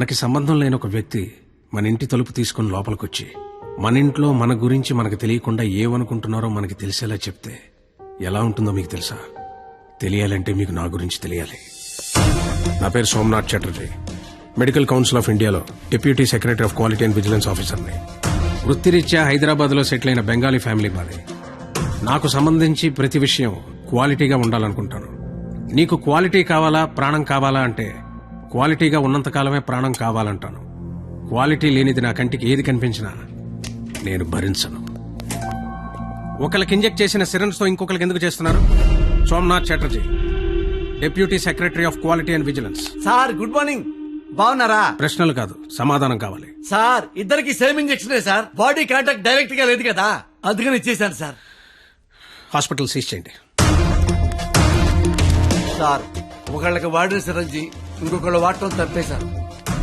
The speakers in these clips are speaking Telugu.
మనకి సంబంధం లేని ఒక వ్యక్తి మన ఇంటి తలుపు తీసుకుని లోపలికొచ్చి మన ఇంట్లో మన గురించి మనకు తెలియకుండా ఏమనుకుంటున్నారో మనకి తెలిసేలా చెప్తే ఎలా ఉంటుందో మీకు తెలుసా? తెలియాలంటే మీకు నా గురించి తెలియాలి. నా పేరు Somnath Chatterjee. Medical council of ఇండియాలో deputy secretary of quality and vigilance ఆఫీసర్ని. వృత్తిరీత్యా హైదరాబాద్ లో సెటిల్ అయిన బెంగాలీ ఫ్యామిలీ మాది. నాకు సంబంధించి ప్రతి విషయం క్వాలిటీగా ఉండాలనుకుంటాను. నీకు క్వాలిటీ కావాలా, ప్రాణం కావాలా అంటే క్వాలిటీగా ఉన్నంతకాలమే ప్రాణం కావాలంటాను. క్వాలిటీ లేనిది నా కంటికి ఏది కనిపించినా నేను భరించను. ఒకరికి ఇంజెక్ట్ చేసిన సిరంజ్ తో ఇంకొకరికి ఎందుకు చేస్తున్నారు? Somnath Chatterjee, deputy secretary of quality and vigilance. Sir good morning. బాగున్నారా? ప్రశ్నలు కాదు, సమాధానం కావాలి. సార్ ఇద్దరికి same injection sir. Body contact direct గా లేదు కదా, అందుకని ఇచ్చేసాను సార్. హాస్పిటల్ సీజ్ చేయండి. సార్ ఒకళ్ళకి వాడిన సిరంజి ఇంకొకళ్ళు వాడటం తప్పేశారు.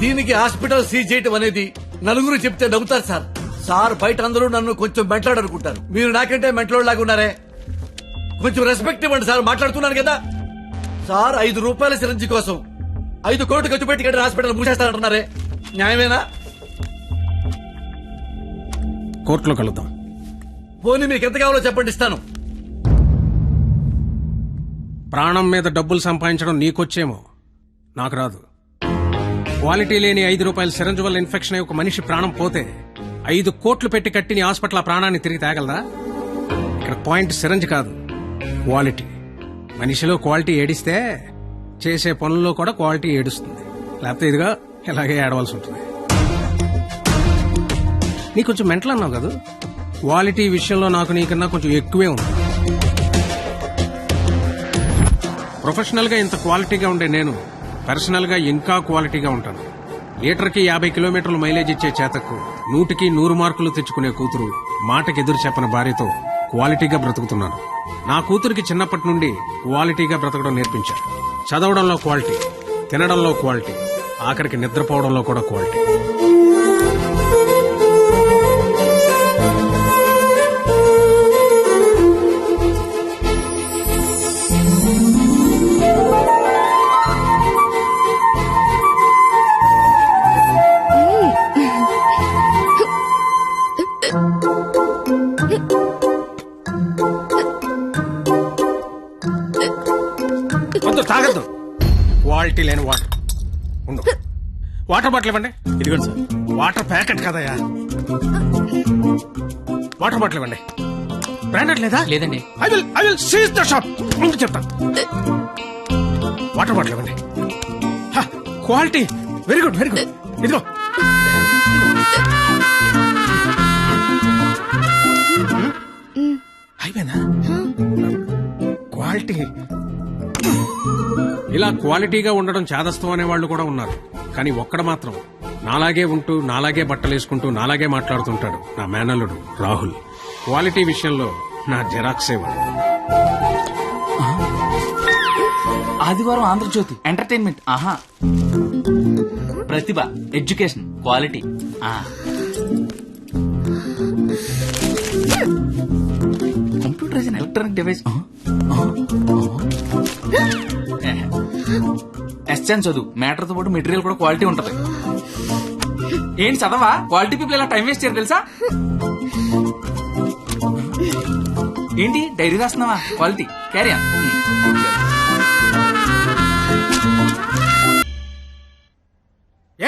దీనికి హాస్పిటల్ సీజ్ చేయటం అనేది నలుగురు చెప్తే నవ్వుతారు సార్. సార్ బయట అందరూ నన్ను కొంచెం మెంట్లాడు అనుకుంటారు. మీరు నాకంటే మెంట్లోడ్ లాగా ఉన్నారే, కొంచెం రెస్పెక్ట్ ఇవ్వండి సార్. మాట్లాడుతున్నాను కదా సార్. 5 రూపాయల సిరంజి కోసం 5 కోట్లు ఖర్చు పెట్టి కట్టిన హాస్పిటల్ మూసేస్తారంటున్నారే, న్యాయమేనా? కోర్టులో కలుద్దాం. పోనీ మీకు ఎంత కావాలో చెప్పండి, ఇస్తాను. ప్రాణం మీద డబ్బులు సంపాదించడం నీకొచ్చేమో, నాకు రాదు. క్వాలిటీ లేని 5 రూపాయల సిరంజ్ వల్ల ఇన్ఫెక్షన్ అయ్యి ఒక మనిషి ప్రాణం పోతే 5 కోట్లు పెట్టి కట్టిన హాస్పిటల్ ఆ ప్రాణాన్ని తిరిగి తేగలదా? ఇక్కడ పాయింట్ సిరంజ్ కాదు, క్వాలిటీ. మనిషిలో క్వాలిటీ ఏడిస్తే చేసే పనుల్లో కూడా క్వాలిటీ ఏడుస్తుంది. లేకపోతే ఇదిగా ఇలాగే ఏడవలసి ఉంటుంది. నీ కొంచెం మెంటల్ అన్నావు కదా, క్వాలిటీ విషయంలో నాకు నీకన్నా కొంచెం ఎక్కువే ఉంది. ప్రొఫెషనల్ గా ఇంత క్వాలిటీగా ఉండే నేను పర్సనల్ గా ఇంకా క్వాలిటీగా ఉంటాను. లీటర్కి 50 కిలోమీటర్లు మైలేజ్ ఇచ్చే చేతకు 100కి 100 మార్కులు తెచ్చుకునే కూతురు, మాటకి ఎదురు చెప్పని భార్యతో క్వాలిటీగా బ్రతుకుతున్నాను. నా కూతురికి చిన్నప్పటి నుండి క్వాలిటీగా బ్రతకడం నేర్పించారు. చదవడంలో క్వాలిటీ, తినడంలో క్వాలిటీ, ఆఖరికి నిద్రపోవడంలో కూడా క్వాలిటీ. తాగద్దు, క్వాలిటీ లేని వాటర్ ఉండు. వాటర్ బాటిల్ ఇవ్వండి. ఇదిగోండి సార్. వాటర్ ప్యాకెట్ కదయా, వాటర్ బాటిల్ ఇవ్వండి. బ్రాండెడ్ లేదా? లేదండి. I will seize the shop. ముందు చెప్తాను. వాటర్ బాటిల్ ఇవ్వండి. Quality very good, very good. ఇదిగో అయిపోయిందా? క్వాలిటీ. ఇలా క్వాలిటీగా ఉండడం చాదస్తం అనే వాళ్ళు కూడా ఉన్నారు. కానీ ఒక్కడ మాత్రం నాలాగే ఉంటూ, నాలాగే బట్టలేసుకుంటూ, నాలాగే మాట్లాడుతుంటాడు. నా మేనల్లుడు రాహుల్. క్వాలిటీ విషయంలో నా జెరాక్సే వాడు. ఆదివారం ఆంధ్రజ్యోతి ఎంటర్టైన్మెంట్. ఆహా, ప్రతిభ, education, quality. Computer is an electronic device. SN చదువు, మ్యాటర్ తో పాటు మెటీరియల్ కూడా క్వాలిటీ ఉంటది. ఏంటి చదవా? క్వాలిటీ పీపుల్ ఇలా టైం వేస్ట్ చేయరు తెలుసా? ఏంటి డైరీ రాస్తున్నావా? Quality carry on.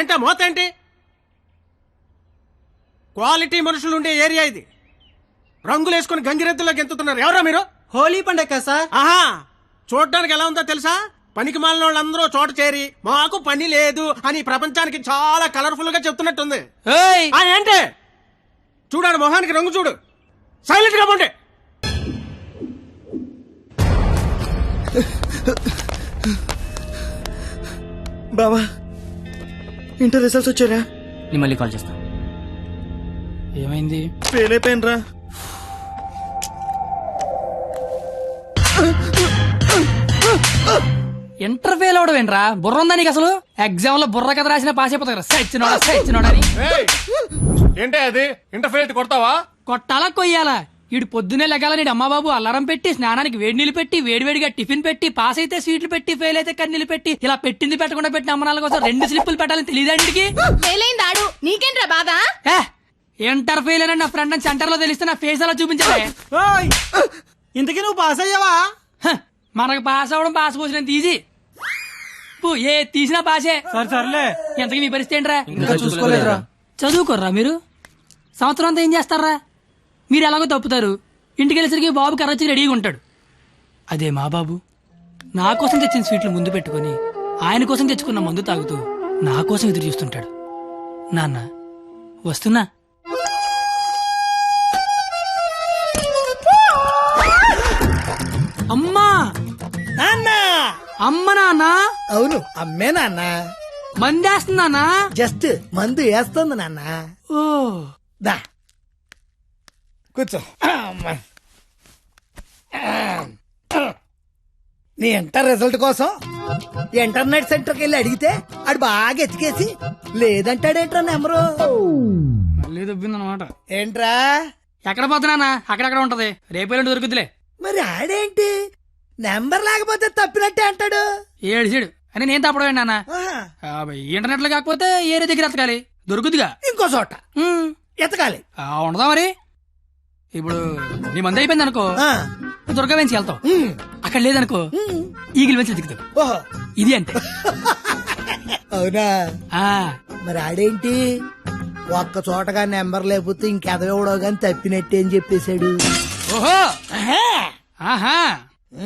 ఏంటా మోత ఏంటి? క్వాలిటీ మనుషులు ఉండే ఏరియా ఇది. రంగులు వేసుకుని గంగిరెద్దులో గెంతుతున్నారు. ఎవరా మీరు? హోలీ పండగ సార్. ఆహా, చూడ్డానికి ఎలా ఉందో తెలుసా? పనికి మాలిన వాళ్ళందరూ చోట చేరి మాకు పని లేదు అని ప్రపంచానికి చాలా కలర్ఫుల్ గా చెప్తున్నట్టుంది. ఏంటి చూడాడు, మొహానికి రంగు చూడు. సైలెంట్ గా ఉండే. బావా, ఇంటర్ రిజల్ట్స్ వచ్చారా? నేను మళ్ళీ కాల్ చేస్తా. ఏమైంది? ఫెయిల్ అయిపోయినరా. ఇంటర్ ఫెయిల్ అవడం ఏంట్రా? బుర్ర ఉందా నీకు అసలు? ఎగ్జామ్ లో బుర్ర కథ రాసిన పాస్ అయిపోతా కదా. సచ్చినోడని ఏంటే అది? ఇంటర్ ఫెయిల్ కొడతావా? కొట్టాలా కొయ్యాలా? ఈడు పొద్దునే లెగాల నీడు అమ్మబాబు అల్లారం పెట్టి స్నానానికి వేడి నీళ్ళు పెట్టి వేడివేడిగా టిఫిన్ పెట్టి పాస్ అయితే స్వీట్లు పెట్టి ఫెయిల్ అయితే కన్నీళ్ళు పెట్టి ఇలా పెట్టింది పెట్టకుండా పెట్టిన అమ్మనాల కోసం 2 స్లిప్పులు పెట్టాలని తెలియదండికి ఫెయిలైంది ఆడు నీకేంట్రా బాధ ఇంటర్ ఫెయిల్ అని నా ఫ్రెండ్ అని సెంటర్ లో తెలిస్తే నా ఫేస్ అలా చూపించాలి ఇంతకీ నువ్వు పాస్ అయ్యావా? మనకు పాస్ అవ్వడం పాస్ పోసినంత ఈజీ ఏ తీసినా పాసే. సర్లే. ఎంతకీ మీ పరిస్థితి ఏంట్రా? ఇంకా చూసుకోలేదురా. చదువుకోర్రా మీరు. సంవత్సరం అంతా ఏం చేస్తారా? మీరు ఎలాగో తప్పుతారు, ఇంటికి వెళ్ళేసరికి బాబు కర్రొచ్చి రెడీగా ఉంటాడు. అదే మా బాబు నా కోసం తెచ్చిన స్వీట్లు ముందు పెట్టుకుని ఆయన కోసం తెచ్చుకున్న మందు తాగుతూ నా కోసం ఎదురు చూస్తుంటాడు. నాన్న వస్తున్నా. అమ్మా నాన్న. అమ్మ నాన్న. అవును అమ్మే నాన్న. మందేస్తున్నానా? జస్ట్ మందు వేస్తుంది నాన్న. ఓ దా కూర్చో. అమ్మా. నీ ఇంటర్ రిజల్ట్ కోసం ఇంటర్నెట్ సెంటర్కి వెళ్ళి అడిగితే ఆడు బాగా ఎతికేసి లేదంటాడేంట్రా నెంబరు. మళ్ళీ దొబ్బిందనమాట. ఏంట్రా ఎక్కడ పోతున్నానా? అక్కడక్కడ ఉంటది, రేపు దొరుకుతులే. మరి ఆడేంటి నెంబర్ లేకపోతే తప్పినట్టే అంటాడు. ఏడు అని నేను తప్పడం నాన్న. ఆహా. ఇంటర్నెట్ లో కాకపోతే ఏరే దగ్గర ఎతకాలి, దొరుకుతుగా ఇంకో చోట ఎతకాలి. ఉండదా మరి? ఇప్పుడు నీ మంది అయిపోయింది అనుకో, ఆ. దుర్గా వెంచి వెళ్తావు. అక్కడ లేదనుకో ఈగిల్ వెంచి దిగుతావు. ఓహో ఇది అంతే. అవునా? ఆ మరి ఆడేంటి ఒక్క చోటగా నెంబర్ లేకపోతే ఇంకెదవడో గాని తప్పినట్టే అని చెప్పేశాడు. ఓహో ఆహా. ఆహా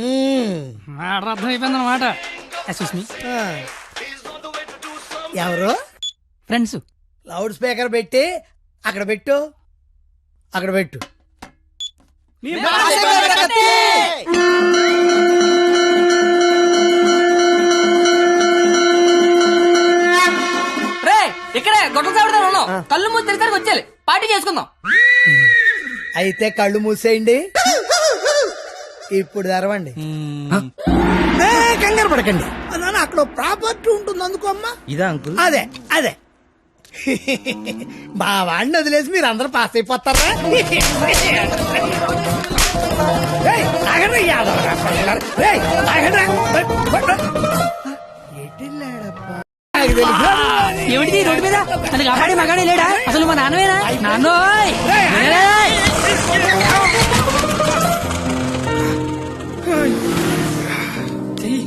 ఉమ్. మాట అర్థం అయిపోయింది అనమాట. సుస్మి ఆ. ఎవరు? ఫ్రెండ్స్. లౌడ్ స్పీకర్ పెట్టి అక్కడ పెట్టు, అక్కడ పెట్టు. రే ఇక్కడే గొడవ చావడతా ఉన్నాం, కళ్ళు మూసి తెరిసరికి వచ్చేయాలి, పార్టీ చేసుకుందాం. అయితే కళ్ళు మూసేయండి, ఇప్పుడు తెరవండి. కంగారు పడకండి నాన్న, అక్కడ ప్రాపర్టీ ఉంటుంది అందుకో అమ్మా. ఇదా అంకుల్? అదే అదే. మా వాడిని వదిలేసి మీరు అందరూ పాస్ అయిపోతారా? ఏయ్, ఆగండి, యాదవరా పిల్లలు. ఏయ్, ఆగండి. ఎటెళ్ళాడప్పా? నాకు తెలుసా? ఏమిటి రోడ్డు మీద నన్ను కాపాడే మగాడే లేడా? అసలు మా నాన్నవేనా? నాన్నోయ్ ఏయ్! చెయ్యి.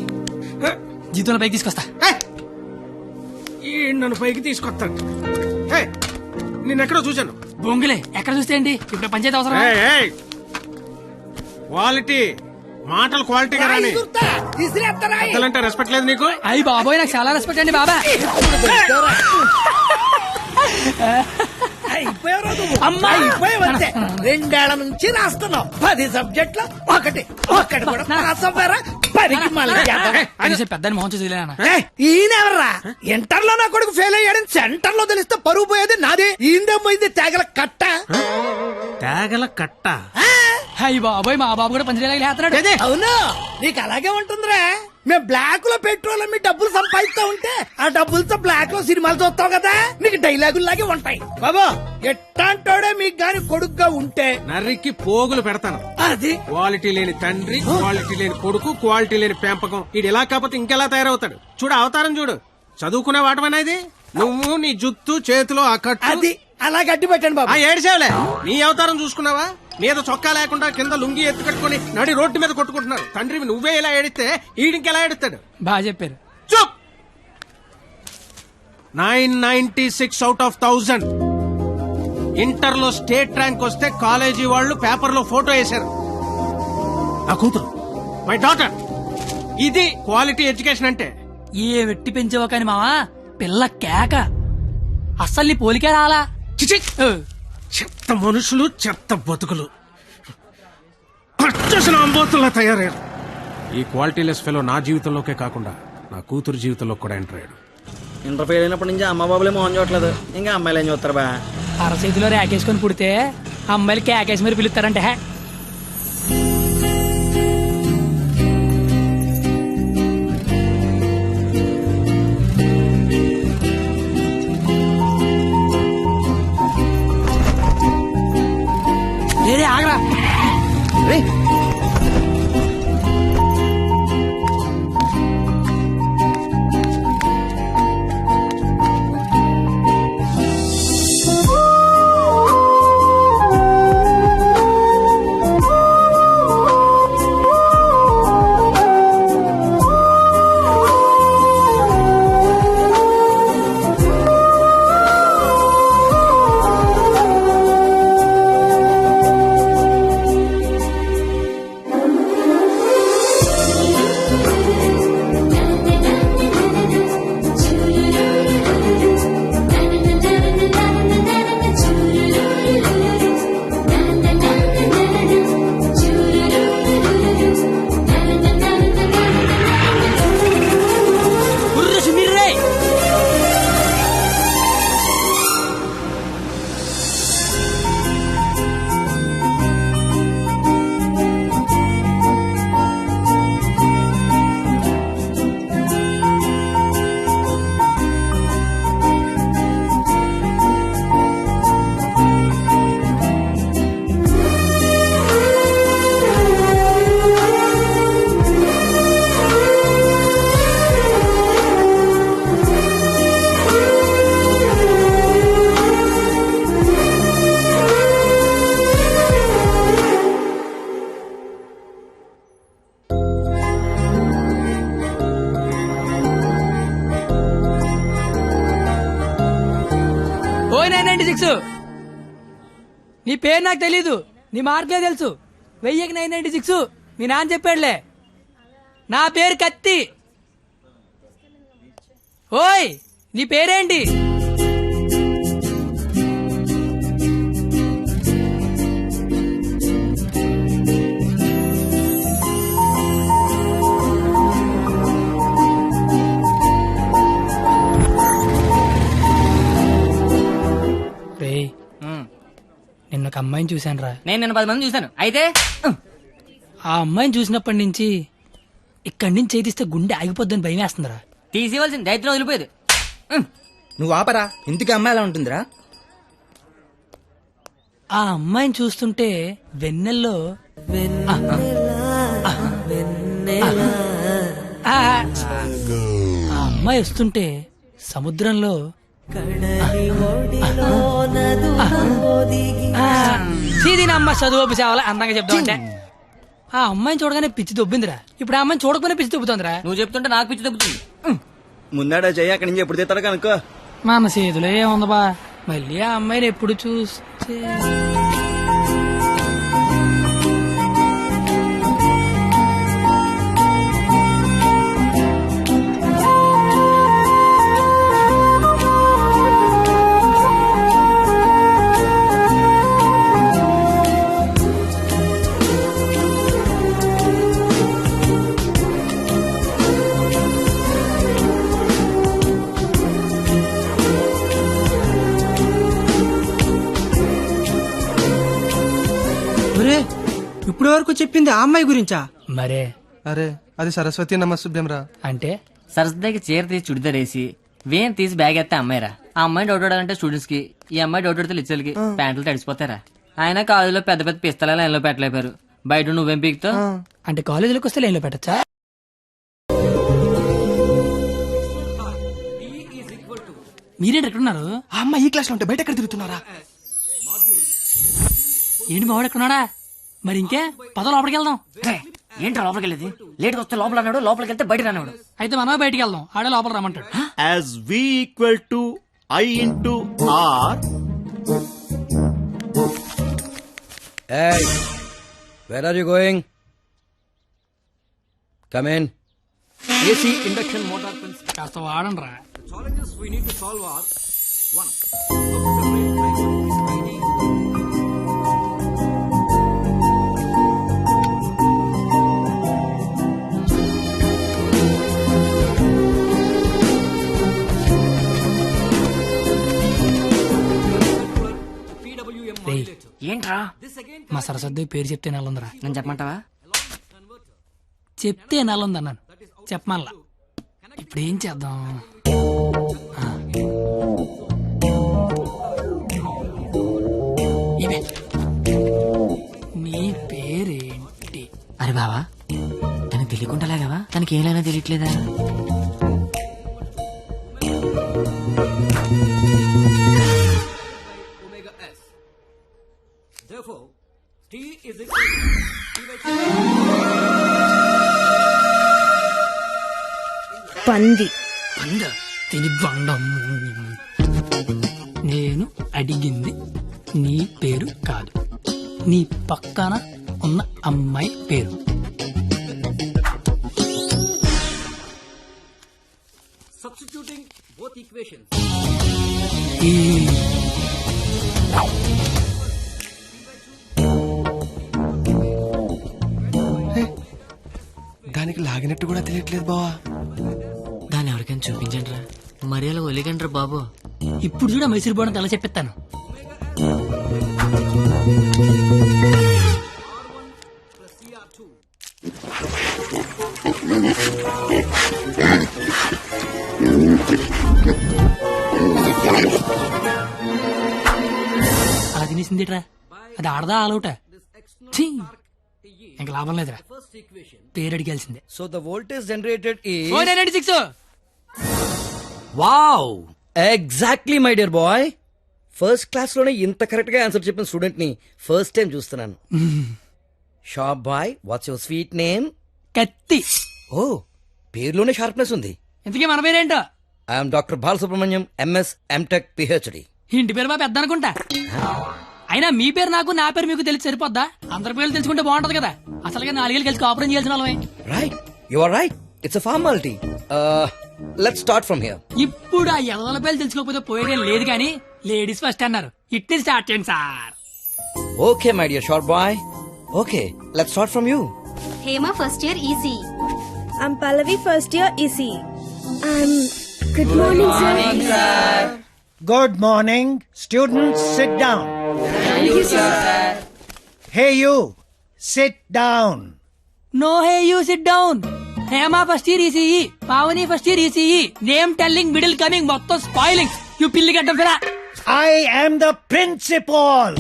జీతంలో పైకి తీసుకొస్తా. నన్ను పైకి తీసుకొస్తాడు. నిన్నెక్కడో చూశాను. బొంగులే ఎక్కడ చూస్తే ఏంటి, ఇప్పుడు పంచాయతీ అవసరం. క్వాలిటీ మాటలు క్వాలిటీగా రాని. చూస్తా, విసిరేస్తారా? పెద్దలంటే రెస్పెక్ట్ లేదు నీకు? అయ్యి బాబోయ్, నాకు చాలా రెస్పెక్ట్ అండి బాబా. అయిపోయావు నువ్వు. అమ్మా! అయిపోయావంతే. 2 ఏళ్ల నుంచి రాస్తున్నావు 10 సబ్జెక్టులు, ఒకటి కూడా పాస్ అవ్వరా? 10కి మళ్ళీ అనేసి పెద్దని మోహన్ చూసి ఈయనెవర్రా? ఇంటర్ లో నా కొడుకు ఫెయిల్ అయ్యాడని సెంటర్ లో తెలిస్తే పరువు పోయేది నాది. ఈయనపోయింది తేగల కట్ట. తేగల కట్ట. అయ్యి బాబోయ్, మా బాబు కూడా పంచలేలాగా లేస్తున్నాడు. అవును, నీకు అలాగే ఉంటుందిరా. మేము బ్లాక్ లో పెట్రోల్ మీ డబ్బులు సంపాదిస్తా ఉంటే ఆ డబ్బులతో బ్లాక్ లో సినిమాలు చూస్తావు కదా, నీకు డైలాగులు లాగే ఉంటాయి. బాబా ఎట్టాంటోడే మీకు గాని కొడుకుగా ఉంటే నర్రికి పోగులు పెడతాను. అది క్వాలిటీ లేని తండ్రి, క్వాలిటీ లేని కొడుకు, క్వాలిటీ లేని పెంపకం. ఇది ఎలా కాకపోతే ఇంకెలా తయారవుతాడు? చూడు అవతారం చూడు. చదువుకునే వాటమేనా ఇది? నువ్వు నీ జుత్తు చేతిలో ఆ కట్టు. అది అలా గడ్డి పెట్టండి బాబా. ఏడిసేవలే, నీ అవతారం చూసుకున్నావా? మీద చొక్కా లేకుండా కింద లుంగి ఎత్తు కట్టుకుని నడి రోడ్డు మీద కొట్టుకుంటున్నారు. తండ్రివి నువ్వే ఇలా ఏడిస్తే ఈడింకెలా ఏడుస్తాడు? బాగా చెప్పారు. చూప్. 996 out of 1000. ఇంటర్ లో స్టేట్ ర్యాంక్ వస్తే కాలేజీ వాళ్ళు పేపర్ లో ఫోటో వేశారు. నా కూతురు, మై డాటర్. ఇది క్వాలిటీ ఎడ్యుకేషన్ అంటే. ఏ వెట్టి పెంచావో కాని మావా, పిల్ల కేక. అస్సలు నీ పోలికే రాలా. చిచి, చెత్త మనుషులు, చెత్త బతుకులు, పచ్చసిన అంబోతుల్లా తయారయ్యారు. ఈ క్వాలిటీలెస్ ఫెలో నా జీవితంలోకే కాకుండా నా కూతురు జీవితంలో కూడా ఎంటర్ అయ్యాడు. ఇంటర్ ఫెయిల్ అయినప్పటి నుంచి అమ్మ బాబులే మోహన్ చూడట్లేదు, ఇంకా అమ్మాయిలు ఏం చూస్తారు బా? అరచేతిలో ర్యాకేసుకొని పుడితే అమ్మాయిలు కేకేసి మరి పిలుస్తారంటే. ఆగరా రేయ్. ఉర్రు సుమీర్రే. ఓయ్ 996. నీ పేరు నాకు తెలీదు, నీ మార్కులే తెలుసు. 1000కి 996 మీ నాన్న చెప్పాడులే. నా పేరు కత్తి. ఓయ్ నీ పేరేంటి? రేయ్, నిన్న ఒక అమ్మాయిని చూశాను రా. నేను నిన్న 10 మంది చూశాను. అయితే ఆ అమ్మాయిని చూసినప్పటి నుంచి ఇక్కడి నుంచి చేతిస్తే గుండె ఆగిపోద్దని భయం వేస్తుందిరా. తీసేవలసిన దైత్యం వదిలిపోయేది. నువ్వు ఆపరా, ఇంటికి అమ్మాయి ఎలా ఉంటుందిరా? ఆ అమ్మాయిని చూస్తుంటే వెన్నెల్లో ఆ అమ్మాయి వస్తుంటే సముద్రంలో సీదీనమ్మ చదువు సేవల అందంగా చెప్తామంటే ఆ అమ్మాయిని చూడగానే పిచ్చి దొబ్బిందిరా. ఇప్పుడు ఆ అమ్మాయిని చూడకపోయినా పిచ్చి దొబ్బుతుందిరా. నువ్వు చెప్తుంటే నాకు పిచ్చి తగ్గుతుంది. ముందాడా చెయ్యి, అక్కడి నుంచి ఎప్పుడు తీస్తాడు కనుక్కో. మన చేతిలో ఏముంది బా, మళ్ళీ ఆ అమ్మాయిని ఎప్పుడు చూస్తే ఇప్పుడు వరకు చెప్పింది ఆ అమ్మాయి గురించా? మరే అరే అది సరస్వతి నమస్సుభ్యం రా. అంటే సరస్వతికి చీర తీసి చుడిదార్ వేసి వేన్ తీసి బ్యాగ్ ఎత్తే అమ్మాయిరా. ఆ అమ్మాయి డౌట్ ఆడాలంటే స్టూడెంట్స్ కి, ఈ అమ్మాయి డౌట్ ఆడితే లిచ్చలకి ప్యాంట్లు తడిసిపోతారా. ఆయన కాలేజీలో పెద్ద పెద్ద పిస్తల లైన్లో పెట్టలేపారు. బయట నువ్వేం పీకుతావు? అంటే కాలేజీలోకి వస్తే లైన్లో పెట్టచ్చా? మీరేంటి ఎక్కడున్నారు? ఆ అమ్మాయి ఈ క్లాస్ లో ఉంటే బయట ఎక్కడ తిరుగుతున్నారా? ఏంటి మావాడు ఎక్కడున్నాడా? మరి ఇంకే పద లోపలికి వెళ్దాం. ఏంట్రా లోపలికి వెళ్ళేది? లేట్గా వస్తే లోపల అన్నాడు, లోపలికి వెళ్తే బయట రానివాడు. అయితే మనమే బయటికి వెళ్దాం, ఆడే లోపల రమ్మంటాడు. as v equal to I into R. Hey, where are you going? Come in. AC induction motor principle. కాస్త వాడండి రా. Challenges we need to solve are 1. ఏంట్రా? మా సరస్వతి పేరు చెప్తే నెలందరా. నేను చెప్పమంటావా? చెప్తే నెలంది అన్నాను, చెప్పమల్లా. ఇప్పుడు ఏం చేద్దాం? ఇవే నీ పేరేంటి? బావా తనకు తెలియకుండా లాగావా? తనకి ఏమైనా తెలియట్లేదా? పంది అంద తిని బండం. నేను అడిగింది నీ పేరు కాదు, నీ పక్కన ఉన్న అమ్మాయి పేరు. ఈ దానికి లాగినట్టు కూడా తెలియట్లేదు బావా. దాన్ని ఎవరికైనా చూపించండి రా, మరి అలా ఒలిగండి రా బాబు. ఇప్పుడు కూడా మైసూర్ బోర్డు అలా చెప్పిస్తాను. అలా తినేసిందిట్రా, అది ఆడదా ఆలౌట? ఇంకా లాభం లేదురా, పేరు అడిగాల్సిందే. సో ద వోల్టేజ్ జనరేటెడ్ ఈ 496. Wow, exactly my dear boy. First class లోనే ఇంత కరెక్ట్ గా ఆన్సర్ చెప్పిన స్టూడెంట్ ని ఫస్ట్ టైం చూస్తున్నాను. Shop boy, what's your sweet name? కత్తి. ఓ, పేరులోనే షార్ప్నెస్ ఉంది. ఇంతకీ మన పేరేంటో? I'm doctor Balasubrahmanyam, MS, MTech, PhD. ఇంటి పేరు బాబు పెద్ద అనుకుంటా. అయినా మీ పేరు నాకు, నా పేరు మీకు తెలిసి సరిపోద్దా? అందరి పేర్లు తెలుసుకుంటే బాగుంటది కదా. అసలుగా 4 ఏళ్ళు కలిసి కాపురం చేయాల్సిన వాళ్ళమే. Right, you are right, it's a formality. Let's start from here. ఇప్పుడు ఆ ఎదల పేర్లు తెలుసుకోకపోతే పోయేదేం లేదు కానీ లేడీస్ ఫస్ట్ అన్నారు. ఇట్ని స్టార్ట్ చేయండి sir. Okay my dear short boy, okay let's start from you. Hema first year EC. I'm Pallavi, first year EC. Good morning, sir. Good morning. Students, sit down. Thank you, sir. Hey, you. Sit down. No hey you sit down. Hema first year ECE, Pavani first year ECE. Name telling, middle coming, మొత్తం స్పాయిలింగ్. యూ పిల్లి గడ్డం ఫిరా. I am the principal.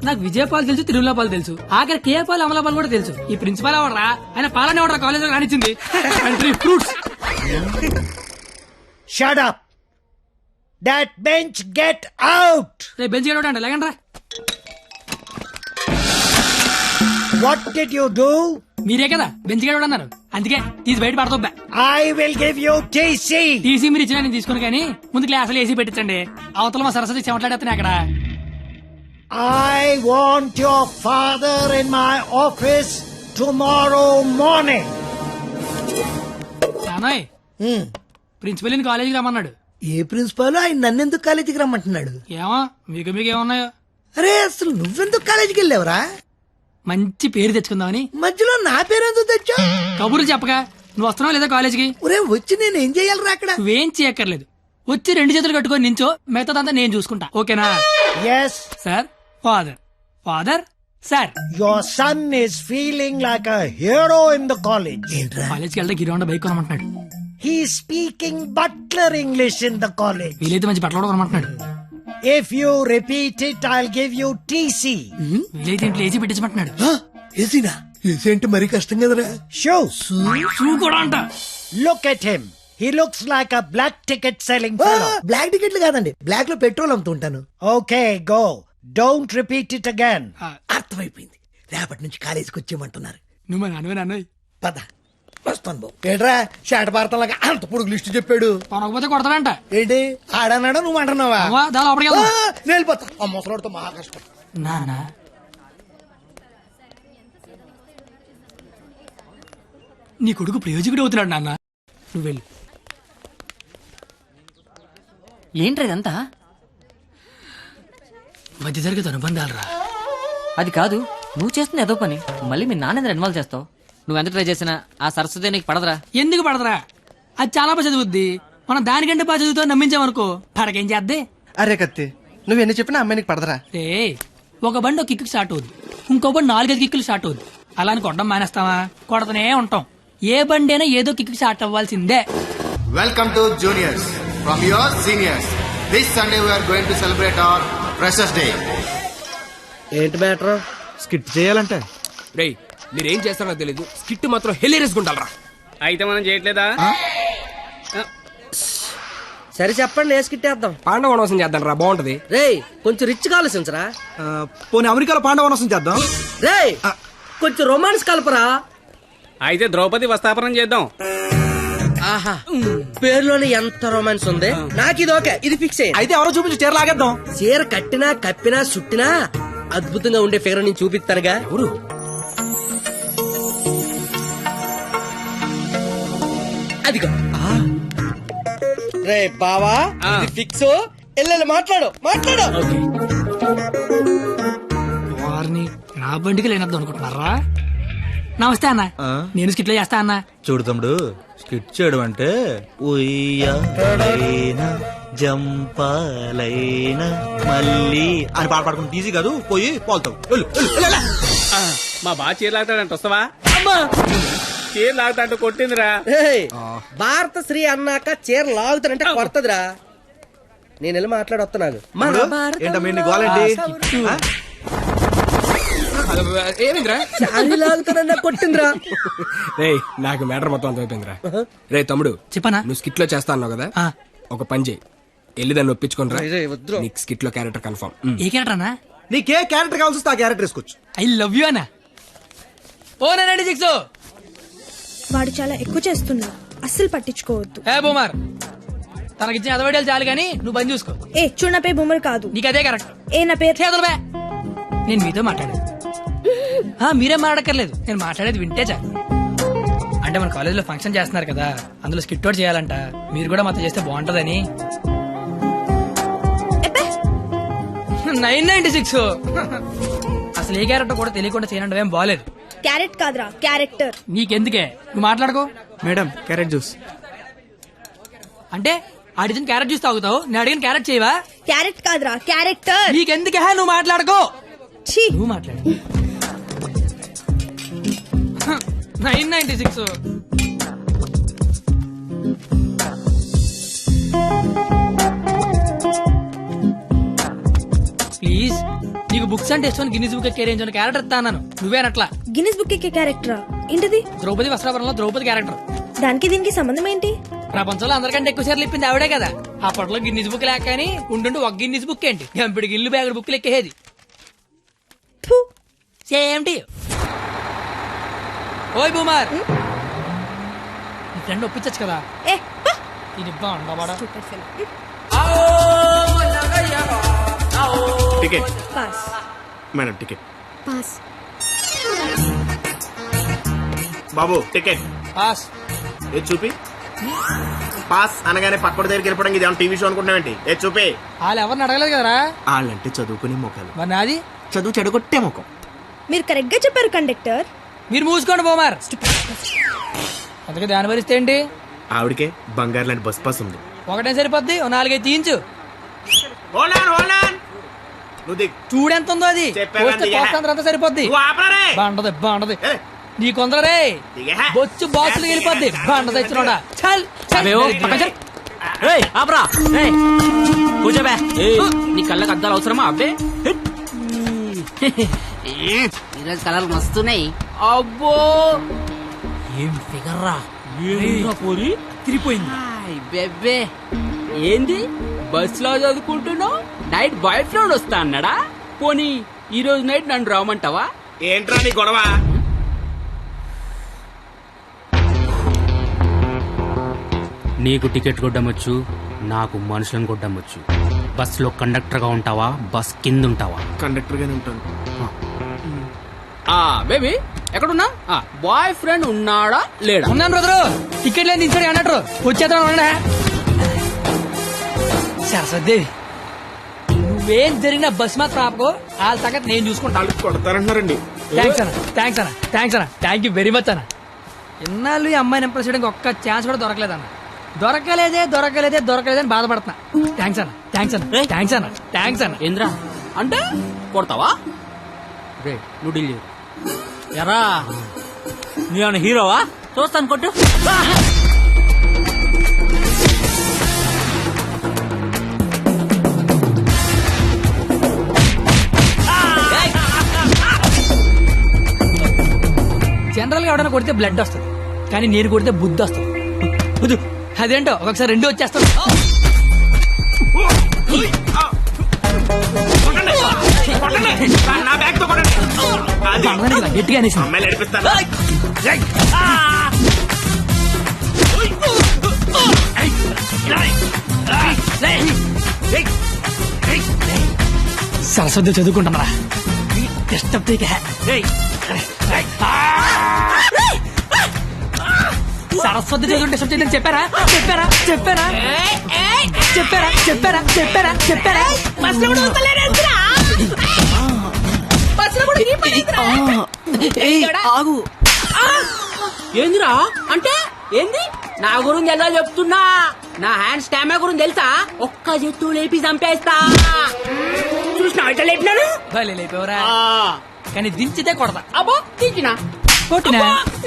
నాకు విజయపాల్ తెలుసు, తిరుమలపాల్ తెలుసు, ఆఖరి కేపాల్, అమలాపాల్ కూడా తెలుసు. ఈ ప్రిన్సిపాల్ ఎవడరా? ఆయన పాలన ఎవడరా కాలేజ్ లో రానిచ్చింది? Fruits. Shut up. That bench, get out. రేపు బెంచ్ గడవడం అంటే లేకండి రా. What did you do? మీరే కదా బెంచ్ గడవడం అన్నారు, అందుకే తీసి బయట పడతా. I will give you TC. TC మీరు ఇచ్చినా నేను తీసుకోను, కానీ ముందు క్లాసులు ఏసీ పెట్టించండి. అవతల మా సరస్వతి చెమట్లాడేస్తాను అక్కడ. I want your father in my office tomorrow morning. నానోయ్, ప్రిన్సిపల్ కాలేజీకి రమ్మన్నాడు. ఏ ప్రిన్సిపాల్ ఆయన నన్నెందుకు కాలేజీకి రమ్మంటున్నాడు? ఏమో మీకు ఏమన్నాయో. అరే అసలు నువ్వెందుకు కాలేజీకి వెళ్ళావురా? మంచి పేరు తెచ్చుకుందామని. మధ్యలో నా పేరెందుకు తెచ్చా? కబుర్లు చెప్పగా నువ్వు వస్తున్నావు లేదా కాలేజీకి? ఒరే వచ్చి నేను ఏం చెయ్యాలరా అక్కడ? నువ్వేం చేయక్కర్లేదు, వచ్చి 2 చేతులు కట్టుకొని నించో, మిగతాదంతా నేను చూసుకుంటా. ఓకేనా? Yes. Sir, father, father, sir. Your son is feeling like a hero in the college. కాలేజ్కి వెళ్తే గిరౌండ్ బైక్ కొనమంటున్నాడు. He's speaking butler English in the college. వీలైతే మంచి బట్టలు కూడా కొనమంటున్నాడు. If you repeat it, I'll give you TC. వీలైతే ఇంట్లో ఏసీ పెట్టించమంటున్నాడు. ఏసీనా? ఏసీ అంటే మరీ కష్టం కదరా. Shoes. షూ కూడా అంట. Look at him. He looks like a black ticket selling fellow. Black టికెట్లు కాదండి, బ్లాక్ లో పెట్రోల్ అమ్ముతుంటాను. Okay, go. Don't repeat it again. అర్థమైపోయింది, రేపటి నుంచి కాలేజీకి వచ్చేయమంటున్నారు. నువ్వు మా నాన్నవే. పద వస్తాను బాబు. ఏట్రా షాట భారతంలాగా అంత పొడుగు లిస్టు చెప్పాడు. కొనకపోతే కొడతాడంట. ఏంటి ఆడన్నాడా నువ్వు అంటున్నావా? దా లోపలికి వెళ్దాం. నేను వెళ్ళిపోతా. ఆ ముసలాడితో మహా కష్టం. నానా, నీ కొడుకు ప్రయోజకుడు అవుతున్నాడు నాన్న. నువ్వు వెళ్ళు. ఏంట్రా ఇదంతా? మధ్య తరగతి అనుబంధాలరా. అది కాదు, నువ్వు చేస్తున్న ఏదో పని మళ్ళీ మీ నాన్న ఇన్వాల్వ్ చేస్తావు. నువ్వెంత ట్రై చేసినా ఆ సరస్వతి నీకు పడదరా. ఎందుకు పడదరా? అది చాలా బాగా చదువుద్ది. మనం దానికంటే బాగా చదువుతో నమ్మించామనుకో, పడకేం చేద్దే. అరే కత్తి, నువ్వు ఎన్ని చెప్పినా అమ్మాయికి పడదరా. రే, ఒక బండి ఒక కిక్కు స్టార్ట్ అవుద్ది, ఇంకో బండి 4-5 కిక్కులు స్టార్ట్ అవుద్ది. అలా అని కొట్టడం మానేస్తావా? కొడతనే ఉంటాం. ఏ బండి అయినా ఏదో కిక్కు స్టార్ట్ అవ్వాల్సిందే. Welcome to juniors from your seniors. This Sunday we are going to celebrate our Freshers Day. ఏంటి మ్యాటర్? స్కిట్ చేయాలంటే రేయ్ మీరేం చేస్తారో తెలీదు, స్కిట్ మాత్రం హిలేరియస్ గుండాలరా. అయితే మనం చేయట్లేదా? సరే చెప్పండి, వేసుకిట్టేద్దాం. పాండవ వనవాసం చేద్దాం రా, బాగుంటది. రే కొంచెం రిచ్ ఆలోచించరా. పోనీ అమెరికాలో పాండవ వనవాసం చేద్దాం. రే కొంచెం రొమాన్స్ కలపరా. అయితే ద్రౌపది వస్తాపనం చేద్దాం. ఆహా, పేరులోనే ఎంత రొమాన్స్ ఉంది. నాకు ఇది ఓకే, ఇది ఫిక్స్ అయ్యింది. అయితే ఎవరో చూపించి చీర లాగేద్దాం. చీర కట్టినా కప్పినా చుట్టినా అద్భుతంగా ఉండే ఫిగర్ నేను చూపిస్తానుగా. ఎవరు? అదిగో. రే బావా, ఇది ఫిక్స్. ఎల్లెల్లి మాట్లాడు. వారిని నా బండికి లేనద్దు అనుకుంటున్నారా? నమస్తే అన్న, నేను స్కిట్లో చేస్తా అన్న. చూడు తమ్ముడు, స్కిట్ చేయడం అంటే ఉయ్యాలైనా జంపాలైనా మళ్ళీ అని పాట పాడుకుని ఈజీ కాదు, పోయి పోల్తావు. మా బాగా చీర లాగుతాడంట, వస్తావా? చీర లాగుతాంట కొట్టిందిరా. భారత శ్రీ అన్నాక చీర లాగుతానంటే కొడతదిరా. నేను వెళ్ళి మాట్లాడొస్తున్నాను. ఏంటమ్మా నీ గోలేంటి? ఏమిందిరా? చాలి లాగుతానన్నా కొట్టిందిరా. రే నాకు మ్యాటర్ మొత్తం అంత అయిపోయిందిరా. రే తమ్ముడు, చెప్పనా? నువ్వు స్కిట్ లో చేస్తా అన్నావు కదా, ఒక పని చేయి, వెళ్ళి దాన్ని ఒప్పించుకోనరా. నీకు స్కిట్ లో క్యారెక్టర్ కన్ఫర్మ్. ఏ క్యారెక్టర్ అన్నా? నీకే క్యారెక్టర్ కావాల్సి వస్తే ఆ క్యారెక్టర్ వేసుకోవచ్చు. ఐ లవ్ యూ అన్న. ఓ 96 వాడు చాలా ఎక్కువ చేస్తున్నాడు, అస్సలు పట్టించుకోవద్దు. ఏ బూమర్, తనకిచ్చిన అదవడాలు చాలు గానీ నువ్వు పని చూసుకో. ఏ చూడు, నా పేరు బొమ్మరు కాదు. నీకు అదే కరెక్ట్. ఏ నా పేరు చేతులు బే. నేను మీతో మాట్లాడేది మీరేం మాట్లాడక్కర్లేదు, నేను మాట్లాడేది వింటే చాలు. అంటే మన కాలేజీలో ఫంక్షన్ చేస్తున్నారు కదా, అందులో స్కిట్ అవుట్ చేయాలంట. మీరు కూడా మాతో చేస్తే బాగుంటదని. 996 అసలు ఏ క్యారెక్టర్ కూడా తెలియకుండా చేయనంటే ఏం బాలేదు. క్యారెట్ కాదురా, క్యారెక్టర్. నీకెందుకే, నువ్వు మాట్లాడుకో. మేడం క్యారెట్ జ్యూస్ అంటే అడిగిన క్యారెట్ జ్యూస్ తాగుతావు, నేను అడిగిన క్యారెట్ చేయవా? క్యారెట్ కాదురా, క్యారెక్టర్. నీకెందుకే, నువ్వు మాట్లాడుకో. నువ్వు మాట్లాడు. 996 ప్లీజ్, నీకు బుక్స్ అంటే ఇష్టం. గిన్నీస్ బుక్ రేంజ్ ఉన్న క్యారెక్టర్ ఇస్తాను. నువ్వేనట్లా గిన్నిస్ బుక్ ఎక్కే క్యారెక్టరా? ఏంటిది? ద్రౌపది వస్త్రాపురంలో ద్రౌపది క్యారెక్టర్. దానికి దీనికి సంబంధం ఏంటి? ప్రపంచంలో అందరికంటే ఎక్కువ సార్లు ఇప్పింది ఆవిడే కదా. అప్పట్లో గిన్నీస్ బుక్ లేక కానీ ఉండుండి ఒక గిన్నీస్ బుక్ ఏంటి, గంపిడి గిల్లు బ్యాగుడు బుక్లు ఎక్కేది. సేమ్ ఓయ్ బూమర్, నీ ఫ్రెండ్ ఒప్పించచ్చు కదా. ఇది బాగుండవాడా? Ticket pass. Madam ticket. Pass. బాబు టికెట్. పాస్. ఏ చూపి. పాస్ అనగానే పక్కడి దగ్గరికి వెళ్ళిపోవడం ఇది ఏమన్నా టీవీ షో అనుకుంటున్నావేంటి? ఏ చూపి. వాళ్ళు ఎవరిని అడగలేదు కదరా. వాళ్ళంటే చదువుకునే మొక్కలు, మరి నాది చదువు చెడగొట్టే మొక్కం. మీరు కరెక్ట్ గా చెప్పారు కండక్టర్. మీరు మూసుకోండి బోమార్. అందుకే దాని భరిస్తే ఏంటి? ఆవిడకే బంగారు లాంటి బస్ పాస్ ఉంది. ఒకటే సరిపోద్ది, 4-5 తీయించు. చూడెంత ఉందో అది. అంతా సరిపోద్ది. బాగుంటది బాగుంటది. నీ కొందరే బొచ్చు బాక్సులు వెళ్ళిపోద్ది. బాగుంట తెచ్చినోడా. కూర్చోబే. నీ కళ్ళకి అద్దాలు అవసరమా? అబ్బే, ఈరోజు కలర్లు మస్తున్నాయి. అబ్బో ఏం ఫిగర్ రా. పోరి తిరిగిపోయింది. బెబ్బే ఏంది బస్ లో చదువుకుంటున్నావు? నైట్ బాయ్ ఫ్రెండ్ వస్తా అన్నాడా? పోనీ ఈ రోజు నైట్ నన్ను రామంటావా? ఏంట్రా నీ గొడవ? నీకు టికెట్ కొట్టమొచ్చు, నాకు మనుషులను కొట్టమొచ్చు. బస్ లో కండక్టర్ గా ఉంటావా, బస్ కింద ఉంటావా? కండక్టర్ గానే ఉంటాను. బేబీ ఎక్కడున్నా? బాయ్ ఫ్రెండ్ ఉన్నాడా లేడా? ఉన్నాను బ్రదరు. టికెట్ లేని దించాడు అన్నట్టు వచ్చేద్దాం. సరస్వదేవి, నువ్వేం జరిగిన బస్ మాత్రం ఆపకో. వాళ్ళ సంగతి నేను చూసుకుంటాను. కొడతారంటున్నారండి. థ్యాంక్స్ అన్న, థ్యాంక్స్ అన్న, థ్యాంక్స్ అన్న, థ్యాంక్ యూ వెరీ మచ్ అన్న. ఇన్నాళ్ళు ఈ అమ్మాయిని ఇంప్రెస్ చేయడానికి ఒక్క ఛాన్స్ కూడా దొరకలేదన్న. దొరకలేదని బాధపడుతున్నా. థ్యాంక్స్ అన్న, థ్యాంక్స్ అన్న, థ్యాంక్స్ అన్న, థ్యాంక్స్ అన్న. ఏంద్రా అంటే కొడతావా? రే నువ్వు డీల్ చేయు. ఎరా నేను హీరోవా? చూస్తాను కొట్టు. గా ఎవడైనా కొడితే బ్లడ్ వస్తుంది, కానీ నేను కొడితే బుద్ధి వస్తుంది. వద్దు. అదేంటో ఒకసారి రెండు వచ్చేస్తాను. గట్టిగా అనేసి సరస్వతి చదువుకుంటున్నారా? డిస్టర్బ్ సరస్వతి చదువు డిస్టర్బ్ చేయడం చెప్పారా? చెప్పారా? చెప్పారా? చెప్పారా? చెప్పారా? చెప్పారా? చెప్పారా? ఆగు. ఏందిరా అంటే ఏంది? నా గురించి ఎలా చెప్తున్నా? నా హ్యాండ్ స్టామా గురించి తెలుసా? ఒక్క చెట్టు లేపి చంపేస్తా. చూసినా ఎట్లా లేపినాను? లేపేవరా? కానీ దించితే కొడతా. అబ్బో దించినా కొట్టినా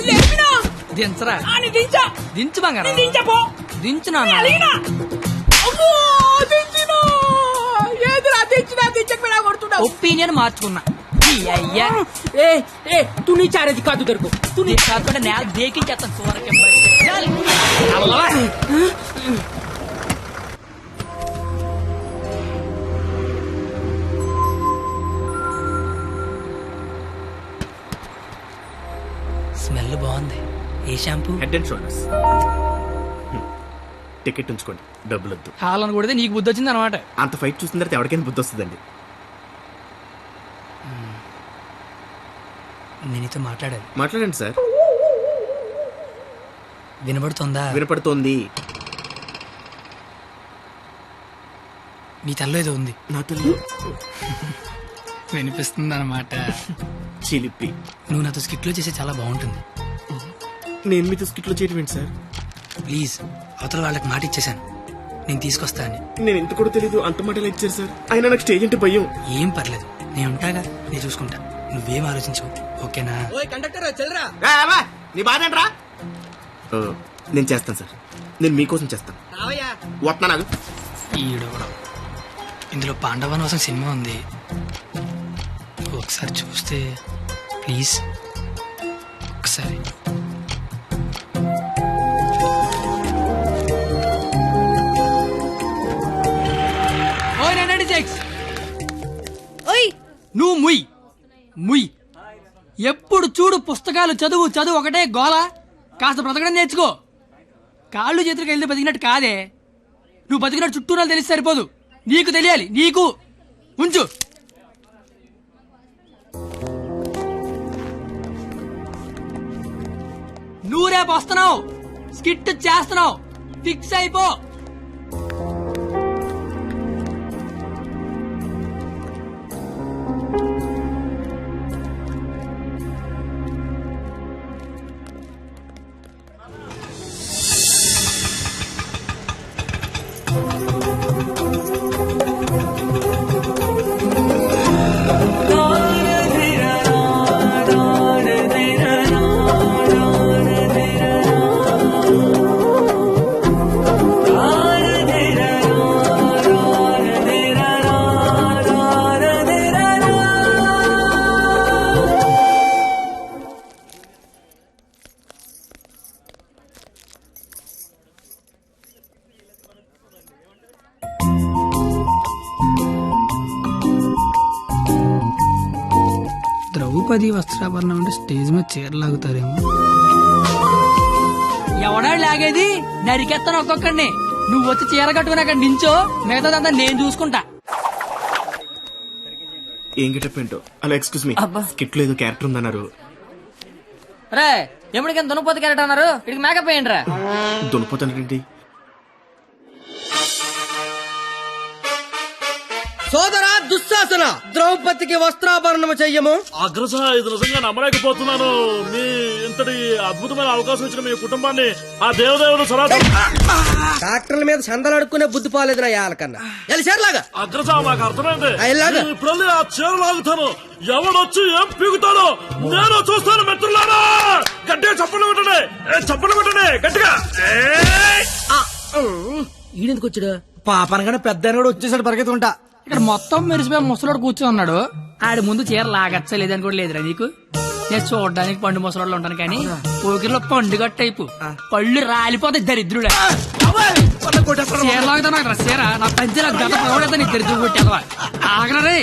లేపినా దించరా? దించా దించు బంగారం. దించపో దించునా? ఏదిరా దించినా దించకపోయినా కొడుతున్నా. ఒపీనియన్ మార్చుకున్నా. అయ్యా తు నీ చారేది కాదు దొరుకు. తు నీ కాకుండా నేల దేకించేస్తాను. సూరకే స్మెల్ బాగుంది. ఏ shampoo? Head and shoulders. Ticket ఉంచుకోండి, డబ్బులు వద్దు. హాలను కొడితే నీకు బుద్ధి వచ్చింది అనమాట. అంత ఫైట్ చూసిన తర్వాత ఎవరికైనా బుద్ధి వస్తుందండి. నేను నీతో మాట్లాడాలి. మాట్లాడండి సార్. వినబడుతుందా? వినపడుతోంది. నీ తల్లో ఏదో ఉంది. నా తల్లి వినిపిస్తుంది అనమాట. చిలిపి. నువ్వు నాతో స్కిట్లో చేసే చాలా బాగుంటుంది. నేను మీతో స్కిట్లో చేయడం ఏంటి సార్? ప్లీజ్, అవతల వాళ్ళకి మాట ఇచ్చేసాను, నేను తీసుకొస్తా అని. నేను ఎంత కూడా తెలీదు, అంత మాట ఎలా ఇచ్చారు సార్? అయినా నాకు స్టేజ్ అంటే భయం. ఏం పర్లేదు, నేను ఉంటాగా, నేను చూసుకుంటా. నువ్వేం ఆలోచించవు, ఓకేనా? నీ బాధ ఏంట్రా? నేను చేస్తాను సార్, నేను మీకోసం చేస్తాను. వస్తున్నా నాకు. ఈడవడం. ఇందులో పాండవనవాసం సినిమా ఉంది, ఒకసారి చూస్తే ప్లీజ్. ఒకసారి నువ్వు ముయ్ ముయ్. ఎప్పుడు చూడు పుస్తకాలు చదువు చదువు ఒకటే గోల. కాస్త బ్రతకడం నేర్చుకో. కాళ్ళు చేతులకు వెళ్తే బతికినట్టు కాదే. నువ్వు బతికినట్టు చుట్టూరా తెలిసి సరిపోదు, నీకు తెలియాలి. నీకు ఉంచు. నువ్వు రేపు వస్తున్నావు, స్కిట్ చేస్తున్నావు, ఫిక్స్ అయిపో. ద్రౌపది వస్త్రాభరణం అంటే స్టేజ్ మీద చీరలాగుతారేమో. ఎవడా లాగేది? నరికెత్తాను ఒక్కొక్కడిని. నువ్వు వచ్చి చీర కట్టుకుని అక్కడ నించో, మిగతాదంతా నేను చూసుకుంటా. ఏం గెటప్ ఏంటో. అలా ఎక్స్క్యూజ్ మీ, స్కిట్ లో ఏదో క్యారెక్టర్ ఉందన్నారు. రే ఎప్పటికైనా దున్నపోతు క్యారెక్టర్ అన్నారు, ఇక్కడికి మేకప్ వేయండి రా. దున్నపోతానండి. సోదరా దుశ్శాసన, ద్రౌపదికి వస్త్రాభరణము చెయ్యము. అగ్రస, ఇది నిజంగా నమ్మలేకపోతున్నాను. మీ ఇంతటి అద్భుతమైన అవకాశం ఇచ్చిన మీ కుటుంబాన్ని ఆ దేవదేవుడు డాక్టర్ల మీద చందలు అడుక్కునే బుద్ధి పోలేదు నా యాలకన్నా. చీరలాగా అగ్రస, మాకు అర్థమైంది. ఇలాగా ఇప్పుడు ఆ చీర లాగుతాను, ఎవడొచ్చి ఏం పీగుతాడో నేను చూస్తాను. మిత్రులారా, గట్టిగా చప్పట్లు పెట్టండి, చప్పట్లు పెట్టండి గట్టిగా. ఈడెందుకు వచ్చాడు? పాపనగానే పెద్ద కూడా వచ్చేసాడు పరిగెత్తుకుంటా. ఇక్కడ మొత్తం మెరిసిపోయి ముసలోడు కూర్చొని ఉన్నాడు. ఆడి ముందు చీర లాగచ్చలేదని కూడా లేదురా నీకు. నేను చూడడానికి పండు ముసలాళ్ళు ఉంటాను కానీ పోకిరిలో పండుగ టైపు పళ్ళు రాలిపోతాయి దరిద్రుడే చీరలాగుతా నాకు చీర నా పంచి నా గత పడతా నీకు దరిద్రుడు కొట్టేదవా ఆగలరే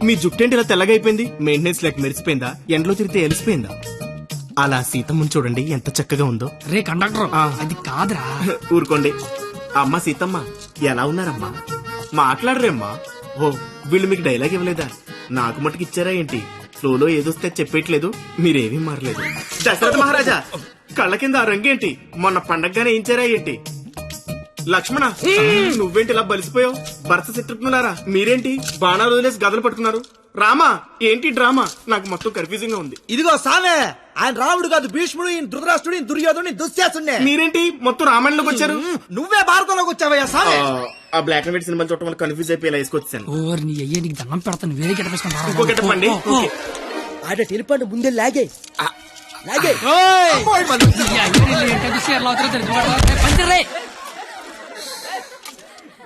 మీ జుట్టేంటి ఇలా తెల్లగైపోయింది? మెయింటెనెన్స్ లేక మెరిసిపోయిందా? ఎండలో తిరిగితే ఎలిసిపోయిందా? అలా సీతమ్మని చూడండి ఎంత చక్కగా ఉందో. రే కండక్టర్ అది కాదురా. ఊరుకోండి. అమ్మ సీతమ్మ ఎలా ఉన్నారమ్మా? మాట్లాడరేమ్మా? ఓ వీళ్ళు మీకు డైలాగ్ ఇవ్వలేదా? నాకు మటుకు ఇచ్చారా ఏంటి? ఫ్లోలో ఏదొస్తే చెప్పేయట్లేదు, మీరేమీ మారలేదు. దశరథ మహారాజా కళ్ళ కింద ఆ రంగేంటి? మొన్న పండగగానే ఏంచారా ఏంటి? లక్ష్మణ నువ్వేంటి ఇలా బలిసిపోయావు? భరత శత్రుఘ్నులారా మీరేంటి బాణాలు వదిలేసి గదలు పట్టుకున్నారు? రామా ఏంటి డ్రామా? నాకు మొత్తం కన్ఫ్యూజింగ్ గా ఉంది. ఇదిగో సామే, ఆయన రాముడు కాదు, భీష్ముడు, ఈయన ధృతరాష్ట్రుడు, ఈయన దుర్యోధనుడు, దుశ్శాసుడే. మీరేంటి మొత్తం రామాయణంలోకి వచ్చారు? నువ్వే భారతంలోకి వచ్చావయ్యా సామే. ఆ బ్లాక్ అండ్ వైట్ సినిమాలు చూడటం వల్ల కన్ఫ్యూజ్ అయిపోయి ఇలా వేసుకొచ్చాను. ఓర్ నీ అయ్యే నీకు దండం పెడతాను వేరే గిట్టపేసుకుంటా. ఇంకో గెటప్పండి. ఆడ టెలిపండి ముందే లాగే లాగే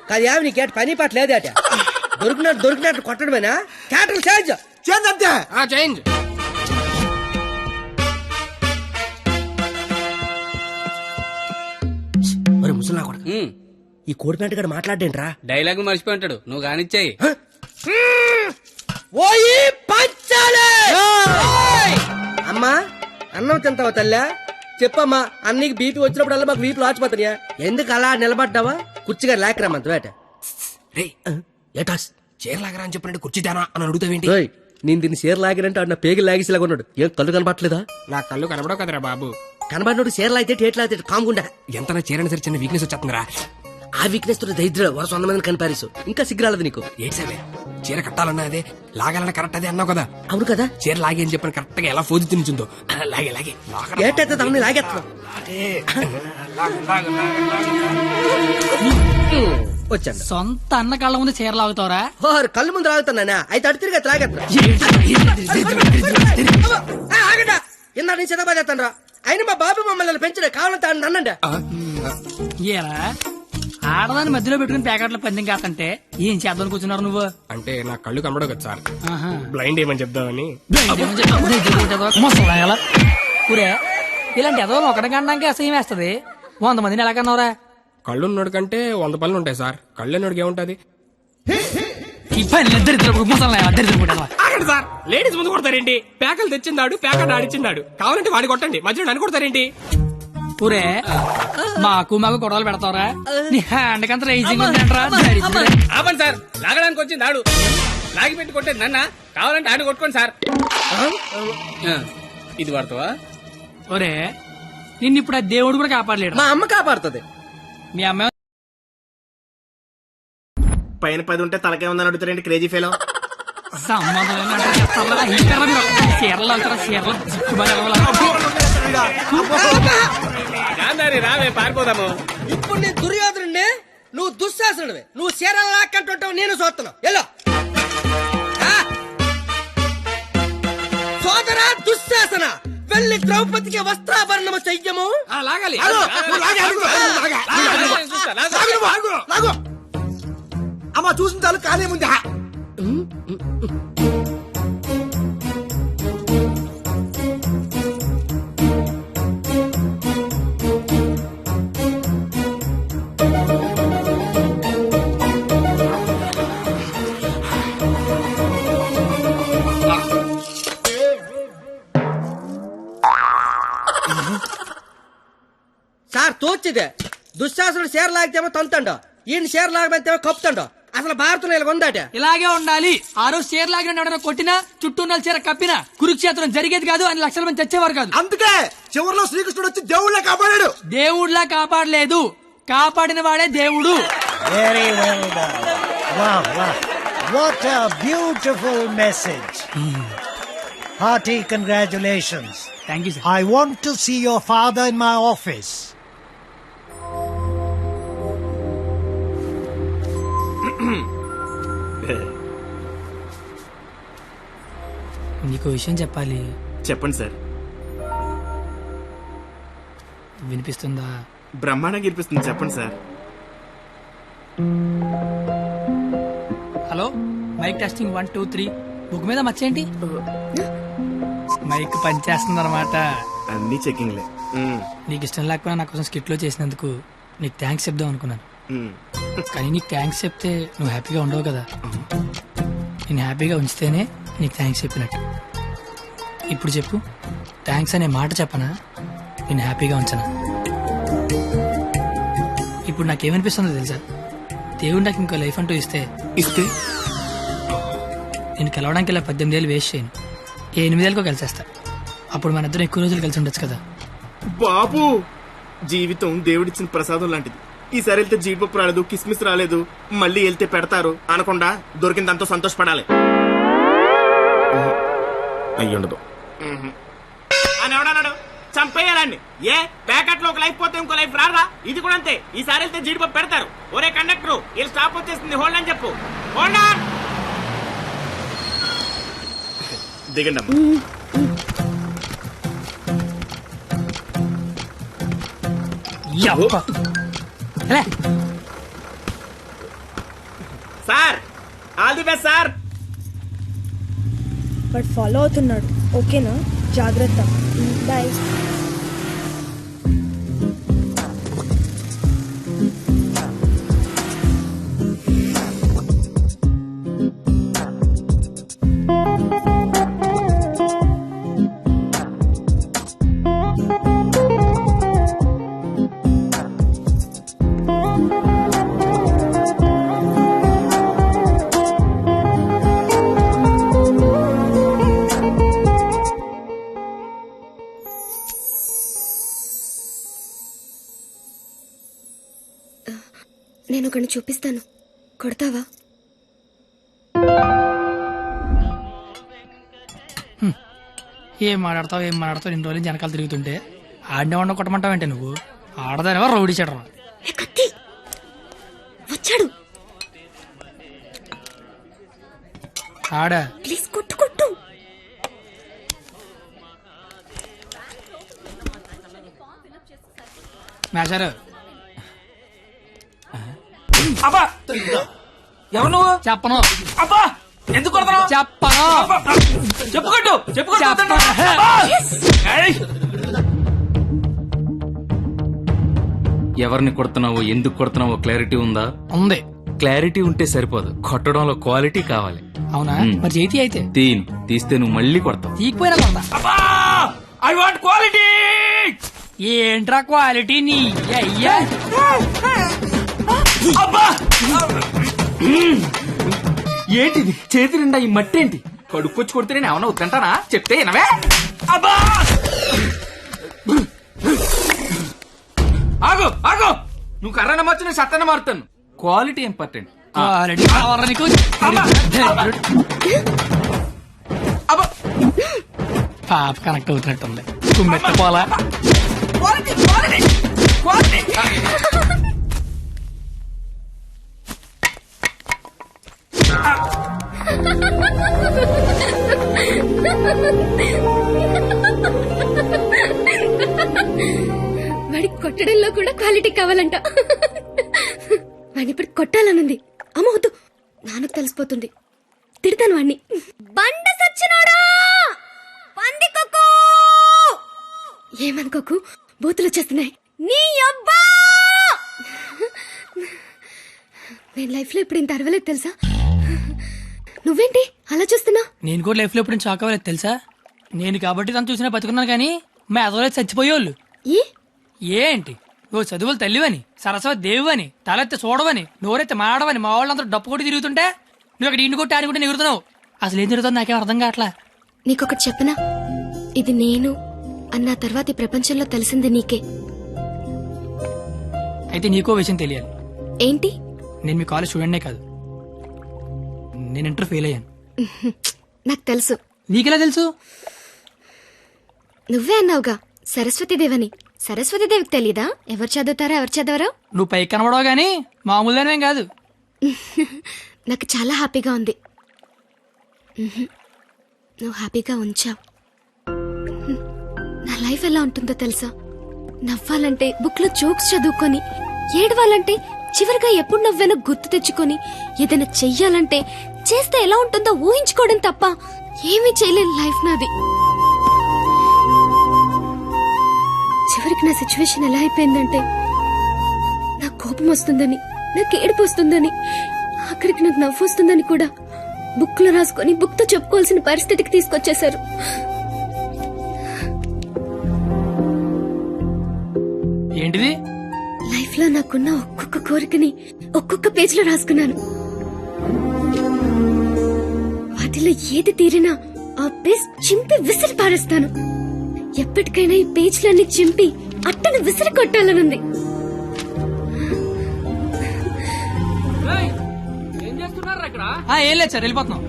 కాదు యావి నీ కేట పని పాట లేదే అట దొరికినట్టు కొట్టడమేనా? క్యాటర్ చేంజ్ చేంజ్ అంతే. చేంజ్ మరి ముసలా కొడక ఈ కోడి ప్యాంట్ గడ మాట్లాడేంట్రా? డైలాగ్ మర్చిపోయి ఉంటాడు, నువ్వు కానిచ్చాయి. ఓయి పంచాలే అమ్మా అన్నం తింటావా తల్లా? చెప్పమ్మా, అన్నీకి బీపీ వచ్చినప్పుడల్లా మాకు వీపులు ఆచిపోతాయా? ఎందుకు అలా నిలబడ్డావా? కుర్చీగా లేకరామంత వేట ఏటాస్ చీర లాగరా అని చెప్పినట్టు కుర్చీ తేనా అని అడుగుతావేంటి? నేను దీన్ని చీర లాగినంటే అన్న పేగి లాగేసేలాగా ఉన్నాడు. ఏం కళ్ళు కనబట్టలేదా? నా కళ్ళు కనబడవు కదరా బాబు. కనబడినోడు చీర లాగితే టేట్ లాగితే కాముకుండా ఎంత నా చీరని సరే చిన్న వీక్నెస్ వచ్చేస్తుందిరా. ఆ వీక్నెస్ తో దరిద్ర వరుస 100 మందిని కనిపారేసు. ఇంకా సిగ్గురాలదు నీకు. ఏంటి సరే చీర కట్టాలన్నా అదే, లాగాలన్నా కరెక్ట్ అదే అన్నావు కదా. అవును కదా. చీర లాగే అని చెప్పిన కరెక్ట్ గా ఎలా ఫోజు తినిచుందో లాగే లాగే ఏటైతే తమని లాగేస్తున్నావు. వచ్చాను. సొంత అన్న కళ్ళ ముందు చీర లాగుతావరా? కళ్ళు ముందు లాగుతున్నానా? అయితే అటు తిరిగి లాగేస్తున్నా. ఇందా నేను చిన్నబాదేస్తాను రా. అయినా మా బాబు మమ్మల్ని పెంచడే కావాలంటే అన్నండి. ఏరా ఆడదాన్ని మధ్యలో పెట్టుకుని ప్యాకెట్ల పందెం కాకంటే ఏం చేద్దాం కూర్చున్నారు నువ్వు? అంటే నా కళ్ళు కనబడవు కదా సార్, బ్లైండ్ ఏమని చెప్దామని. ఊరే ఇలాంటి ఎదో ఒకటి కనడానికి అసహ్యం వేస్తది. 100 మందిని ఎలా కన్నావురా? కళ్ళు ఉన్నోడు కంటే 100 పనులు ఉంటాయి సార్. కళ్ళు ఉన్నోడికి ఏముంటది? ఈ పని ఆగండి సార్, లేడీస్ ముందు కొడతారేంటి? ప్యాకలు తెచ్చిందాడు, ప్యాకెట్ ఆడిచ్చిందాడు. కావాలంటే వాడి కొట్టండి, మధ్యలో నన్ను కొడతారేంటి? ఊరే మాకు గొడవలు పెడతావరా? నీ హ్యాండ్ కంత రైజింగ్ ఆపండి సార్, లాగడానికి వచ్చింది ఆడు, లాగి పెట్టి కొట్టేది నన్న. కావాలంటే ఆడు కొట్టుకోండి సార్. ఇది వాడతావా? ఒరే నిన్ను ఇప్పుడు ఆ దేవుడు కూడా కాపాడలేడు. మా అమ్మ కాపాడుతుంది. మీ అమ్మ పైన 10 ఉంటే తలకే ఉందని అడుగుతారేంటి క్రేజీ ఫెలో? సంబంధం రావే పారిపోదాము. ఇప్పుడు నేను దుర్యోధనుడే, నువ్వు దుశ్శాసనుడివే. నువ్వు చీరలు లాక్కంటుంటావు, నేను చూస్తున్నావు. ఎలా సోదరా దుశ్శాసన, వెళ్ళి ద్రౌపదికి వస్త్రాభరణము చెయ్యము. లాగాలి. అమ్మ చూసిన చాలు కానీ ముందు సార్ తోచిదే. దుశ్శాసనుడు చీర లాగితేమో తంతండో, ఈయన చీర లాగమంతేమో కప్పుతండో. అసలు భారతంలో ఇలా ఉందాట. ఇలాగే ఉండాలి. ఆ రోజు చీర లాగిన ఎవడైనా కొట్టినా చుట్టూ ఉన్న చీర కప్పినా కురుక్షేత్రం జరిగేది కాదు, అని లక్షల మంది చచ్చేవారు కాదు. అందుకే చివరిలో శ్రీకృష్ణుడు వచ్చి దేవుళ్ళ కాపాడాడు. దేవుళ్ళ కాపాడలేదు, కాపాడిన వాడే దేవుడు. What a beautiful message. Hearty congratulations. Thank you, sir. I want to see your father in my office. నీకు విషయం చెప్పాలి. చెప్పండి సార్. వినిపిస్తుందా? బ్రహ్మాండంగా వినిపిస్తుంది, చెప్పండి sir. Hello, mic testing 1 2 3. Book మీద మర్చేంటి? మైక్ పనిచేస్తుంది అనమాట. అన్ని చెకింగ్లే. నీకు ఇష్టం లేకపోయినా నా కోసం స్కిట్ లో చేసినందుకు నీకు థ్యాంక్స్ చెప్దాం అనుకున్నాను. కానీ నీకు థ్యాంక్స్ చెప్తే నువ్వు హ్యాపీగా ఉండవు కదా. నేను హ్యాపీగా ఉంచితేనే నీకు థ్యాంక్స్ చెప్పినట్టు. ఇప్పుడు చెప్పు, థ్యాంక్స్ అనే మాట చెప్పనా, నేను హ్యాపీగా ఉంచనా? ఇప్పుడు నాకేమనిపిస్తుందో తెలుసా? దేవుడు నాకు ఇంకో లైఫ్ అంటూ ఇస్తే నేను కలవడానికి ఇలా 18 ఏళ్ళు వేస్ట్ చేయను. 8 ఏళ్ళకో కలిసేస్తా. అప్పుడు మన ఇద్దరం ఎక్కువ రోజులు కలిసి ఉండొచ్చు కదా. బాబు, జీవితం దేవుడిచ్చిన ప్రసాదం లాంటిది. ఈసారి వెళ్తే జీడిపప్పు రాలేదు, కిస్మిస్ రాలేదు, మళ్ళీ వెళ్తే పెడతారు అనకుండా దొరికిందంతో సంతోషపడాలి. అయ్యుండదు అని ఎవడన్నాడు? చంపేయాలండి. ఏ ప్యాకెట్ లో ఒక లైఫ్ పోతే ఇంకో లైఫ్ రారా? ఇది కూడా అంతే. ఈసారి వెళ్తే జీడిపప్పు పెడతారు. ఒరే కండక్టర్, వీళ్ళు స్టాప్ వచ్చేస్తుంది, హోల్డ్ అని చెప్పు. Hold on. దిగండి అమ్మా. Sir, all the best sir. But follow అవుతున్నాడు. ఓకేనా? జాగ్రత్త. బాయ్. నేను ఒకరిని చూపిస్తాను, కొడతావా? ఏం మాట్లాడతావు ఇన్ని రోజులు వెనకాల తిరుగుతుంటే ఆడనే వండ కొట్టమంటావంటే నువ్వు ఆడదానివా రౌడీ చెడరా? వచ్చాడు. ఆడా ప్లీజ్ కొట్టు కొట్టు. మేషారు. అబ్బా, ఎవరు నువ్వు? చెప్పను. అబ్బా, ఎందుకు కొడతావు? చెప్పను. చెప్పుకోట్టు చెప్పుకోట్టు. ఎవరిని కొడుతున్నావో, ఎందుకు కొడుతున్నావో క్లారిటీ ఉందా? ఉంది. క్లారిటీ ఉంటే సరిపోదు, కొట్టడంలో క్వాలిటీ కావాలి. అవునా? మరి చేతి అయితే తీస్తే నువ్వు మళ్ళీ కొడతావు. తీకపోయినా కొడతా. I want quality. ఏంట్రా క్వాలిటీ నీ అయ్యా? అబ్బా, ఏంటిది చేతి నిండా ఈ మట్టి ఏంటి? కడుక్కొచ్చి కొడితే నేను ఏమన్నా వద్దంటానా? చెప్తే వినవే? అబ్బా, ఆగు ఆగు, నువ్వు కర్రన మార్చు, నేను సత్తన మారుతాను. Quality important. క్వాలిటీ కావాలా నీకు? పాప కనెక్ట్ అవుతున్నట్టుంది. కుమ్మెత్తపోలా. వాడికి కొట్టడంలో కూడా క్వాలిటీ కావాలంట. వాడిని ఇప్పుడు కొట్టాలనుంది. అమ్మ వద్దు, నాన్నకు తెలిసిపోతుంది. తిడతాను వాడిని. బండ సచ్చినోడా, పందికొక్కు. ఏమనుకోకు, బూతులు వచ్చేస్తున్నాయి. నీ అబ్బా, నేను లైఫ్ లో ఇప్పుడు ఇంత అరవలేదు తెలుసా? నువ్వేంటి అలా చూస్తున్నా? నేను కూడా లైఫ్ లో ఎప్పుడు షాక్ అవ్వలేదు తెలుసా? నేను కాబట్టి తను చూసినా బతుకున్నాను, కానీ మా ఎదవలేదు చచ్చిపోయేవాళ్ళు. ఏంటి నువ్వు చదువులు తల్లివని, సరస్వతి దేవివని, తలెత్తి చూడవని, నోరెత్తి మాడవని మా వాళ్ళందరూ డప్పు కొట్టి తిరుగుతుంటే నువ్వు అక్కడ ఇంటి కొట్టి ఆడి కొట్టి ఎగురుతున్నావు. అసలు ఏం తిరుగుతుంది నాకేం అర్థం కావట్లా. నీకొకటి చెప్పనా? ఇది నేను అన్న తర్వాత ఈ ప్రపంచంలో తెలిసింది నీకే. అయితే నీకో విషయం తెలియాలి. ఏంటి? నేను మీ కాలేజ్ స్టూడెంట్నే కాదు, నేను ఇంటర్ ఫెయిల్ అయ్యాను. నాకు తెలుసు. నీకెలా తెలుసు? నువ్వే అన్నావుగా సరస్వతీదేవని. సరస్వతీదేవికి తెలీదా ఎవరు చదువుతారో ఎవరు చదవరో? నువ్వు పైకి కనబడవు గానీ మామూలుగానేం కాదు. నాకు చాలా హ్యాపీగా ఉంది. నువ్వు హ్యాపీగా ఉంచావు. నా లైఫ్ ఎలా ఉంటుందో తెలుసా? నవ్వాలంటే బుక్ లో జోక్స్ చదువుకొని, ఏడవాలంటే చివరిగా ఎప్పుడు నవ్వానో గుర్తు తెచ్చుకొని, ఏదైనా చెయ్యాలంటే చేస్తే ఎలా ఉంటుందో ఊహించుకోవడం తప్ప ఏమీ చేయలేని లైఫ్ నాది. చివరికి నా సిచ్యువేషన్ ఎలా అయిపోయిందంటే, నాకు కోపం వస్తుందని, నాకు ఏడుపు వస్తుందని, అక్కడికి నాకు నవ్వు వస్తుందని కూడా బుక్ లో రాసుకొని బుక్ తో చెప్పుకోవాల్సిన పరిస్థితికి తీసుకొచ్చేశారు. ఏంటిది? లైఫ్ లో నాకున్న ఒక్కొక్క కోరికని ఒక్కొక్క పేజ్ లో రాసుకున్నాను. వాటిలో ఏది తీరినా ఆ పేజ్ చింపి విసిరి పారేస్తాను. ఎప్పటికైనా ఈ పేజ్లన్నీ చింపి అట్టను విసిరి కొట్టాలనుంది. ఏం లేదు సార్, వెళ్ళిపోతున్నాం.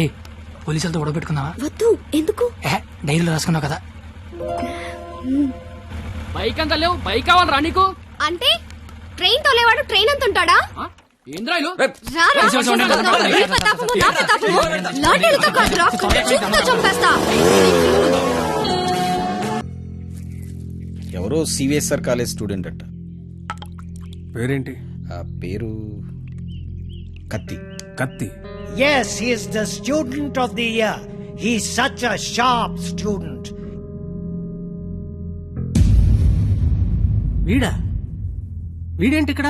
ఏ పోలీసులతో గొడవ పెట్టుకున్నావా? వద్దు. ఎందుకు? డైరీలో రాసుకున్నావు కదా. బైక్ అంతా లేవు, బైక్ కావాలరా నీకు? అంటే ట్రైన్ తోలేవాడు ట్రైన్ అంత ఉంటాడా? ఏంద్రాయిలు ఎవరో సివిఎస్ఆర్ కాలేజ్ స్టూడెంట్ అట్ట. పేరేంటి? ఆ పేరు కత్తి. కత్తి. Yes, he is the student of the year. He's such a sharp student. వీడా? వీడేంటి ఇక్కడ?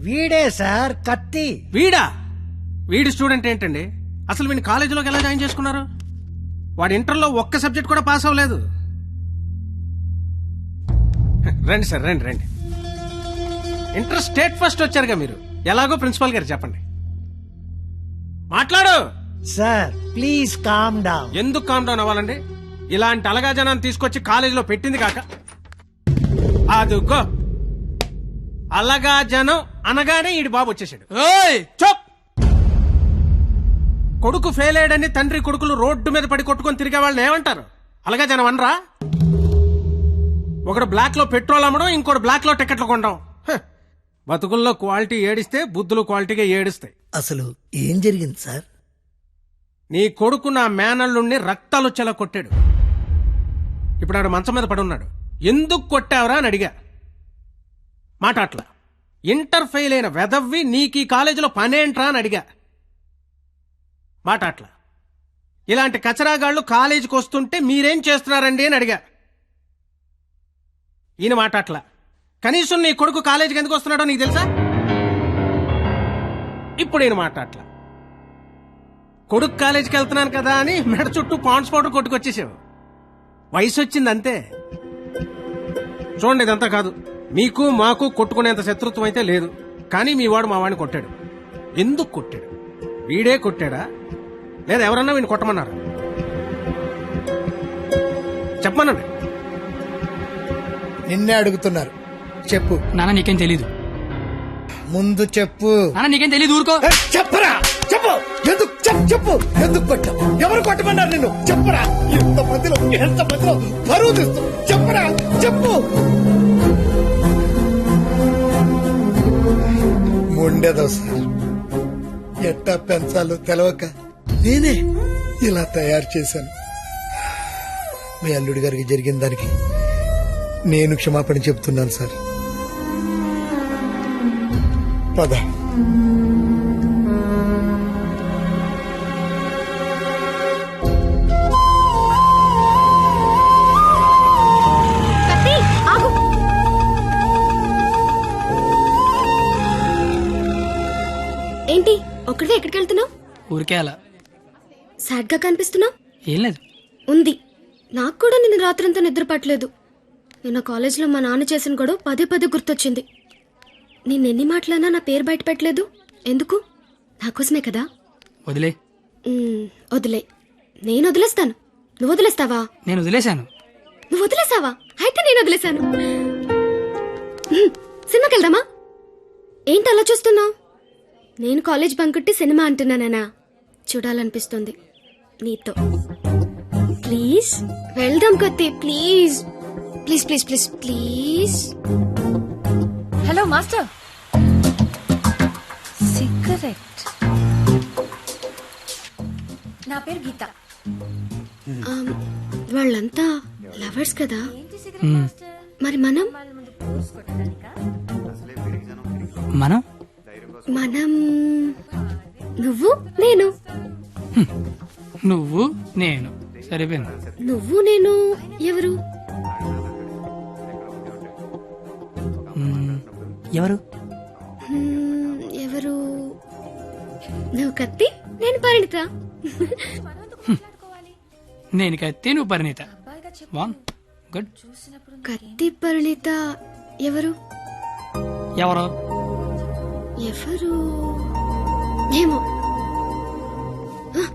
వీడే సార్ కత్తి. వీడా? వీడి స్టూడెంట్ ఏంటండి? అసలు వీడిని కాలేజీలోకి ఎలా జాయిన్ చేసుకున్నారు? వాడు ఇంటర్లో ఒక్క సబ్జెక్ట్ కూడా పాస్ అవ్వలేదు. రండి సార్, రండి రండి. ఇంటర్ స్టేట్ ఫస్ట్ వచ్చారుగా మీరు. ఎలాగో ప్రిన్సిపాల్ గారు చెప్పండి. మాట్లాడు సార్. Please calm down. ఎందుకు కామ్ డౌన్ అవ్వాలండి? ఇలాంటి అలగా జనాన్ని తీసుకొచ్చి కాలేజీలో పెట్టింది కాక అదుగో అలగా జనం అనగానే ఈడి బాబు వచ్చేసాడు. చోప్! కొడుకు ఫెయిల్ అయ్యాడని తండ్రి కొడుకులు రోడ్డు మీద పడి కొట్టుకొని తిరిగే వాళ్ళని ఏమంటారు? అలగా జనం అనరా? ఒకడు బ్లాక్ లో పెట్రోల్ అమ్మడం, ఇంకోటి బ్లాక్ లో టికెట్లు కొనడం. బతుకుల్లో క్వాలిటీ ఏడిస్తే బుద్ధులు క్వాలిటీగా ఏడుస్తాయి. అసలు ఏం జరిగింది సార్? నీ కొడుకు నా మేనల్లుణ్ణి రక్తాలు వచ్చేలా కొట్టాడు. ఇప్పుడు ఆడు మంచం మీద పడి ఉన్నాడు. ఎందుకు కొట్టావురా అని అడిగా. మాట అట్లా. ఇంటర్ ఫెయిల్ అయిన వెదవ్వి నీకు ఈ కాలేజీలో పనేంట్రా అని అడిగా. మాట అట్లా. ఇలాంటి కచరాగాళ్ళు కాలేజీకి వస్తుంటే మీరేం చేస్తున్నారండి అని అడిగా. ఈయన మాట అట్లా. కనీసం నీ కొడుకు కాలేజీకి ఎందుకు వస్తున్నాడో నీకు తెలుసా? ఇప్పుడు ఈయన మాట అట్లా. కొడుకు కాలేజీకి వెళ్తున్నాను కదా అని మెడ చుట్టూ పాండ్స్ పౌడర్ కొట్టుకొచ్చేసావు. వయసు వచ్చింది అంతే. చూడండి, ఇదంతా కాదు. మీకు మాకు కొట్టుకునేంత శత్రుత్వం అయితే లేదు. కానీ మీ వాడు మా వాడిని కొట్టాడు. ఎందుకు కొట్టాడు? వీడే కొట్టాడా లేదా ఎవరన్నా వీడిని కొట్టమన్నారు? చెప్పమనండి. నిన్నే అడుగుతున్నారు. చెప్పు. నాన్న నీకేం తెలీదు. ముందు చెప్పు. నాన్న నీకేం తెలీదు, ఊరుకో. చెప్పరా? చెప్పు. ఎందుకు? చెప్పు. ఎందుకు కొట్టావు? ఎవరు కొట్టమన్నారు నిన్ను? చెప్పరా. ఎంత మధ్యలో బరువు తెస్తూ చెప్పరా. చెప్పు. మొండేదో సార్. ఎట్టా పెంచాలో తెలవక నేనే ఇలా తయారు చేశాను. మీ అల్లుడి గారికి జరిగిన దానికి నేను క్షమాపణ చెప్తున్నాను సార్. పద. ఏంటి ఒక్కడే ఎక్కడికి వెళ్తున్నావు? ఊరికే అలా. సాడ్ గా కనిపిస్తున్నావు. ఏం లేదు. ఉంది. నాకు కూడా నిన్న రాత్రంతా నిద్ర పట్టలేదు. నిన్న కాలేజీలో మా నాన్న చేసిన గొడవ పదే పదే గుర్తొచ్చింది. నిన్నెన్ని మాటలన్నా నా పేరు బయట పెట్టలేదు. ఎందుకు? నాకోసమే కదా. వదిలే. వదిలే. నేను వదిలేస్తాను. నువ్వు వదిలేస్తావా? నేను వదిలేశాను. నువ్వు వదిలేసావా? అయితే నేను వదిలేశాను. సినిమాకి వెళ్దామా? ఏంటి అలా చూస్తున్నావు? నేను కాలేజ్ బంకొట్టి సినిమా అంటున్నానా చూడాలనిపిస్తుంది నీతో. ప్లీజ్ వెళ్దాం కత్తి, please please please please please. Hello master, cigarette. నా పేరు గీత. వాళ్ళంతా లవర్స్ కదా, మరి మనం మనం మనం నువ్వు నేను. నువ్వు నేను సరిపోయింది. నువ్వు నేను ఎవరు? ఎవరు ఎవరు? నువ్వు కత్తి, నేను పరిణిత. నేను కత్తి, నువ్వు పరిణీత. గుడ్. కత్తి పరిణిత ఎవరు? ఎవరు ఎవరు ఏమో.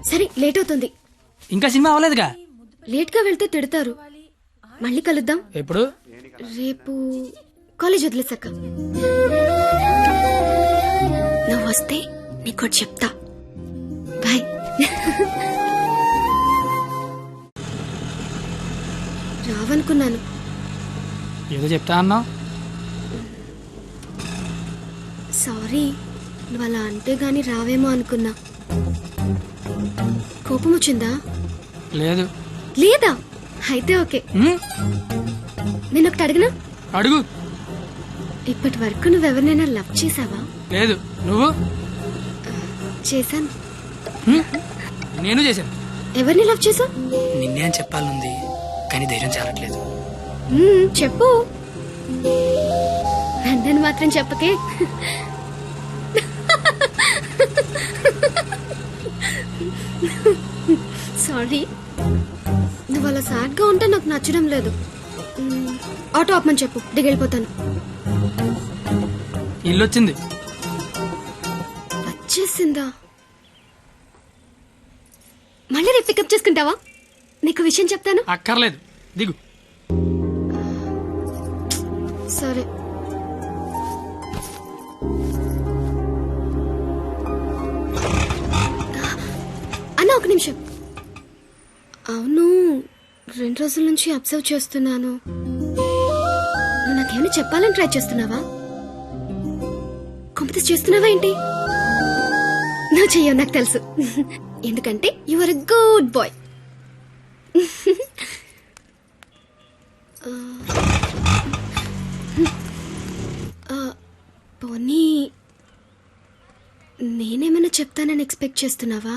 సరే, లేట్ అవుతుంది. ఇంకా సినిమా అవ్వలేదుగా. లేట్ గా వెళ్తే తిడతారు. మళ్ళీ కలుద్దాం. ఎప్పుడు? రేపు కాలేజ్ వదిలేసాక. నువ్వు వస్తే నీకోటి చెప్తా. బాయ్. రావనుకున్నాను. ఏదో చెప్తా అన్నావు. సారీ, నువ్వు అలా అంటే గాని రావేమో అనుకున్నా. కోపం వచ్చిందా? లేదు. లేదా? అయితే ఓకే. నేను ఒకటి అడిగినా? అడుగు. ఇప్పటి వరకు నువ్వెవరినైనా లవ్ చేసావా? లేదు. నువ్వు? చేశాను. నేను చేశాను. ఎవరిని లవ్ చేసావు? నిన్నే అని చెప్పాలనుంది, కానీ ధైర్యం చాలట్లేదు. చెప్పు. నన్ను మాత్రం చెప్పకే. సారీ, నువ్వు అలా సాడ్ గా ఉంటే నాకు నచ్చడం లేదు. ఆటో ఆపమని చెప్పు, దిగెళ్ళిపోతాను. ఇల్లు వచ్చింది. వచ్చేసిందా? మళ్ళీ రేపు పికప్ చేసుకుంటావా? నీకు విషయం చెప్తాను. అక్కర్లేదు, దిగు. సరే. అన్న, ఒక నిమిషం. అవును, 2 రోజుల నుంచి అబ్జర్వ్ చేస్తున్నాను. నువ్వు నాకేమైనా చెప్పాలని ట్రై చేస్తున్నావా? కాంపిటీస్ చేస్తున్నావా ఏంటి? నువ్వు చెయ్యవు, నాకు తెలుసు. ఎందుకంటే you are a good boy. పోనీ నేనేమైనా చెప్తానని ఎక్స్పెక్ట్ చేస్తున్నావా?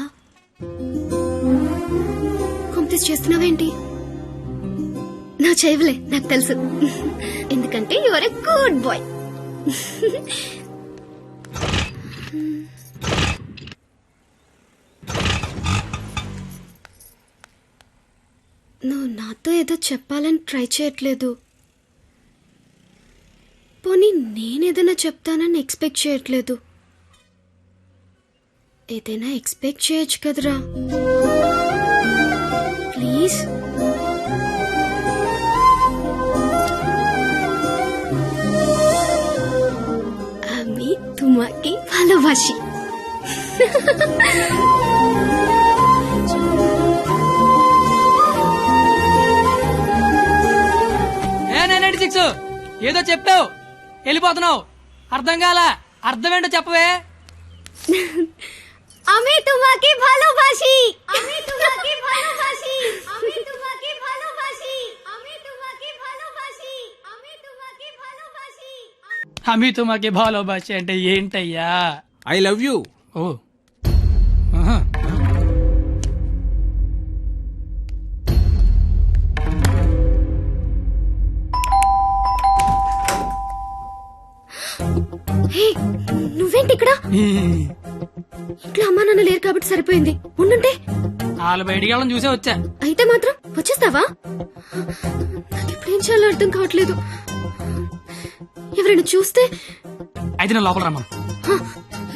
కాంపిటీస్ చేస్తున్నావా ఏంటి? నువ్వు చేయవులే, నాకు తెలుసు. ఎందుకంటే you are a good boy. నువ్వు నాతో ఏదో చెప్పాలని ట్రై చేయట్లేదు. పోనీ నేనేదైనా చెప్తానని ఎక్స్పెక్ట్ చేయట్లేదు. ఏదైనా ఎక్స్పెక్ట్ చేయొచ్చు కదరా, ప్లీజ్. আমি তোমাকে ভালোবাসি. ఏదో చెప్పావు, వెళ్ళిపోతున్నావు. అర్థం కాల. అర్థం ఏంటో చెప్పవే. আমি তোমাকে ভালোবাসি. আমি তোমাকে ভালোবাসি. আমি তোমাকে ভালোবাসি. আমি তোমাকে ভালোবাসি. আমি তোমাকে ভালোবাসি. అమి తుమాకి భాలోబాషి అంటే ఏంటయ్యా? I love you. ఓ, ఆహా. హే, నువ్వేంటి ఇక్కడ? ఇంట్లో అమ్మా నాన్న లేరు కాబట్టి సరిపోయింది. ఉండుంటే వాళ్ళు బయటికి వెళ్ళడం చూసే వచ్చా. అయితే మాత్రం వచ్చేస్తావా? నాకు ఇప్పుడేం చేయాలో అర్థం కావట్లేదు. ఎవరైనా చూస్తే? అయితే నేను లోపల రమ్మను.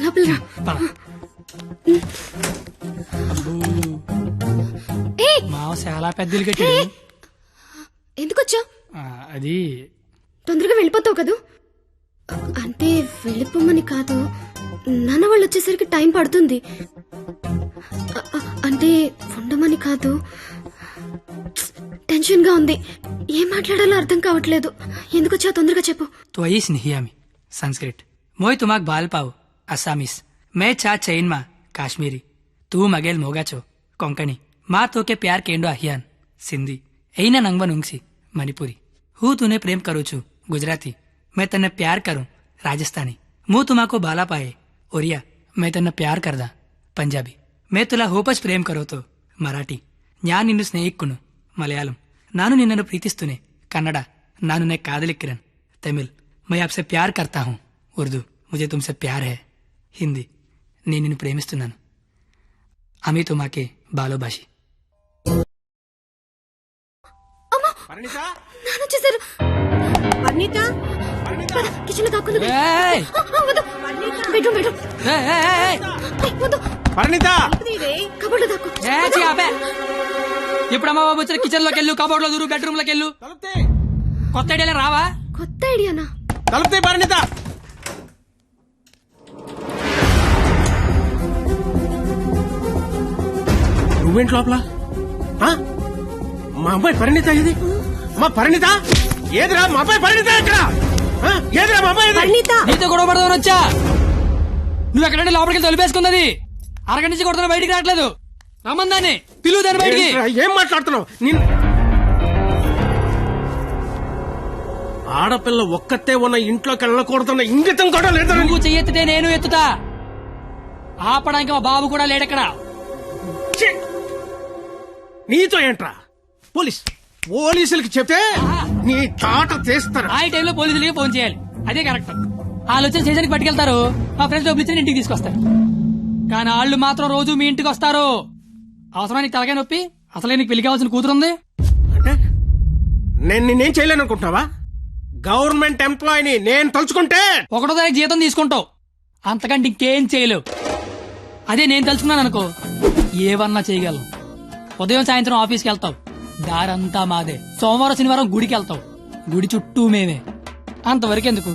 లోపల రా. మావ చాలా పెద్దలు కట్టాడు. ఎందుకొచ్చా? అది తొందరగా వెళ్ళిపోతావు కదూ. అంటే వెళ్ళిపోమని కాదు, నాన్న వాళ్ళు వచ్చేసరికి టైం పడుతుంది. అంటే ఉండమని కాదు, టెన్షన్ గా ఉంది. ఏం మాట్లాడాలో అర్థం కావట్లేదు. ఎందుకు వచ్చా తొందరగా చెప్పు. तो आइस नहीं आमी संस्कृत मोय तुमाक बाल पाव असामीस मैं चा चैन मा काश्मीरी तू मगेल मोगाचो कोंकणी माँ तो के प्यार केंडो अहियान सिंधी ऐना नंगवा नुंगसी मणिपुरी हूँ तूने प्रेम करू छू गुजराती मैं तन्ने प्यार करूं राजस्थानी मुँह तुमाको बाला पाए ओरिया मैं तन्ने प्यार करदा पंजाबी मैं तुला होपच प्रेम करो तो मराठी न्यान निन्नु स्नेहिक्कुनु मलयालम नानु निन्ननु प्रीतिस्तुने कन्नड नानु ने कादलिक्किरन तमिल मैं आपसे प्यार करता हूँ उर्दू मुझे तुमसे प्यार है हिंदी నేను నిన్ను ప్రేమిస్తున్నాను అమి తుమాకే బాలోబాషి కిచెన్ లో దాక్కుంది. ఏయ్! బెడ్రూమ్ బెడ్రూమ్ కబోర్డ్ లో దాక్కు. ఇప్పుడు అమ్మ బాబు వచ్చిన కిచెన్ లోకి వెళ్ళు, కబోర్డ్ లో దూరు, బెడ్రూమ్ లోకి వెళ్ళు. కొత్త ఐడియాలే రావా? కొత్త ఐడియానా? తలుపుతే పరిణిత. నువ్వేంటి లోపల? ఆ? మా అమ్మాయి పరిణిత ఇది? మా పరిణిత ఏదిరా? మా అమ్మాయి పరిణిత ఎక్కడ? ఆ? ఏదిరా మా అమ్మాయి ఇది? నీతో గొడవ పడదామని వచ్చా. నువ్వు ఎక్కడంటే లోపలికి తొలిపేసుకున్నది. అరగంట నుంచి కొడుతున్నా, బయటికి రావట్లేదు. రమ్మందాన్ని పిలువు దాన్ని బయటికి. ఏంట్రా, ఏం మాట్లాడుతున్నావు? ఆడపిల్ల ఒక్కతే ఉన్న ఇంట్లోకి వెళ్ళకూడదన్న ఇంగితం కూడా లేదు. నువ్వు చెయ్యెత్తితే నేను ఎత్తుతా. ఆపడానికి మా బాబు కూడా లేడెక్కడ. నీతో ఏంట్రా? పోలీసులకి చెప్తే నీ తాట తీస్తారు. ఆ టైంలో పోలీసులకి ఫోన్ చేయాలి, అదే కరెక్ట్. వాళ్ళు వచ్చి స్టేషన్కి పట్టుకెళ్తారు, మా ఫ్రెండ్స్ డబ్బులు ఇచ్చి ఇంటికి తీసుకొస్తారు. కానీ వాళ్ళు మాత్రం రోజు మీ ఇంటికి వస్తారు. అవసరమా నీకు తలకాయ నొప్పి? అసలే నీకు పెళ్లి కావాల్సిన కూతురుంది. అంటే నేను నేనేం చేయలేను అనుకుంటున్నావా? గవర్నమెంట్ ఎంప్లాయీని నేను తలుచుకుంటే 1వ తారీఖు జీతం తీసుకుంటావు, అంతకంటే ఇంకేం చేయలేవు. అదే నేను తలుచుకున్నాను అనుకో, ఏవన్నా చేయగలను. ఉదయం సాయంత్రం ఆఫీస్కి వెళ్తావు, దారంతా మాదే. సోమవారం శనివారం గుడికి వెళ్తావు, గుడి చుట్టూ మేమే. అంతవరకు ఎందుకు,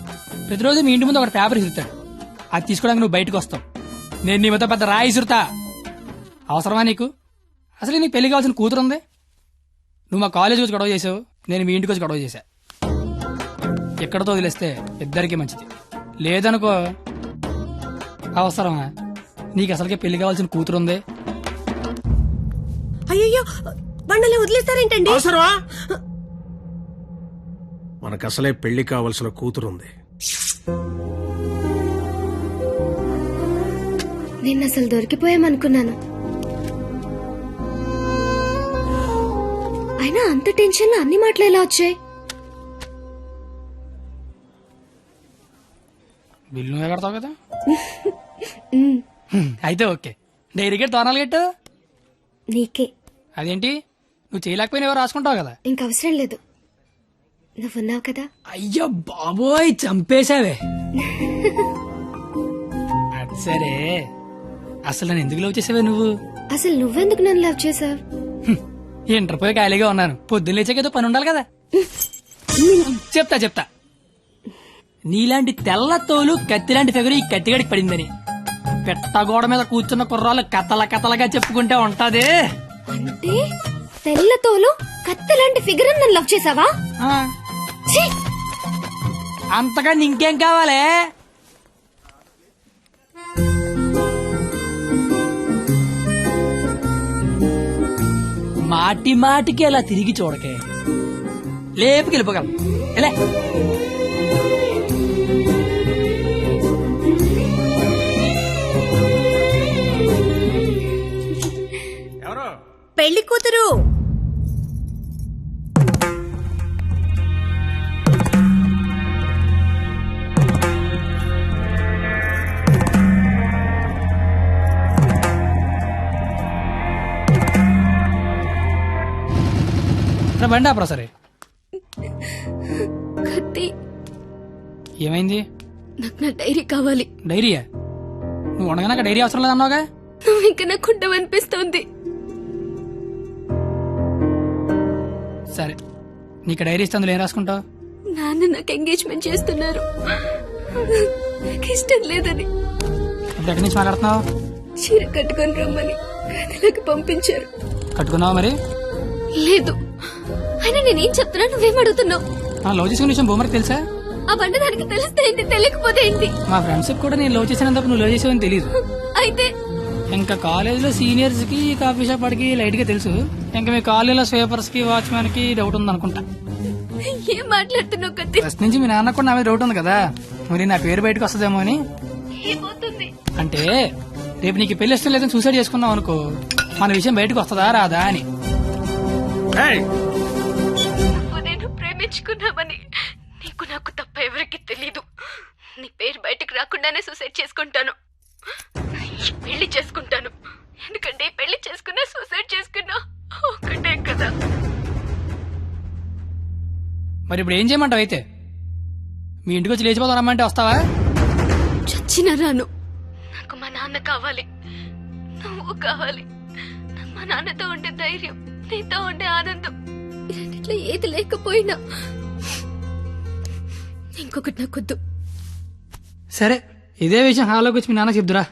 ప్రతిరోజు మీ ఇంటి ముందు ఒక పేపర్ ఇసురుతాడు, అది తీసుకోవడానికి నువ్వు బయటకు వస్తావు. నేను నీ మీద పెద్ద రాయి ఇసురుతా. అవసరమా నీకు? అసలు నీకు పెళ్లి కావాల్సిన కూతురుంది. నువ్వు మా కాలేజీకి వచ్చి గొడవ చేసావు, నేను మీ ఇంటికి వచ్చి గొడవ చేశా. ఎక్కడతో వదిలేస్తే ఇద్దరికీ మంచిది. లేదనుకో, అవసరమా? నీకు అసలుకే పెళ్లి కావాల్సిన కూతురుంది. అయ్యో బండలే వదిలేస్తారేంటండి? అవసరమా? మనకు అసలే పెళ్లి కావాల్సిన కూతురుంది. నేను అసలు దొరికిపోయామనుకున్నాను. అయినా అంత టెన్షన్ లో అన్ని మాటలు ఎలా వచ్చాయి? బిల్లు నువ్వే కడతావు కదా. అయితే ఓకే. డైరీ గెట్ తోనాలు గెట్టు నీకే. అదేంటి, నువ్వు చేయలేకపోయినా ఎవరు రాసుకుంటావు కదా. ఇంకవసరం లేదు, నువ్వున్నావు కదా. అయ్యో బాబోయ్, చంపేశావే. అది సరే, అసలు నన్ను ఎందుకు లవ్ చేసావే నువ్వు? అసలు నువ్వెందుకు నన్ను లవ్ చేసావు? ఇంటర్ పోయి ఖాళీగా ఉన్నాను, పొద్దున్న లేచాకేదో పని ఉండాలి కదా. చెప్తా. నీలాంటి తెల్ల తోలు కత్తిలాంటి ఫిగర్ ఈ కత్తిగడికి పడిందని పెట్టగోడ మీద కూర్చున్న కుర్రాలు కథలుగా చెప్పుకుంటే ఉంటది. అంటే తెల్లతోలు కత్తిలాంటి ఫిగర్ నన్ను లవ్ చేసావా? అంతగా ఇంకేం కావాలే? మాటికి అలా తిరిగి చూడకే, లేపుకి వెళ్ళిపోగలం. ఎలా పెళ్లి కూతురు బండి ఆపరా. సరే, కత్తి. ఏమైంది? నాకు నా డైరీ కావాలి. డైరీయా? నువ్వు ఉండగా డైరీ అవసరం లేదన్నావుగా. నువ్వు ఇంకా నాకు ఉండవనిపిస్తోంది. సరే, నీకు డైరీ ఇస్తే అందులో ఏం రాసుకుంటావు? నాన్న నాకు ఎంగేజ్మెంట్ చేస్తున్నారు, నాకు ఇష్టం లేదని. ఎక్కడి నుంచి మాట్లాడుతున్నావు? చీర కట్టుకొని రమ్మని గదిలోకి పంపించారు. కట్టుకున్నావా మరి? లేదు. అయినా నేనేం చెప్తున్నా, నువ్వేం అడుగుతున్నావు? లవ్ చేసుకున్న విషయం బొమ్మకి తెలుసా? ఆ బండ దానికి తెలిస్తే ఏంటి, తెలియకపోతే ఏంటి? మా ఫ్రెండ్స్ కూడా నేను లవ్ చేసినందుకు నువ్వు లవ్ చేసావని తెలియదు. అయితే ఇంకా కాలేజీలో సీనియర్స్ కి కాఫీ షాప్ వాడికి లైట్ గా తెలుసు. ఇంకా మీ కాలేజీలో స్వీపర్స్ కి వాచ్మెన్ కి డౌట్ ఉంది అనుకుంటా. ఏం మాట్లాడుతున్నావు కత్తి? ఫస్ట్ నుంచి మీ నాన్న కూడా నా మీద డౌట్ ఉంది కదా, మరి నా పేరు బయటకు వస్తుందేమో అని. ఏమవుతుంది అంటే రేపు నీకు పెళ్లి ఇష్టం లేదని సూసైడ్ చేసుకున్నావు అనుకో, మన విషయం బయటకు వస్తుందా రాదా అని. నువ్వు నేను ప్రేమించుకున్నామని నీకు నాకు తప్ప ఎవరికి తెలీదు. నీ పేరు బయటకు రాకుండానే సూసైడ్ చేసుకుంటాను. పెళ్లి చేసుకుంటాను. ఎందుకంటే పెళ్లి చేసుకున్నా సూసైడ్ చేసుకున్నా ఒకటే కదా. మరి ఇప్పుడు ఏం చేయమంటావు? అయితే మీ ఇంటికి వచ్చి లేచిపోతాం రమ్మంటే వస్తావా? చచ్చినా రాను. నాకు మా నాన్న కావాలి, నువ్వు కావాలి. మా నాన్నతో ఉండే ధైర్యం, నీతో ఉండే ఆనందం, ఈ రెండిట్లో ఏది లేకపోయినా ఇంకొకటి నాకొద్దు. సరే, ఇదే విషయం హాల్లోకి వచ్చి మీ నాన్న చెప్దురా.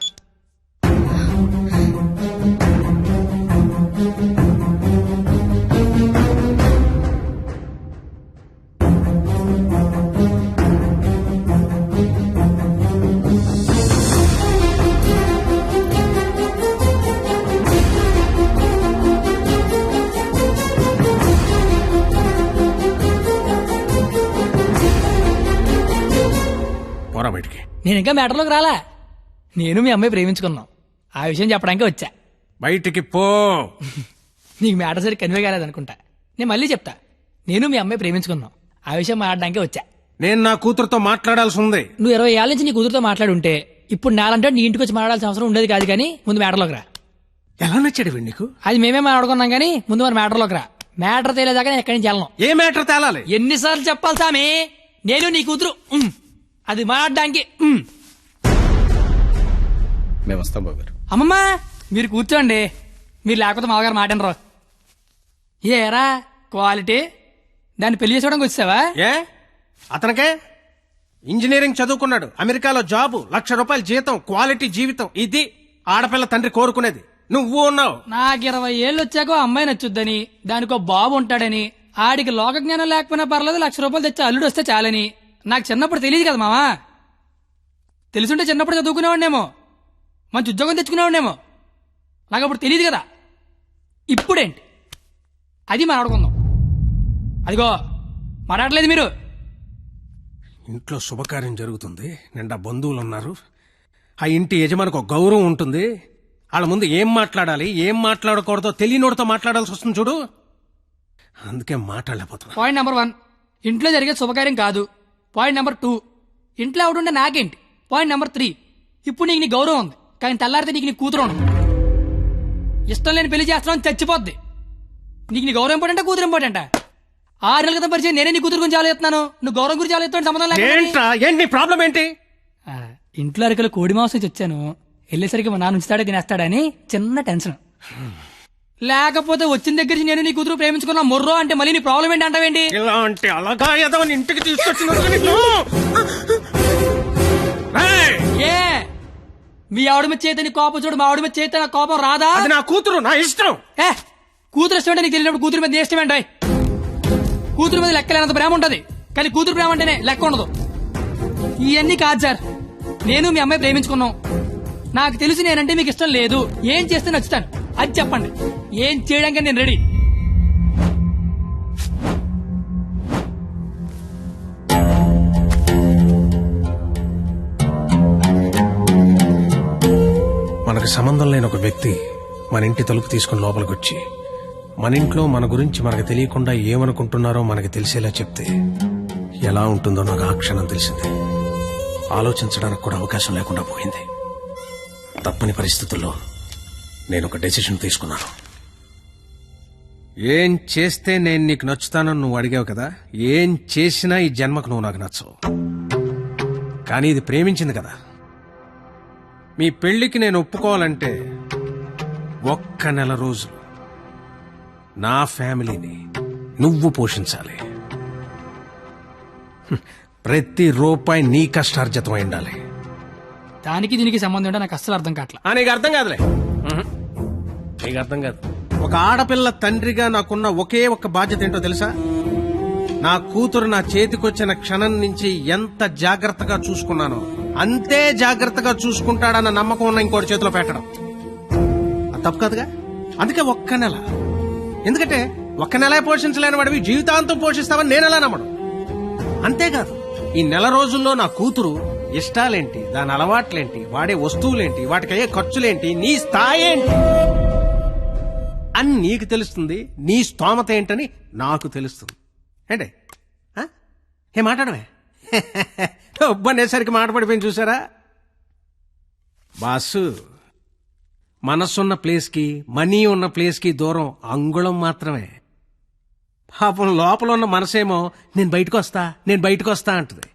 పోరా బయటికి. నేను ఇంకా మ్యాటర్లోకి రాలా. నేను మీ అమ్మాయి ప్రేమించుకున్నాం, ఆ విషయం చెప్పడానికి వచ్చా. బయటికి పో. నీకు మ్యాటర్ సరి కన్వే కాలేదనుకుంటా. నేను మళ్ళీ చెప్తా, నేను మీ అమ్మాయి ప్రేమించుకున్నాం, ఆ విషయం మాట్లాడడానికి వచ్చా. నేను నా కూతురుతో మాట్లాడాల్సి ఉంది. నువ్వు 20 ఏళ్ళ నుంచి నీ కూతురుతో మాట్లాడుంటే ఇప్పుడు నాలంటే నీ ఇంటికి వచ్చి మాట్లాడాల్సిన అవసరం ఉండేది కాదు. కానీ ముందు మ్యాటర్లోకి రా. ఎలా నచ్చాడు వీడు నీకు? అది మేమే మాట్లాడుకున్నాం, కానీ ముందు మరి మ్యాటర్లోకి రా. మ్యాటర్ తేలేదాకా నేను ఎక్కడి నుంచి వెళ్ళను. ఏ మ్యాటర్ తేలాలి? ఎన్నిసార్లు చెప్పాలి సామి? నేను నీ కూతురు అది మాట్లాడడానికి. మేము వస్తాం బాబు గారు. అమ్మమ్మ మీరు కూర్చోండి, మీరు లేకపోతే మామగారు మాటనరు. ఏరా క్వాలిటీ, దాన్ని పెళ్లి చేసుకోవడానికి వచ్చావా? ఏ అతనికే ఇంజనీరింగ్ చదువుకున్నాడు, అమెరికాలో జాబు, ₹1,00,000 జీతం, క్వాలిటీ జీవితం. ఇది ఆడపిల్ల తండ్రి కోరుకునేది. నువ్వు ఉన్నావు. నాకు 20 ఏళ్ళు వచ్చాక అమ్మాయి నచ్చుద్దని, దానికో బాబు ఉంటాడని, ఆడికి లోక జ్ఞానం లేకపోయినా పర్లేదు ₹1,00,000 తెచ్చి అల్లుడు వస్తే చాలని. నాకు చిన్నప్పుడు తెలియదు కదా మావా. తెలుసుంటే చిన్నప్పుడు చదువుకునేవాడినేమో, మంచి ఉద్యోగం తెచ్చుకునేవాడినేమో. నాకు అప్పుడు తెలియదు కదా. ఇప్పుడేంటి అది మాట్లాడుకుందాం. అదిగో మాట్లాడలేదు మీరు. ఇంట్లో శుభకార్యం జరుగుతుంది, నిండా బంధువులు ఉన్నారు. ఆ ఇంటి యజమానికి ఒక గౌరవం ఉంటుంది. వాళ్ళ ముందు ఏం మాట్లాడాలి ఏం మాట్లాడకూడదో తెలియనోడితో మాట్లాడాల్సి వస్తుంది చూడు. అందుకే మాట్లాడలేకపోతున్నా. పాయింట్ నెంబర్ 1, ఇంట్లో జరిగే శుభకార్యం కాదు. పాయింట్ నెంబర్ 2, ఇంట్లో ఎవడుండే నాకేంటి. పాయింట్ నెంబర్ 3, ఇప్పుడు నీకు నీ గౌరవం ఉంది, కానీ తెల్లారితే నీకు నీ కూతురు ఉండదు. ఇష్టం లేని పెళ్లి చేస్తున్నావు చచ్చిపోద్ది. నీకు నీ గౌరవం ఇంపార్టెంటా కూతురు ఇంపార్టెంటా? 6 నెలల క్రితం పరిచయం నేనే నీ కూతురు గురించి ఆలోచిస్తున్నాను, నువ్వు గౌరవం గురించి ఆలోచిస్తాను. సంబంధం ఏంటి ప్రాబ్లం ఏంటి? ఇంట్లో అరకలు కోడి మాంసం తెచ్చాను, వెళ్ళేసరికి మా నాన్న ఉంచుతాడే తినేస్తాడని చిన్న టెన్షన్. లేకపోతే వచ్చిన దగ్గర నేను నీ కూతురు ప్రేమించుకున్నా మొర్రో అంటే మళ్ళీ నీ ప్రాబ్లం ఏంటి అంటావేంటి? ఇలాంటి అలాగా ఏదో ఇంటికి తీసుకొచ్చిన ఏ మీ ఆవిడ మీద చేత నీ కోపం చూడు, మా ఆవిడ మీద చేత నా కోపం రాదా? అది నా కూతురు, నా ఇష్టం. కూతురు ఇష్టం అంటే నీకు తెలియనప్పుడు కూతురు మీద ఇష్టం ఏంటి? కూతురు మీద లెక్కలేనంత ప్రేమ ఉంటది, కానీ కూతురు ప్రేమ అంటేనే లెక్క ఉండదు. ఇవన్నీ కాదు సార్, నేను మీ అమ్మాయి ప్రేమించుకున్నాం. నాకు తెలిసి నేనంటే మీకు ఇష్టం లేదు, ఏం చేస్తే నచ్చుతాను అది చెప్పండి. ఏం చేయడానికి నేను రెడీ. మనకు సంబంధం లేని ఒక వ్యక్తి మన ఇంటి తలుపు తీసుకుని లోపలికి వచ్చి మన ఇంట్లో మన గురించి మనకు తెలియకుండా ఏమనుకుంటున్నారో మనకి తెలిసేలా చెప్తే ఎలా ఉంటుందో నాకు ఆ క్షణం తెలిసింది. ఆలోచించడానికి కూడా అవకాశం లేకుండా పోయింది. తప్పని పరిస్థితుల్లో నేను ఒక డెసిషన్ తీసుకున్నాను. ఏం చేస్తే నేను నీకు నచ్చుతానని నువ్వు అడిగావు కదా, ఏం చేసినా ఈ జన్మకు నువ్వు నాకు నచ్చవు. కానీ ఇది ప్రేమించింది కదా. మీ పెళ్లికి నేను ఒప్పుకోవాలంటే 1 నెల రోజులు నా ఫ్యామిలీని నువ్వు పోషించాలి. ప్రతి రూపాయి నీ కష్టార్జితం అయి ఉండాలి. దానికి దీనికి సంబంధం ఏంటో నాకు అస్సలు అర్థం కావట్లా. నీకు అర్థం కాదులే. నీకు అర్థం కాదు. ఒక ఆడపిల్ల తండ్రిగా నాకున్న ఒకే ఒక్క బాధ్యత ఏంటో తెలుసా? నా కూతురు నా చేతికొచ్చిన క్షణం నుంచి ఎంత జాగ్రత్తగా చూసుకున్నానో అంతే జాగ్రత్తగా చూసుకుంటాడన్న నమ్మకం ఉన్న ఇంకోటి చేతిలో పెట్టడం అది తప్పు కాదుగా. అందుకే ఒక్క నెల. ఎందుకంటే ఒక్క నెల పోషించలేని వాడివి జీవితాంతం పోషిస్తావని నేను ఎలా నమ్మడం. అంతేకాదు ఈ నెల రోజుల్లో నా కూతురు ఇష్టాలేంటి, దాని అలవాట్లేంటి, వాడే వస్తువులేంటి, వాటికయ్యే ఖర్చులేంటి, నీ స్థాయి ఏంటి అని నీకు తెలుస్తుంది. నీ స్తోమత ఏంటని నాకు తెలుస్తుంది. ఏంటి ఏ మాట్లాడమే ఒబ్బనేసరికి మాట పడిపోయింది చూసారా? బాసు, మనసున్న ప్లేస్కి మనీ ఉన్న ప్లేస్కి దూరం అంగుళం మాత్రమే. పాపం లోపల ఉన్న మనసేమో నేను బయటకు వస్తా అంటుంది.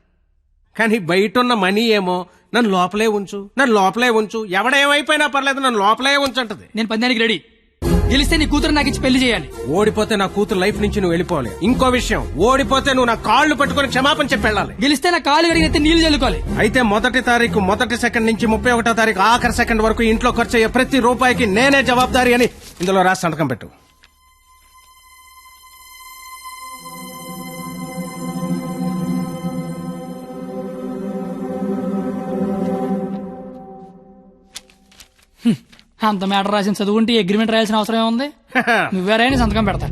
కానీ బయట ఉన్న మనీ ఏమో నన్ను లోపలే ఉంచు, ఎవడేమైపోయినా పర్లేదు నన్ను లోపలే ఉంచు అంటది. నేను పందానికి రెడీ. గెలిస్తే నీ కూతురు నాకు ఇచ్చి పెళ్లి చేయాలి. ఓడిపోతే నా కూతురు లైఫ్ నుంచి నువ్వు వెళ్ళిపోవాలి. ఇంకో విషయం, ఓడిపోతే నువ్వు నా కాళ్ళు పట్టుకుని క్షమాపణ చెప్పి వెళ్ళాలి. గెలిస్తే నా కాళ్ళు కడిగితే నీళ్లు చల్లుకోవాలి. అయితే 1వ తారీఖు 1వ సెకండ్ నుంచి 31వ తారీఖు ఆఖరి సెకండ్ వరకు ఇంట్లో ఖర్చు అయ్యే ప్రతి రూపాయికి నేనే జవాబారి అని ఇందులో రాసి సంతకం పెట్టు. అంత మ్యాటర్ రాసిన చదువుకుంటే అగ్రిమెంట్ రాయాల్సిన అవసరం ఏముంది? నువ్వేరైనా సంతకం పెడతా.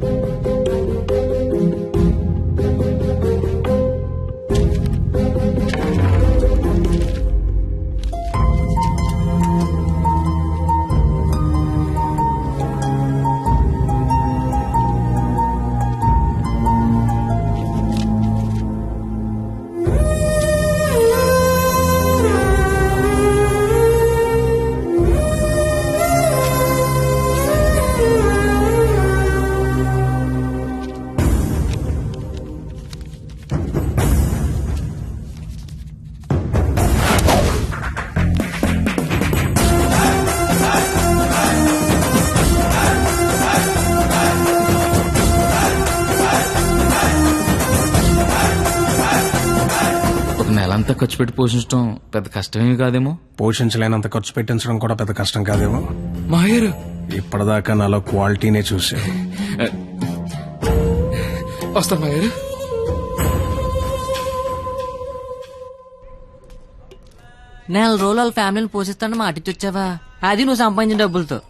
నెలంతా ఖర్చు పెట్టి పోషించడం పెద్ద కష్టమేమి కాదేమో. పోషించలేనంత ఖర్చు పెట్టించడం కూడా పెద్ద కష్టం కాదేమో. మాయర్ ఇప్పటిదాకా నాలో క్వాలిటీనే చూసావు. వస్తా మాయర్. నెల రోజులు వాళ్ళ ఫ్యామిలీని పోషిస్తాను మాటిచ్చొచ్చావా? అది నువ్వు సంపాదించిన డబ్బులతో.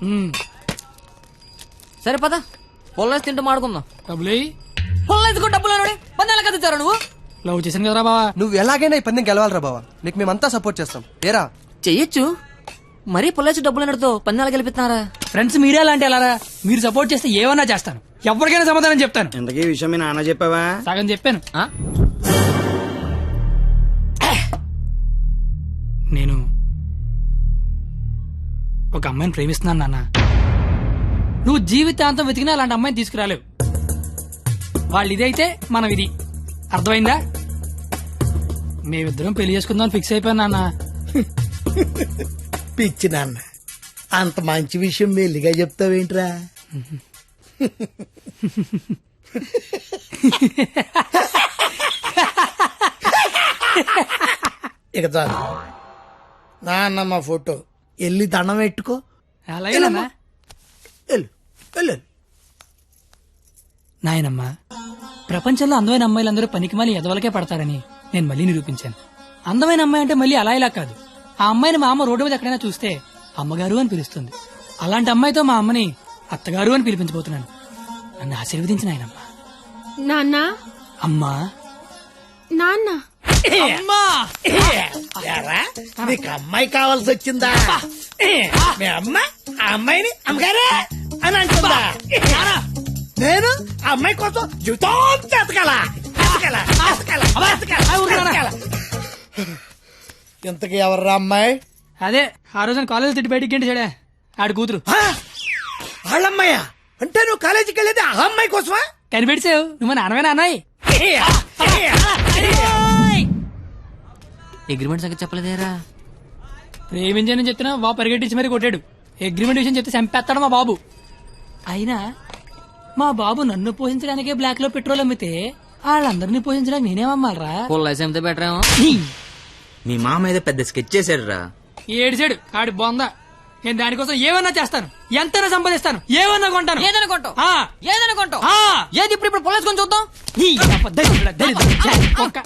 సరే పద, పొల్లేసి తింటూ మాడుకుందాం. పొల్లేసుకో డబ్బులు పందాల కదా ఇచ్చారా నువ్వు? లవ్ చేశాను కదరా బావా. నువ్వు ఎలాగైనా ఈ పందెం గెలవాలరా బావా. నీకు మేమంతా సపోర్ట్ చేస్తాం. ఏరా చెయ్యొచ్చు. మరీ పొల్లేసి డబ్బులు అన్నట్టు పందాలు గెలిపిస్తున్నారా? ఫ్రెండ్స్ మీరే అలాంటి అలారా. మీరు సపోర్ట్ చేస్తే ఏమన్నా చేస్తాను. ఎవరికైనా సమాధానం చెప్తాను. ఇంతకీ ఈ విషయం మీ నాన్న చెప్పావా? సగం చెప్పాను. నేను ఒక అమ్మాయిని ప్రేమిస్తున్నాను నాన్న. నువ్వు జీవితాంతం వెతికినా అలాంటి అమ్మాయిని తీసుకురాలేవు. వాళ్ళు ఇదైతే మనం ఇది. అర్థమైందా? మేమిద్దరం పెళ్లి చేసుకుందాం ఫిక్స్ అయిపోయాను నాన్న. పిచ్చి నాన్న, అంత మంచి విషయం మెల్లిగా చెప్తావేంట్రా? ఇక చాలు నాన్న, మా ఫోటో వెళ్ళి దండం పెట్టుకో. అలాగే నాయనమ్మా, ప్రపంచంలో అందమైన అమ్మాయిలందరూ పనికిమాలి ఎదవలకే పడతారని నేను మళ్ళీ నిరూపించాను. అందమైన అమ్మాయి అంటే మళ్ళీ అలా ఇలా కాదు. ఆ అమ్మాయిని మా అమ్మ రోడ్డు మీద ఎక్కడైనా చూస్తే అమ్మగారు అని పిలుస్తుంది. అలాంటి అమ్మాయితో మా అమ్మని అత్తగారు అని పిలిపించబోతున్నాను. నన్ను ఆశీర్వదించిన ఆయనమ్మా. నాన్న, అమ్మా, నాన్న, అమ్మా. ఏరా, నీకు అమ్మాయి కావాల్సి వచ్చిందా? మీ అమ్మ ఆ అమ్మాయిని అమ్మగారే అని అంటుందా? నేను ఆ అమ్మాయి కోసం జీవితం ఎతకాలా? ఇంతకీ ఎవర్రా అమ్మాయి? అదే ఆ రోజున కాలేజ్ తిట్టి బయటికి గంట చెడే ఆడి కూతురు. వాళ్ళమ్మాయా? అంటే నువ్వు కాలేజీకి వెళ్ళేది ఆ అమ్మాయి కోసమా? కనిపెడిసావు. నువ్వు నాన్నవేనా అన్నాయి? అగ్రిమెంట్ సంగతి చెప్పలేదేరా? ప్రేమించని చెప్తున్నా బాబు పరిగెట్టించి మరీ కొట్టాడు. అగ్రిమెంట్ విషయం చెప్తే చంపేస్తాడు మా బాబు. అయినా మా బాబు నన్ను పోషించడానికే బ్లాక్ లో పెట్రోల్ అమ్మితే వాళ్ళందరినీ పోషించడానికి నేనేమమ్మాలరా? పొల్లేసి అమ్మితే బెటర్ ఏమో. మీ మామ ఏదో పెద్ద స్కెచ్ చేశాడు రా. ఏడిచాడు ఆడి బొంద. నేను దానికోసం ఏమన్నా చేస్తాను, ఎంతైనా సంపాదిస్తాను, ఏమన్నా కొంటాను. ఏదైనా కొంటావు ఆ. ఏదైనా కొంటావు ఆ. ఏది ఇప్పుడు పొలేసుకొని చూద్దాం. ఈ దరిద్రుడా, దరిద్రుడా, కుక్క.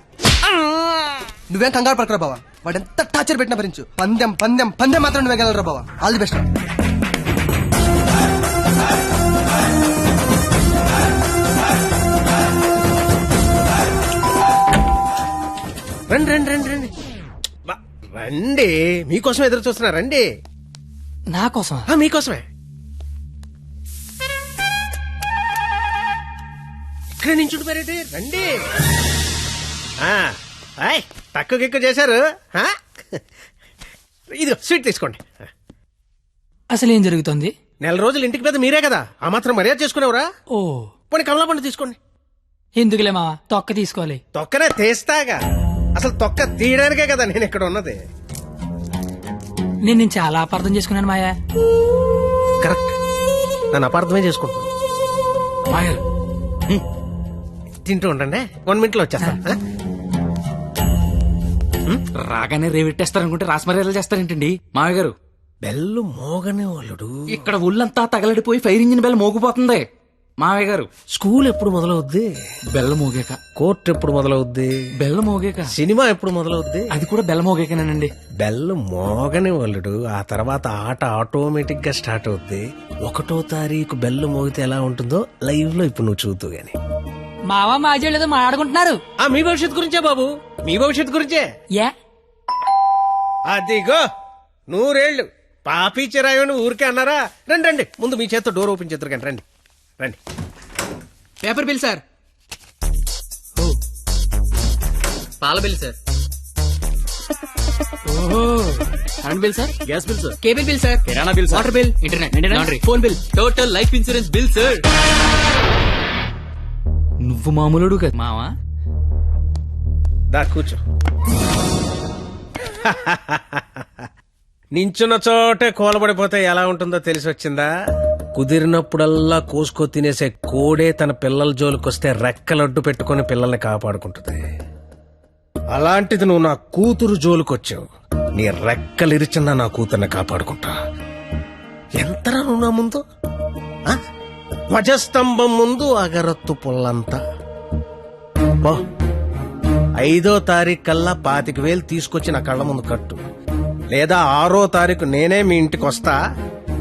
నువ్వేం కంగారు పడకరా బావా, వాడు ఎంత టార్చర్ పెట్టినా భరించు. పందెం పందెం పందెం మాత్రం నువ్వే గెలరా బావా. All the best. రండి రండి రండి రండి రండి, మీకోసం ఎదురు చూస్తున్నా. రండి. నా కోసం? మీకోసమే. ఇక్కడ నించుంటున్నారేంటి? రండి. తక్కువ ఎక్కువ చేశారు. ఇది స్వీట్ తీసుకోండి. అసలు ఏం జరుగుతుంది? నెల రోజులు ఇంటికి పెద్ద మీరే కదా, ఆ మాత్రం మర్యాద చేసుకునేవరా? ఓ పోనీ కమలా పండు తీసుకోండి. ఎందుకులే మావా, తొక్క తీసుకోవాలి. తొక్కనే తీస్తాగా, అసలు తొక్క తీయడానికే కదా నేను ఇక్కడ ఉన్నది. నేను చాలా అపార్థం చేసుకున్నాను మాయా. కరెక్ట్, నన్ను అపార్థమే చేసుకుంటున్నాను. మాయా తింటూ ఉండండి, 1 minute లో వచ్చేస్తా. రాగానే రేవెట్టేస్తారనుకుంటే రాస్మర్యాలు చేస్తారేంటండి మామయ్య గారు? బెల్లు మోగనే వాళ్ళుడు. ఇక్కడ ఒళ్ళంతా తగలడిపోయి ఫైర్ ఇంజిన్ బెల్ మోగిపోతుంది మామయ్య గారు. స్కూల్ ఎప్పుడు మొదలవుద్ది? బెల్ల మోగాక. కోర్టు ఎప్పుడు మొదలవుద్ది? బెల్ల మోగాక. సినిమా ఎప్పుడు మొదలవుద్ది? అది కూడా బెల్ల మోగాకనేనండి. బెల్లు మోగని వాళ్ళుడు, ఆ తర్వాత ఆట ఆటోమేటిక్ గా స్టార్ట్ అవుద్ది. 1వ తారీఖు బెల్లు మోగితే ఎలా ఉంటుందో లైవ్ లో ఇప్పుడు నువ్వు చూద్దు గాని. మావా మాజీ లేదో మాట్లాడుకుంటున్నారు. మీ భవిష్యత్తు గురించే బాబు, మీ భవిష్యత్తు గురించే. అదిగో 100 ఏళ్ళు పాపి చిరాయని ఊరికే అన్నారా? రండి రండి, ముందు మీ చేత్తో డోర్ ఓపెన్ చేద్దరు కానీ. రండి రండి. Paper bill sir. పాల bill sir. Current bill sir. Gas bill sir. Cable bill sir. కిరాణా bill sir. Water bill, internet, laundry, phone bill, total life insurance bill sir. నువ్వు మామూలుడు కదా మావా. దా కూర్చో. నించున్న చోటే కూలబడిపోతే ఎలా ఉంటుందో తెలిసి వచ్చిందా? కుదిరినప్పుడల్లా కోసుకో తినేసే కోడే తన పిల్లల జోలికొస్తే రెక్కలడ్డు పెట్టుకుని పిల్లల్ని కాపాడుకుంటుంది. అలాంటిది నువ్వు నా కూతురు జోలికొచ్చావు, నీ రెక్కలిరిచినా నా కూతుర్ని కాపాడుకుంటా. ఎంతరా నువ్వు నా ముందు? ధ్వజస్తంభం ముందు అగరత్తు పుల్లంతా. 5వ తారీఖు కల్లా 25,000 తీసుకొచ్చి నా కళ్ళ ముందు కట్టు, లేదా 6వ తారీఖు నేనే మీ ఇంటికి వస్తా.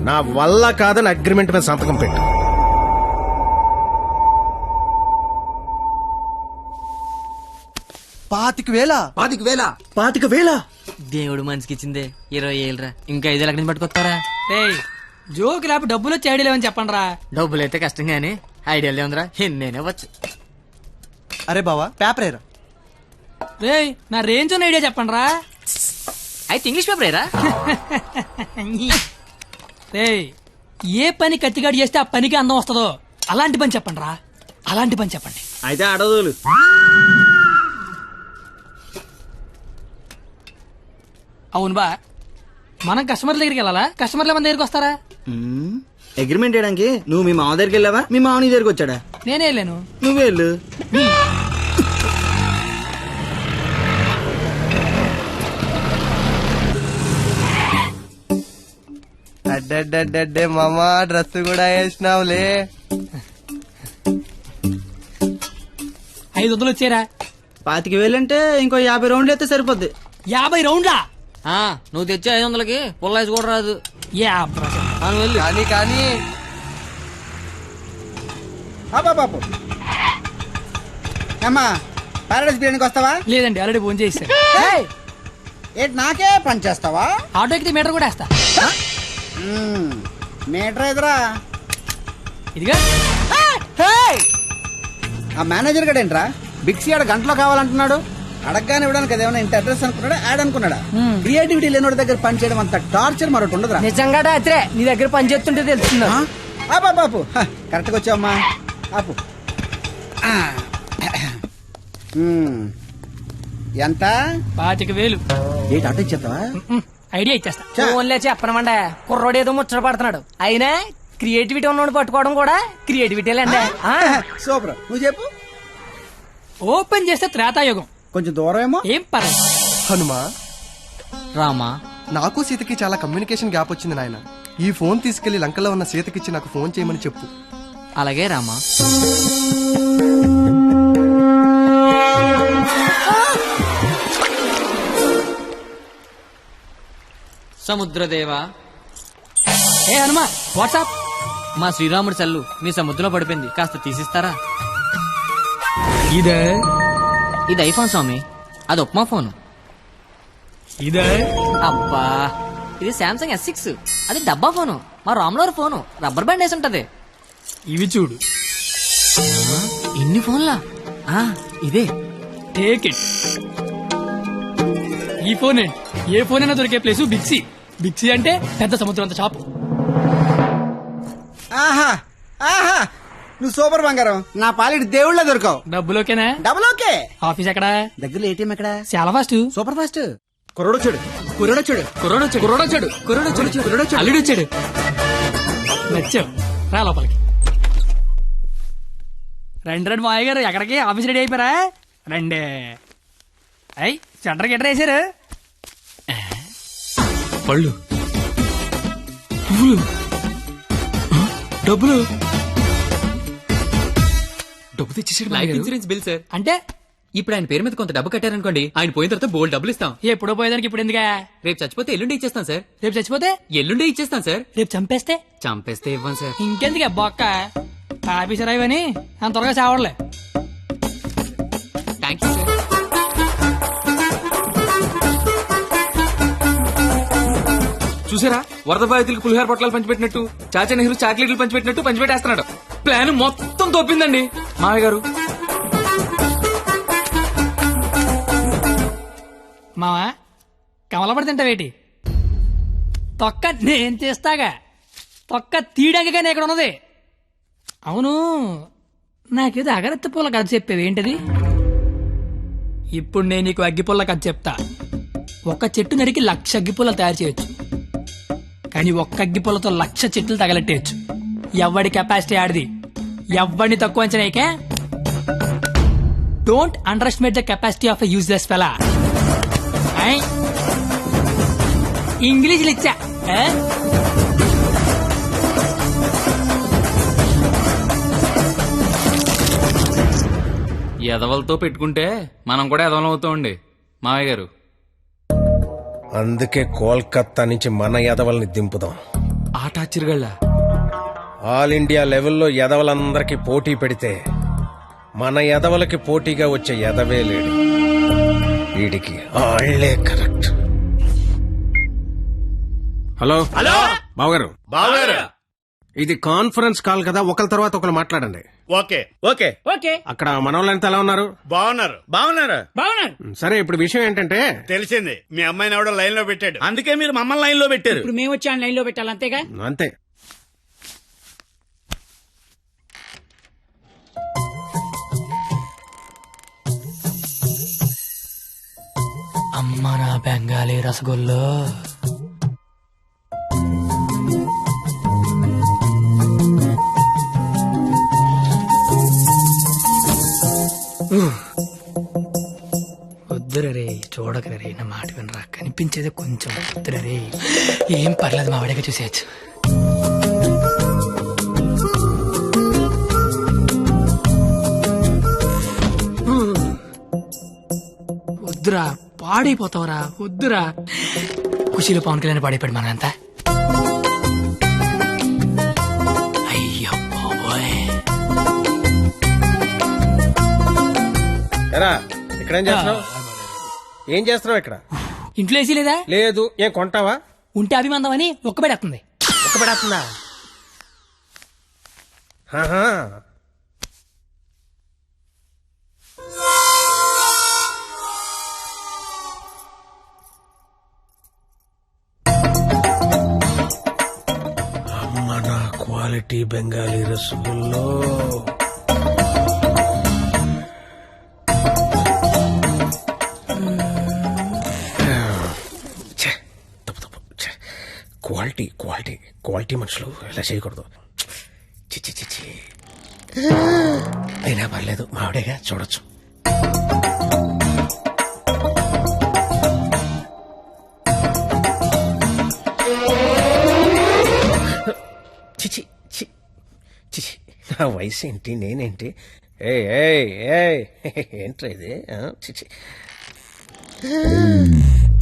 నా వల్ల కాదని అగ్రిమెంట్ మీద సంతకం పెట్టు. పాతిక వేల దేవుడు మనిషికి ఇచ్చిందే 20 ఏళ్ళరా, ఇంకా 5 లక్షలు పట్టుకొస్తారా? జోకి లేపు డబ్బులు వచ్చి ఐడియా లేవని చెప్పండి రా. డబ్బులు అయితే కష్టం గానీ ఐడియాలే ఉందిరా, నేనే వచ్చు. అరే బావా పేపర్ ఏరా. రే నా రేంజ్ ఉన్న ఐడియా చెప్పండి రా. అయితే ఇంగ్లీష్ పేపర్ ఏరా. రే ఏ పని కత్తిగాడు చేస్తే ఆ పనికి అందం వస్తుందో అలాంటి పని చెప్పండి రా, అలాంటి పని చెప్పండి. అయితే అడదులు. అవును బా, మనం కస్టమర్ల దగ్గరికి వెళ్ళాలా, కస్టమర్ల మన దగ్గరికి వస్తారా? అగ్రిమెంట్ చేయడానికి నువ్వు మీ మామ దగ్గరికి వెళ్ళావా, మీ మామ నీ దగ్గరికి వచ్చాడా? నేనే వెళ్ళాను. నువ్వే వెళ్ళు. అడ్డే మామా డ్రెస్ కూడా వేసినావులే. 500 వచ్చారా? 25,000 అంటే ఇంకో 50 రౌండ్లు అయితే సరిపోద్ది. 50 రౌండ్లా? నువ్వు తెచ్చే 500కి పుల్లాయిస్ కూడా రాదు. కానీ కానీ బాబు అమ్మా పారాడైస్ బిర్యానీకి వస్తావా? లేదండి, ఆల్రెడీ ఫోన్ చేశాను. ఏంటి నాకే పని చేస్తావా? ఆటో ఎక్కితే మీటర్ కూడా వేస్తా. మీటర్ ఎదురా ఇదిగా. ఆ మేనేజర్ గడేంట్రా బిక్సీ ఆడ గంటలో కావాలంటున్నాడు. అడగగానే ఇవ్వడానికి అదేమన్నా ఇంత అడ్రస్ అనుకున్నాడా, యాడ్ అనుకున్నాడా? క్రియేటివిటీ లేనివాడి దగ్గర పని చేయడం అంత టార్చర్ మరొకటి ఉండదురా. నిజంగా రాత్రే నీ దగ్గర పని చేస్తుంటే తెలుస్తుందా? బాపు కరెక్ట్గా వచ్చావమ్మా. ఆపు. ఎంత? 25,000. ఏంటి అటు ఇచ్చేస్తావా? ఐడియా ఇచ్చేస్తా. ఫోన్లే చెప్పనమండే, కుర్రోడు ఏదో ముచ్చట పడుతున్నాడు. అయినా క్రియేటివిటీ ఉన్నోడు పట్టుకోవడం కూడా క్రియేటివిటీలేండి. సూపర్, నువ్వు చెప్పు. ఓపెన్ చేస్తే త్రేతాయుగం, కొంచెం దూరం ఏమో. ఏం పర్లేదు. హనుమా రామా నాకు సీతకి చాలా కమ్యూనికేషన్ గ్యాప్ వచ్చింది నాయన. ఈ ఫోన్ తీసుకెళ్లి లంకలో ఉన్న సీతకిచ్చి నాకు ఫోన్ చేయమని చెప్పు. అలాగే రామా. సముద్రదేవా. ఏ హనుమా వాట్సాప్. మా శ్రీరాముడి సెల్లు మీ సముద్రంలో పడిపోయింది, కాస్త తీసిస్తారా? ఇదే ఇది ఐఫోన్ స్వామి, అది ఉప్మా ఫోను. ఇదే అబ్బా ఇది శాంసంగ్ S6, అది డబ్బా ఫోను. మా రామ్లోర్ ఫోను రబ్బర్ బ్యాండ్ వేసి ఉంటది. ఇవి చూడు. ఇన్ని ఫోన్లా? ఇదే టేక్ ఇట్. ఈ ఫోన్ ఏంటి? ఏ ఫోన్ అయినా దొరికే ప్లేసు బిక్సీ. బిక్సీ అంటే పెద్ద సముద్రం అంత షాపు. ఆహా ఆహా, నువ్వు సూపర్ బంగారం. నా పాలిటి దేవుళ్ళ దొరకవు. డబ్బులోకేనా? Double okay. ఆఫీస్ ఎక్కడ? దగ్గరలో ఏటీఎం ఎక్కడ? చాలా ఫాస్ట్. Super fast. కుర్రోడొచ్చాడు. అల్లుడొచ్చాడు. నచ్చావు, రా లోపలికి. రండి మాయ గారు, ఎక్కడికి? ఆఫీస్ రెడీ అయిపోయారా? రండి. అయ్యి సెంటర్ గిట్టర్ వేసారు. పళ్ళు, పువ్వులు, డబ్బులు. డబ్బు తెచ్చేసాడు. Life insurance bill sir. అంటే ఇప్పుడు ఆయన పేరు మీద కొంత డబ్బు కట్టారనుకోండి, ఆయన పోయిన తర్వాత బోల్డ్ డబ్బులు ఇస్తాం. ఎప్పుడో పోయేదానికి ఇప్పుడు ఎందుకా? రేపు చచ్చిపోతే ఎల్లుండి ఇచ్చేస్తాం సార్. రేపు చచ్చిపోతే ఎల్లుండి ఇచ్చేస్తాం సార్. రేపు చంపేస్తే చంపేస్తే ఇవ్వం సార్. ఇంకెందుకు బొక్క? ఆఫీసర్ అయ్యని అంత త్వరగా చావడలే. Thank you sir. చూసారా, వరద బాధితులకు పులిహార పొట్లాలు పంచిపెట్టినట్టు చాచా నెహ్రూ చాక్లెట్లు పంచిపెట్టినట్టు పంచిపెట్టేస్తున్నాడు. ప్లాన్ మొత్తం తోపిందండి మావయ్య గారు. మావా కమలపడి తింటావేటి? తొక్క నేను తీస్తాగా. తొక్క తీయడానికనే ఇక్కడ ఉన్నది. అవును, నాకేదో అగరత్తి పూల కథ చెప్పేవి ఏంటది? ఇప్పుడు నేను నీకు అగ్గిపుల్ల కథ చెప్తా. ఒక చెట్టు నరికి 1,00,000 అగ్గిపుల్లలు తయారు చేయొచ్చు, కానీ ఒక్క అగ్గిపుల్లతో 1,00,000 చెట్లు తగలెట్టేయచ్చు. ఎవడి కెపాసిటీ ఆడిది. ఎవడిని తక్కువ అంచనాయికే. Don't underestimate the capacity of a useless fellow. ఇంగ్లీష్లు ఇచ్చా. ఎదవలతో పెట్టుకుంటే మనం కూడా ఎదవలం అవుతామండి మావయ్య గారు. అందుకే కోల్కత్తా నుంచి మన ఎదవల్ని దింపుదాం. ఆట చిరుగళ్ళ ఆల్ ఇండియా లెవెల్లో ఎదవలందరికీ పోటీ పెడితే మన ఎదవలకి పోటీగా వచ్చే ఎదవే లేడు. వీడికి ఆళ్లే కరెక్ట్. హలో హలో బావగారు. బావగారు, ఇది కాన్ఫరెన్స్ కాల్ కదా, ఒకరి తర్వాత ఒకరు మాట్లాడండి. Okay okay okay. అక్కడ మనోళ్ళంతా ఎలా ఉన్నారు? బాగున్నారు బాగున్నారు. సరే, ఇప్పుడు విషయం ఏంటంటే తెలిసింది, మీ అమ్మాయిని ఎవడో లైన్ లో పెట్టాడు. అందుకే మీరు మమ్మల్ని లైన్ లో పెట్టారు. ఇప్పుడు మేము వచ్చి లైన్ లో పెట్టాలి, అంతేగా? అంతే. అమ్మ నా బెంగాలీ రసగుల్లో. వద్దురే, చూడకరే, నా మాట వినరా. కనిపించేది కొంచెం వద్దురే. ఏం పర్లేదు, మా వాడిగా చూసేయచ్చు. వద్దురా, పాడైపోతావురా. వద్దురా. ఖుషీలో పవన్ కళ్యాణ్ పాడైపోయాడు మనంతా. అయ్యో బాబోయ్. ఎరా, ఇక్కడేం చేస్తున్నావు? ఏం చేస్తున్నావు ఇక్కడ? ఇంట్లో వేసి లేదా? లేదు. ఏం కొంటావా? ఉంటే అభిమందం అని ఒక్కబెడేస్తుంది. ఒక్కబెడేస్తుందా? అమ్మ నా క్వాలిటీ బెంగాలీ రసగుల్లో. క్వాలిటీ క్వాలిటీ క్వాలిటీ మనుషులు ఇలా చేయకూడదు. చిచ్చి చిచ్చి. అయినా పర్లేదు, మావిడేగా, చూడొచ్చు. వయసు ఏంటి నేనేంటి ఏ ఏంట్రా ఇది చిచి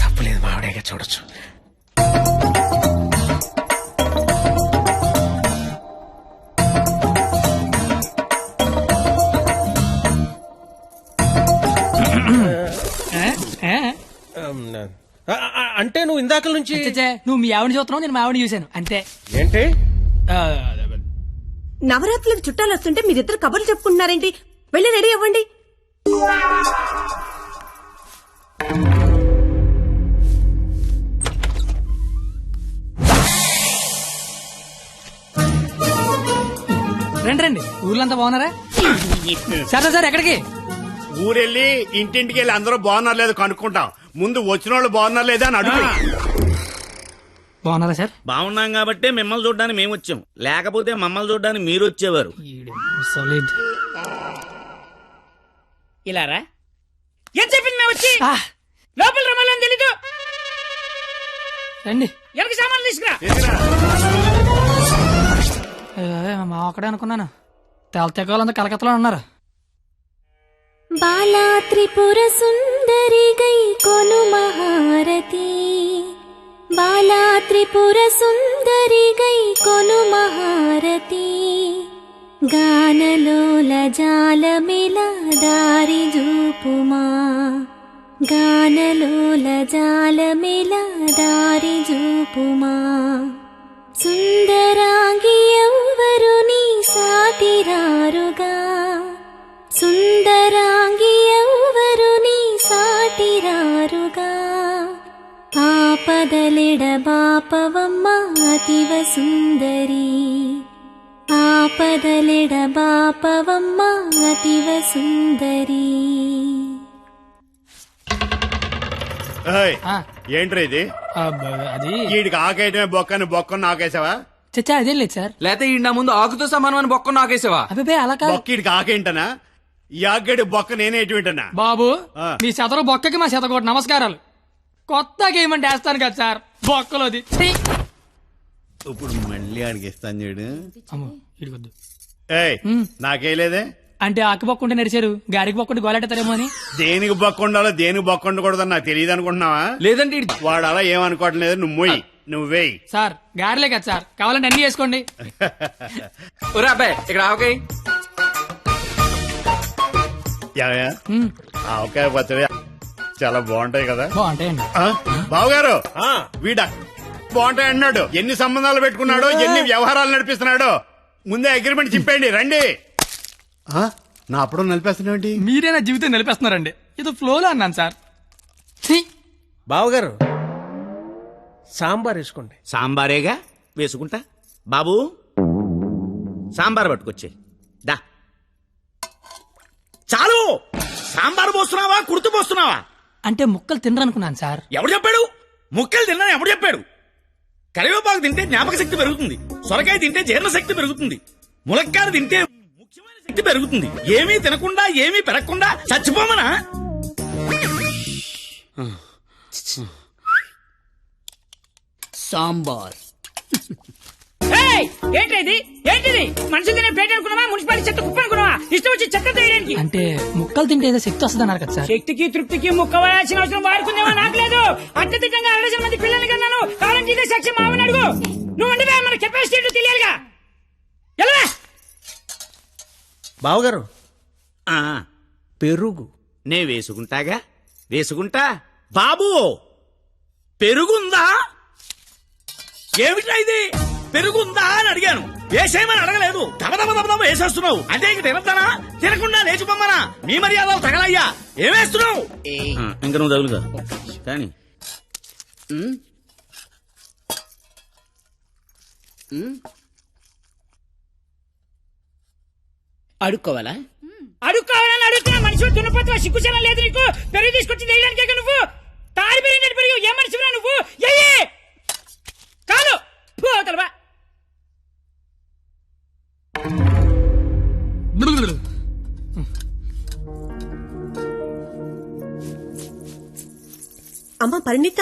తప్పలేదు మావిడేగా చూడొచ్చు. అంటే నువ్వు ఇందాక నుంచి నువ్వు మీ ఆవిడ చూస్తున్నావు, నేను మా ఆవిడ చూశాను అంతే. ఏంటి నవరాత్రులకు చుట్టాలు వస్తుంటే మీరిద్దరు కబుర్లు చెప్పుకుంటున్నారేంటి? వెళ్ళి రెడీ అవ్వండి. రండి రండి, ఊర్లంతా బాగున్నారా? సరే సార్ ఎక్కడికి? ఊరెళ్ళి ఇంటింటికి వెళ్ళి అందరూ బాగున్నారు లేదు కనుక్కుంటాం. ముందు వచ్చిన వాళ్ళు బాగున్నారు లేదా అని అడుగు. బాగున్నారా సార్? బాగున్నాం కాబట్టి మిమ్మల్ని చూడడానికి మేము వచ్చాం, లేకపోతే మమ్మల్ని చూడడానికి మీరు వచ్చేవారు. ఇలారా ఏం చెప్పింది మేము వచ్చి లోపల రమ్మని తెలీదు. రండి ఎవరికి సామాన్లు తీసుకురా. మా ఒక్కడే అనుకున్నాను, తెగలంతా కలకత్తలో ఉన్నారు. బాలా త్రిపుర సుందరి గై కొను మహారతి, బాలా త్రిపుర సుందరి గై కొను మహారతి, గానలోల జాలమిల దారి జూపుమా, గానలోల జాలమిల దారి జూపుమా, సుందరాంగి ఎవ్వరు నీ సాటిరారుగా, సుందరాంగి ఎవ్వరు నీ సాటిరారుగా, ఆపదలెడ బాపవమ్మ అతివ సుందరి, ఆపదలెడ బాపవమ్మ అతివ సుందరి. ఏంట్రా ఇది? అది వీడికి ఆకేయటమే బొక్కని బొక్కను నాకేసావా? చచ్చా అదేం లేదు సార్. లేకపోతే ఈ నా ముందు ఆకుతో సమానం అని బొక్క నాకేసావా? అబ్బే అలా కాదు. బొక్కీడికి ఆకేంటనా? ఈ ఆకేడు బొక్క నేనే ఎటువంటనా? బాబు మీ శతరు బొక్కకి మా శతకోటి నమస్కారాలు. కొత్త గేమ్ అంటే వేస్తాను కదా సార్ బొక్కలోది. ఇప్పుడు మళ్ళీ అడిగిస్తాను చూడు. ఇడికొద్దు నాకేలేదే అంటే ఆకు బొక్క ఉంటే నడిచారు, గారికి బొక్కుంటే గోలెట్టారేమో అని. దేనికి బొక్క ఉండాలో దేనికి బొక్క ఉండకూడదని నాకు తెలియదు అనుకుంటున్నావా? లేదంటే వాడు అలా ఏమనుకోవట్లేదు. నువ్వు మొయ్యి, నువ్వు వేయి. సార్ గారిలే కదా సార్, కావాలంటే అన్ని చేసుకోండి. ఒరే అబ్బాయి ఇక్కడ ఆవకాయ. ఆవకాయ పచ్చడి చాలా బాగుంటాయి కదా? బాగుంటాయండి. బావగారు వీడ బాగుంటాయి అన్నాడు. ఎన్ని సంబంధాలు పెట్టుకున్నాడో, ఎన్ని వ్యవహారాలు నడిపిస్తున్నాడో. ముందే అగ్రిమెంట్ చెప్పండి. రండి. నా అప్పుడు నలిపేస్తున్నాండి. మీరే నా జీవితం నిలిపేస్తున్నారండి. ఇది ఫ్లోలో అన్నాను సార్. బావగారు సాంబార్ వేసుకోండి. సాంబారేగా వేసుకుంటా. బాబు సాంబార్ పట్టుకొచ్చే దా. చాలు. సాంబార్ పోస్తున్నావా కుర్తు పోస్తున్నావా? అంటే ముక్కలు తినరనుకున్నాను సార్. ఎవడు చెప్పాడు ముక్కలు తిన్నా? ఎవడు చెప్పాడు? కరివేపాకు తింటే జ్ఞాపక శక్తి పెరుగుతుంది, సొరకాయ తింటే జీర్ణ శక్తి పెరుగుతుంది, ములక్కాయ తింటే ముఖ్యమైన శక్తి పెరుగుతుంది. ఏమీ తినకుండా ఏమీ పెరగకుండా చచ్చిపోమనా? సాంబార్ ఏంటిది? ఏంటిది? మనుషులు తినే ప్లేట్ అనుకున్నావా? మున్సిపాలిటీ చెత్త కుప్ప అనుకున్నావా? ఇష్టం వచ్చి చెత్త తీయడానికి. అంటే ముక్కలు తింటే ఏదో శక్తి వస్తుంది అన్నారు కదా సార్. శక్తికి తృప్తికి ముక్కవలసిన అవసరం వాడుకుందేమో నాకు లేదు. అత్యధికంగా 60 మంది పిల్లల్ని కన్నాను. కావాలంటే ఇదే సాక్షి మామని అడుగు. నువ్వు అంటే మన కెపాసిటీ తెలియాలిగా. ఎలా బావగారు పెరుగు నే వేసుకుంటాగా. వేసుకుంటా. బాబు పెరుగుందా? ఏమిటా ఇది? పెరుగుందా అని అడిగాను, వేసేయమని అడగలేదు. దబదబ వేసేస్తున్నావు. అంటే ఇంక తినద్దానా? తినకుండా లేచిపోమ్మనా? మీ మర్యాదలు తగలయ్యా. ఏమేస్తున్నావు? ఇంక నువ్వు తగులుగా కానీ అడుక్కోవాలా? అడుక్కోవాలని అడుగుతున్నా. మనిషి దున్నపోతున్నా, సిగ్గుచనం లేదు నీకు. పెరుగు తీసుకొచ్చి వేయడానికి నువ్వు తాడి పెరిగినట్టు పెరుగు. ఏ మనిషిరా నువ్వు? కాదు పోతలవా. అమ్మా పరిణిత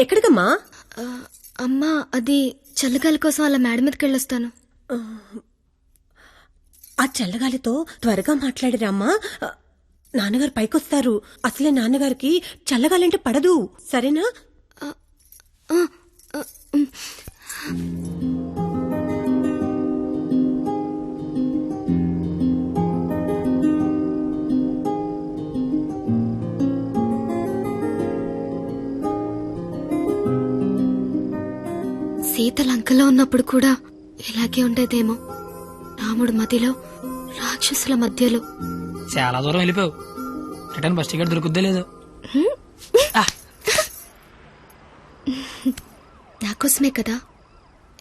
ఎక్కడికమ్మా? అమ్మా అది చల్లగాలి కోసం అలా మేడ మీదకి వెళ్ళొస్తాను. ఆ చల్లగాలితో త్వరగా మాట్లాడిరామ్మా. నాన్నగారు పైకొస్తారు. అసలే నాన్నగారికి చల్లగాలంటే పడదు, సరేనా? సీత లంకలో ఉన్నప్పుడు కూడా ఇలాగే ఉండేదేమో. రాముడు మదిలో, రాక్షసుల మధ్యలో. చాలా దూరం వెళ్ళిపోయావు. రిటర్న్ బస్ టికెట్ దొరుకుద్దే లేదు. నాకోసమే కదా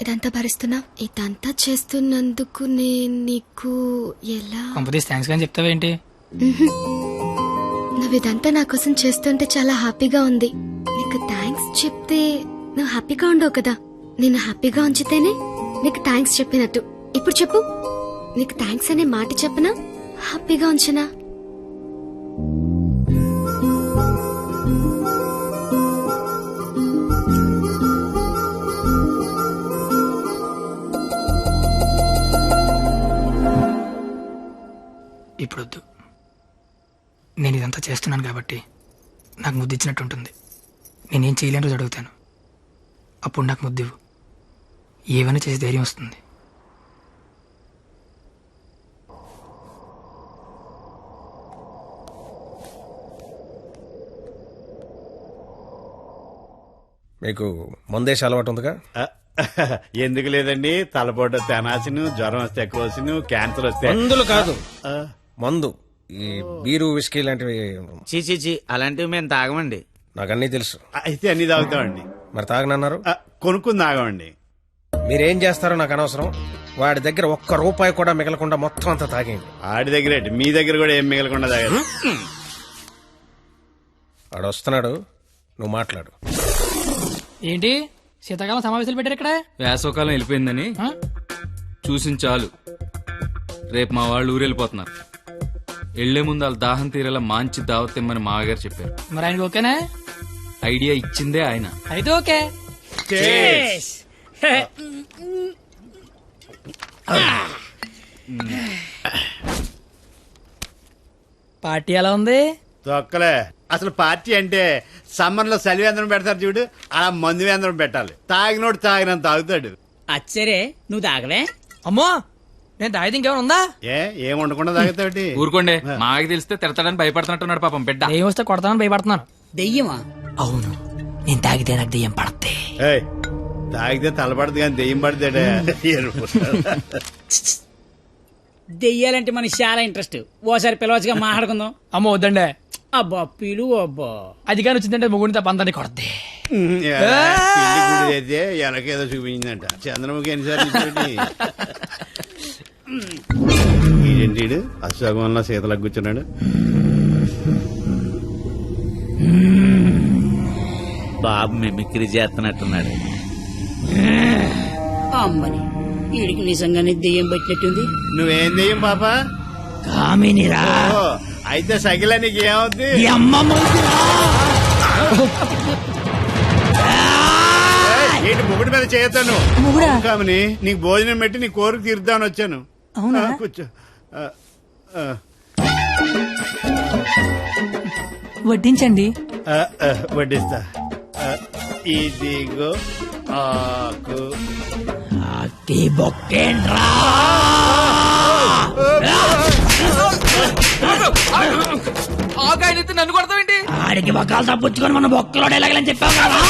ఇదంతా భరిస్తున్నా. ఇదంతా చేస్తున్నందుకు నేను నీకు ఎలా కంపెనీస్ థ్యాంక్స్ కానీ చెప్తావేంటి? నువ్వు ఇదంతా నా కోసం చేస్తుంటే చాలా హ్యాపీగా ఉంది. నీకు థ్యాంక్స్ చెప్తే నువ్వు హ్యాపీగా ఉండవు కదా. నేను హ్యాపీగా ఉంచితేనే నీకు థ్యాంక్స్ చెప్పినట్టు. ఇప్పుడు చెప్పు, నీకు థ్యాంక్స్ అనే మాట చెప్పనా, హ్యాపీగా ఉంచనా? ఇప్పుడొద్దు. నేను ఇదంతా చేస్తున్నాను కాబట్టి నాకు ముద్దు ఇచ్చినట్టు ఉంటుంది. నేనేం చేయలేని రోజు అడుగుతాను, అప్పుడు నాకు ముద్దివ్వు. ఏమైనా చేసి ధైర్యం వస్తుంది. మీకు మందేసి అలవాటు ఉందిగా? ఎందుకు లేదండి, తలపోట తెనాసిను, జ్వరం వస్తే ఎక్కువ, క్యాన్సర్ వస్తే మందులు కాదు, మందు. ఈ బీరు, విస్కీ లాంటివి. చీ అలాంటివి మేము తాగమండి. నాకు అన్నీ తెలుసు. అయితే అన్ని తాగుతామండి. మరి తాగనన్నారు? కొనుక్కుని తాగమండి. మీరేం చేస్తారో నాకు అనవసరం. వాడి దగ్గర ఒక్క రూపాయి కూడా మిగలకుండా మొత్తం అంతా తాగేయండి. ఆడి దగ్గర మీ దగ్గర కూడా ఏం మిగలకుండా తాగారు. వాడు వస్తున్నాడు, నువ్వు మాట్లాడు. ఏంటి శీతాకాలం సమావేశాలు పెట్టారు ఇక్కడ? వేసవకాలం వెళ్ళిపోయిందని చూసిన చాలు. రేపు మా వాళ్ళు ఊరెళ్ళిపోతున్నారు. వెళ్లే ముందు వాళ్ళ దాహం తీరేలా మంచి దావత్ ఇమ్మని మామగారు చెప్పారు. మరి ఆయనకి ఓకేనా? ఐడియా ఇచ్చిందే ఆయన. అయితే ఓకే. పార్టీ ఎలా ఉంది? తొక్కలే. అసలు పార్టీ అంటే సమ్మర్ లో చలివేంద్రం పెడతారు చూడు, అలా మందు వేంద్రం పెట్టాలి. తాగినోడు తాగినంత తాగుతాడు. అచ్చరే నువ్వు తాగలే? అమ్మో, నేను తాగితే ఇంకేమైనా ఉందా? ఏం ఉండకుండా తాగుతాడు. ఊరుకోండి, మాకు తెలిస్తే తిడతాడని భయపడుతున్నట్టున్నాడు పాపం బిడ్డ. దెయ్యం వస్తే కొడతామని భయపడుతున్నాను. దెయ్యమా? అవును, నేను తాగితే నాకు దెయ్యం పడద్ది. తాగితే తలపడదు కానీ దెయ్యం పడతాడే. దెయ్యాలంటే మనకి చాలా ఇంట్రెస్ట్. ఓసారి పిలవచ్చుగా మాట్లాడుకుందాం. అమ్మ వద్దండే. అబ్బా పిలు. అబ్బా అది కానీ వచ్చిందంటే ముగ్గురితో పంతాన్ని కొడద్ది. అయితే ఎలాకేదో చూపించిందంట. చంద్రముఖి ఎన్నిసార్లు ఏంటి అశోకంలో సీతలకు కూర్చున్నాడు. బాబు మిమిక్రీ చేస్తున్నట్టున్నాడు. అమ్మని వీడికి నిజంగానే దెయ్యం పట్టినట్టుంది. నువ్వేం దెయ్యం పాప? కామినిరా. అయితే సగిల నీకు ఏమవుద్ది? ఏంటి ముగుడి మీద చేయతాను కామని? నీకు భోజనం పెట్టి నీ కోరిక తీర్దామని వచ్చాను. అవునా? కూర్చో. వడ్డించండి. వడ్డిస్తా. ఇదిగో ఆకు. ఆకాయనైతే నన్ను కొడతావేంటి? ఆడికి బొక్కలు తప్పించుకొని మన బొక్కలో ఎలాగలని చెప్పావు కదా.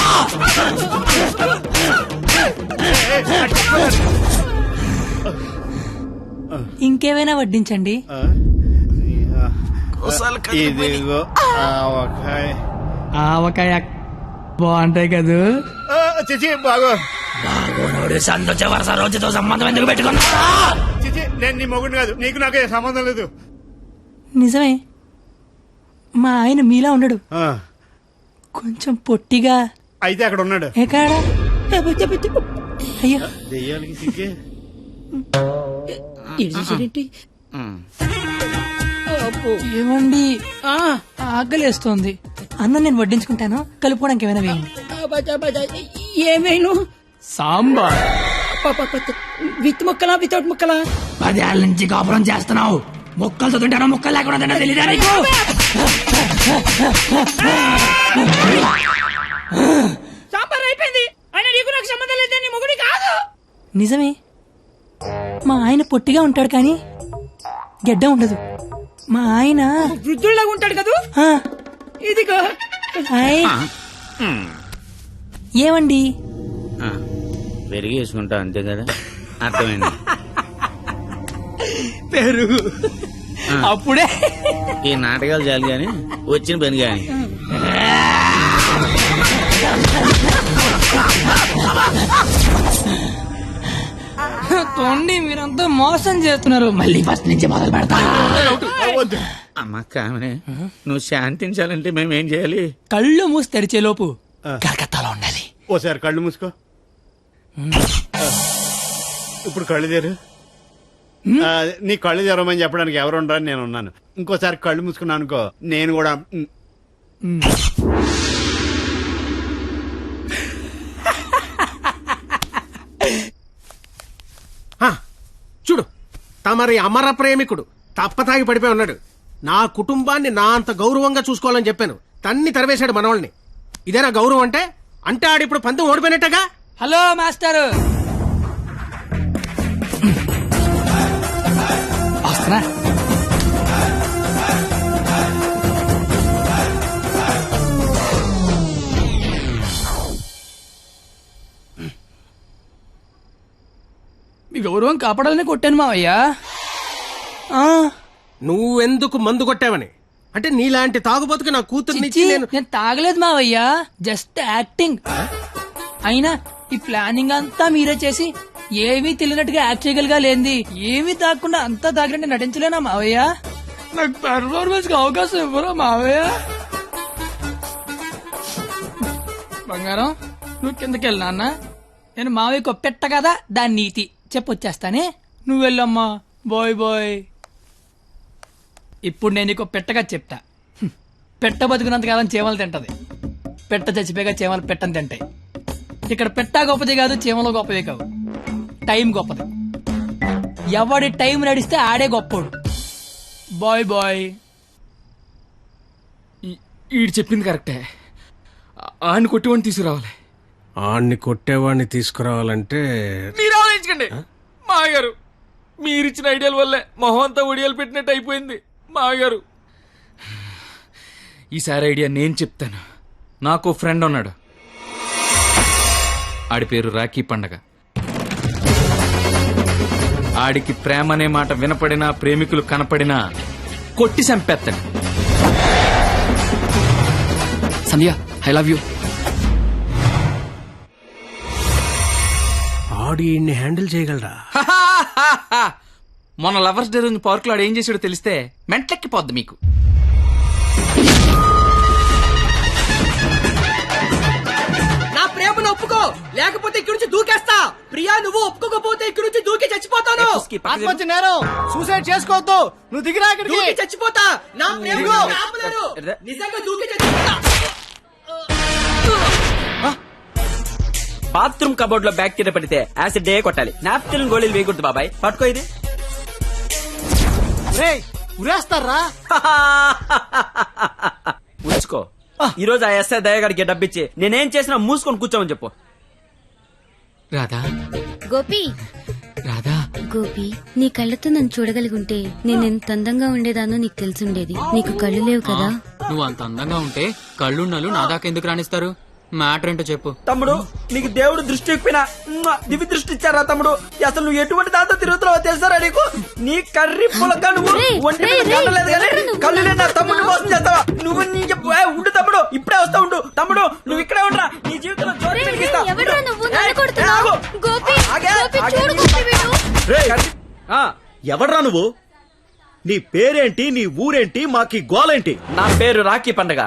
ఇంకేమైనా వడ్డించండి. ఇదిగో ఆవకాయ. ఆవకాయ బాగుంటాయి కదా. చిచి బాగో. బాగోనోడు సంతోష వరుస రోజుతో సంబంధం ఎందుకు పెట్టుకున్నా? చిచి నేను నీ మొగుడు కాదు, నీకు నాకు సంబంధం లేదు. నిజమే, మా ఆయన మీలా ఉండడు, కొంచెం పొట్టిగా. అయితే అక్కడ ఉన్నాడు. ఎక్కడ? అయ్యో దెయ్యాలకి సిగ్గే. ఏమండి, ఆకలేస్తోంది. అన్నం నేను వడ్డించుకుంటాను, కలుపుకోవడానికి ఏమైనా వేయండి. ఏమైనా సాంబార్ విత్ ముక్కలా వితౌట్ ముక్కలా? 10 ఏళ్ల నుంచి కాపురం చేస్తున్నావు, ముక్కలు చదువుంటానో ముక్కలు లేకుండా తెలియదా నీకు? సాంబార్ అయిపోయింది. అయినా నీకు నాకు సంబంధం లేదు, నీ మొగుడి కాదు. నిజమే, మా ఆయన పొట్టిగా ఉంటాడు కానీ గెడ్డ ఉండదు. మా ఆయన వృద్ధుల్లాగా ఉంటాడు కదా. ఆ, ఇదిగో హాయ్. ఏమండి పెరిగి వేసుకుంటా అంతే కదా, అర్థమైంది. పెరుగు అప్పుడే. ఈ నాటకాలు చాలు గాని వచ్చిన పని గాని. తోండి మీరంతా మోసం చేస్తున్నారు. మళ్ళీ ఫస్ట్ నుంచి మొదలు పెడతా. అమ్మ కామనే, నువ్వు శాంతించాలంటే మేమేం చేయాలి? కళ్ళు మూసి తెరిచే లోపు కలకత్తాలో ఉండాలి. ఓసారి కళ్ళు మూసుకో. ఇప్పుడు కళ్ళు తెరు. నీ కళ్ళు తెరవమని చెప్పడానికి ఎవరు ఉండరని నేను ఉన్నాను. ఇంకోసారి కళ్ళు మూసుకున్నాను అనుకో, నేను కూడా. చూడు, తమరి అమర ప్రేమికుడు తప్పతాగి పడిపోయి ఉన్నాడు. నా కుటుంబాన్ని నా అంత గౌరవంగా చూసుకోవాలని చెప్పాను, తన్ని తరివేశాడు మనవాళ్ళని. ఇదేనా గౌరవం అంటే? అంటే ఆడిప్పుడు పంతం ఓడిపోయినట్టగా. హలో మాస్టర్, వస్తున్నా. మీ గౌరవం కాపాడాలని కొట్టాను మావయ్యా. నువ్వెందుకు మందు కొట్టావని? అంటే నీలాంటి తాగుబోతుకి నా కూతుర్నిచ్చి నేను తాగలేదు మావయ్యా, జస్ట్ యాక్టింగ్. అయినా ఈ ప్లానింగ్ అంతా మీరే చేసి ఏమీ తెలియనట్టుగా యాక్ట్ చేయగలిగా లేంది. ఏమీ తాగకుండా అంతా తాగినట్టు నటించలేనా మావయ్య? నాకు పెర్ఫార్మెన్స్ కి అవకాశం ఇవ్వరా మావయ్య? బంగారం, నువ్వు కిందకి వెళ్ళి నాన్న, నేను మావయ్యకు పెట్ట కదా దాని నీతి చెప్పొచ్చేస్తానే. నువ్వు వెళ్ళమ్మా. Bye bye. ఇప్పుడు నేను నీకు పెట్టగా చెప్తా. పెట్ట బతుకున్నంతకాలం చీమలు తింటది, పెట్ట చచ్చిపోయాక చీమలు పెట్టని తింటాయి. ఇక్కడ పెట్ట గొప్పది కాదు, చీమలు గొప్పది కావు, టైం గొప్పది. ఎవడి టైం నడిస్తే ఆడే గొప్పోడు. Bye bye. ఈడు చెప్పింది కరెక్టే. ఆడిని కొట్టేవాడిని తీసుకురావాలి. ఆడిని కొట్టేవాడిని తీసుకురావాలంటే మీరు ఆలోచించండి మాగారు. మీరిచ్చిన ఐడియాల వల్లే మొహం అంతా ఒడియాలు పెట్టినట్టు అయిపోయింది మాగారు. ఈసారి ఐడియా నేను చెప్తాను. నాకు ఫ్రెండ్ ఉన్నాడు, ఆడి పేరు రాఖీ పండగ. ఆడికి ప్రేమ అనే మాట వినపడినా, ప్రేమికులు కనపడినా కొట్టి చంపేస్తాడు. Sandhya, I love you. ఆడి హ్యాండిల్ చేయగలరా? మొన్న లవర్స్ డే రోజు పార్క్ లో ఏం చేసాడో తెలిస్తే మెంట్లెక్కిపోద్ది మీకు. నా ప్రేమను ఒప్పుకో, లేకపోతే ఇక్కడి నుంచి దూకేస్తా. ప్రియా, నువ్వు ఒప్పుకోకపోతే ఇక్కడి నుంచి దూకి చచ్చిపోతాను. ఆత్మహత్య నేరం, సూసైడ్ చేసుకోవద్దు. నువ్వు దిగిరా, దూకి చచ్చిపోతా. నా ప్రేమను ఆపలేరు. నిజంగా దూకి చచ్చిపోతా. బాత్రూమ్ కబోర్డ్ లో బ్యాక్టీరియా పడితే యాసిడ్ డే కొట్టాలి, నాప్కిన్ గోళీలు వేయకూడదు. బాబాయ్ పట్టుకో ఇది. ఉరేస్తారా? ఉంచుకో. ఈ రోజు ఆ ఎస్ఐ దయగాడికి డబ్బిచ్చి నేనేం చేసినా మూసుకొని కూర్చోమని చెప్పు. రాధా, గోపి, రాధా, గోపి, నీ కళ్ళతో నన్ను చూడగలిగుంటే నేను ఎంత అందంగా ఉండేదానో నీకు తెలిసుండేది. నీకు కళ్ళు లేవు కదా. నువ్వు అంత అందంగా ఉంటే కళ్ళున్నాలు నా దాకా ఎందుకు రాణిస్తారు? మ్యాటర్ ఏంటో చెప్పు. తమ్ముడు, నీకు దేవుడు దృష్టి ఎక్కిపోయినా దివి దృష్టి ఇచ్చారా తమ్ముడు? అసలు నువ్వు ఎటువంటి దాంతో తిరుగుతున్నావో తెలుసారా నీకు? నీ కర్రీ పులక నువ్వు ఒంటి మీద కళ్ళలేదు కానీ కళ్ళు లేని నా తమ్ముడు మోసం చేస్తావా నువ్వు? నీ ఉండు తమ్ముడు, ఇప్పుడే వస్తా ఉండు. తమ్ముడు నువ్వు ఇక్కడే ఉండరా, నీ జీవితంలో జోరు పెరిగిస్తా. ఎవడ్రా నువ్వు? నీ పేరేంటి, నీ ఊరేంటి, మాకి గోలేంటి? నా పేరు రాఖీ పండగ.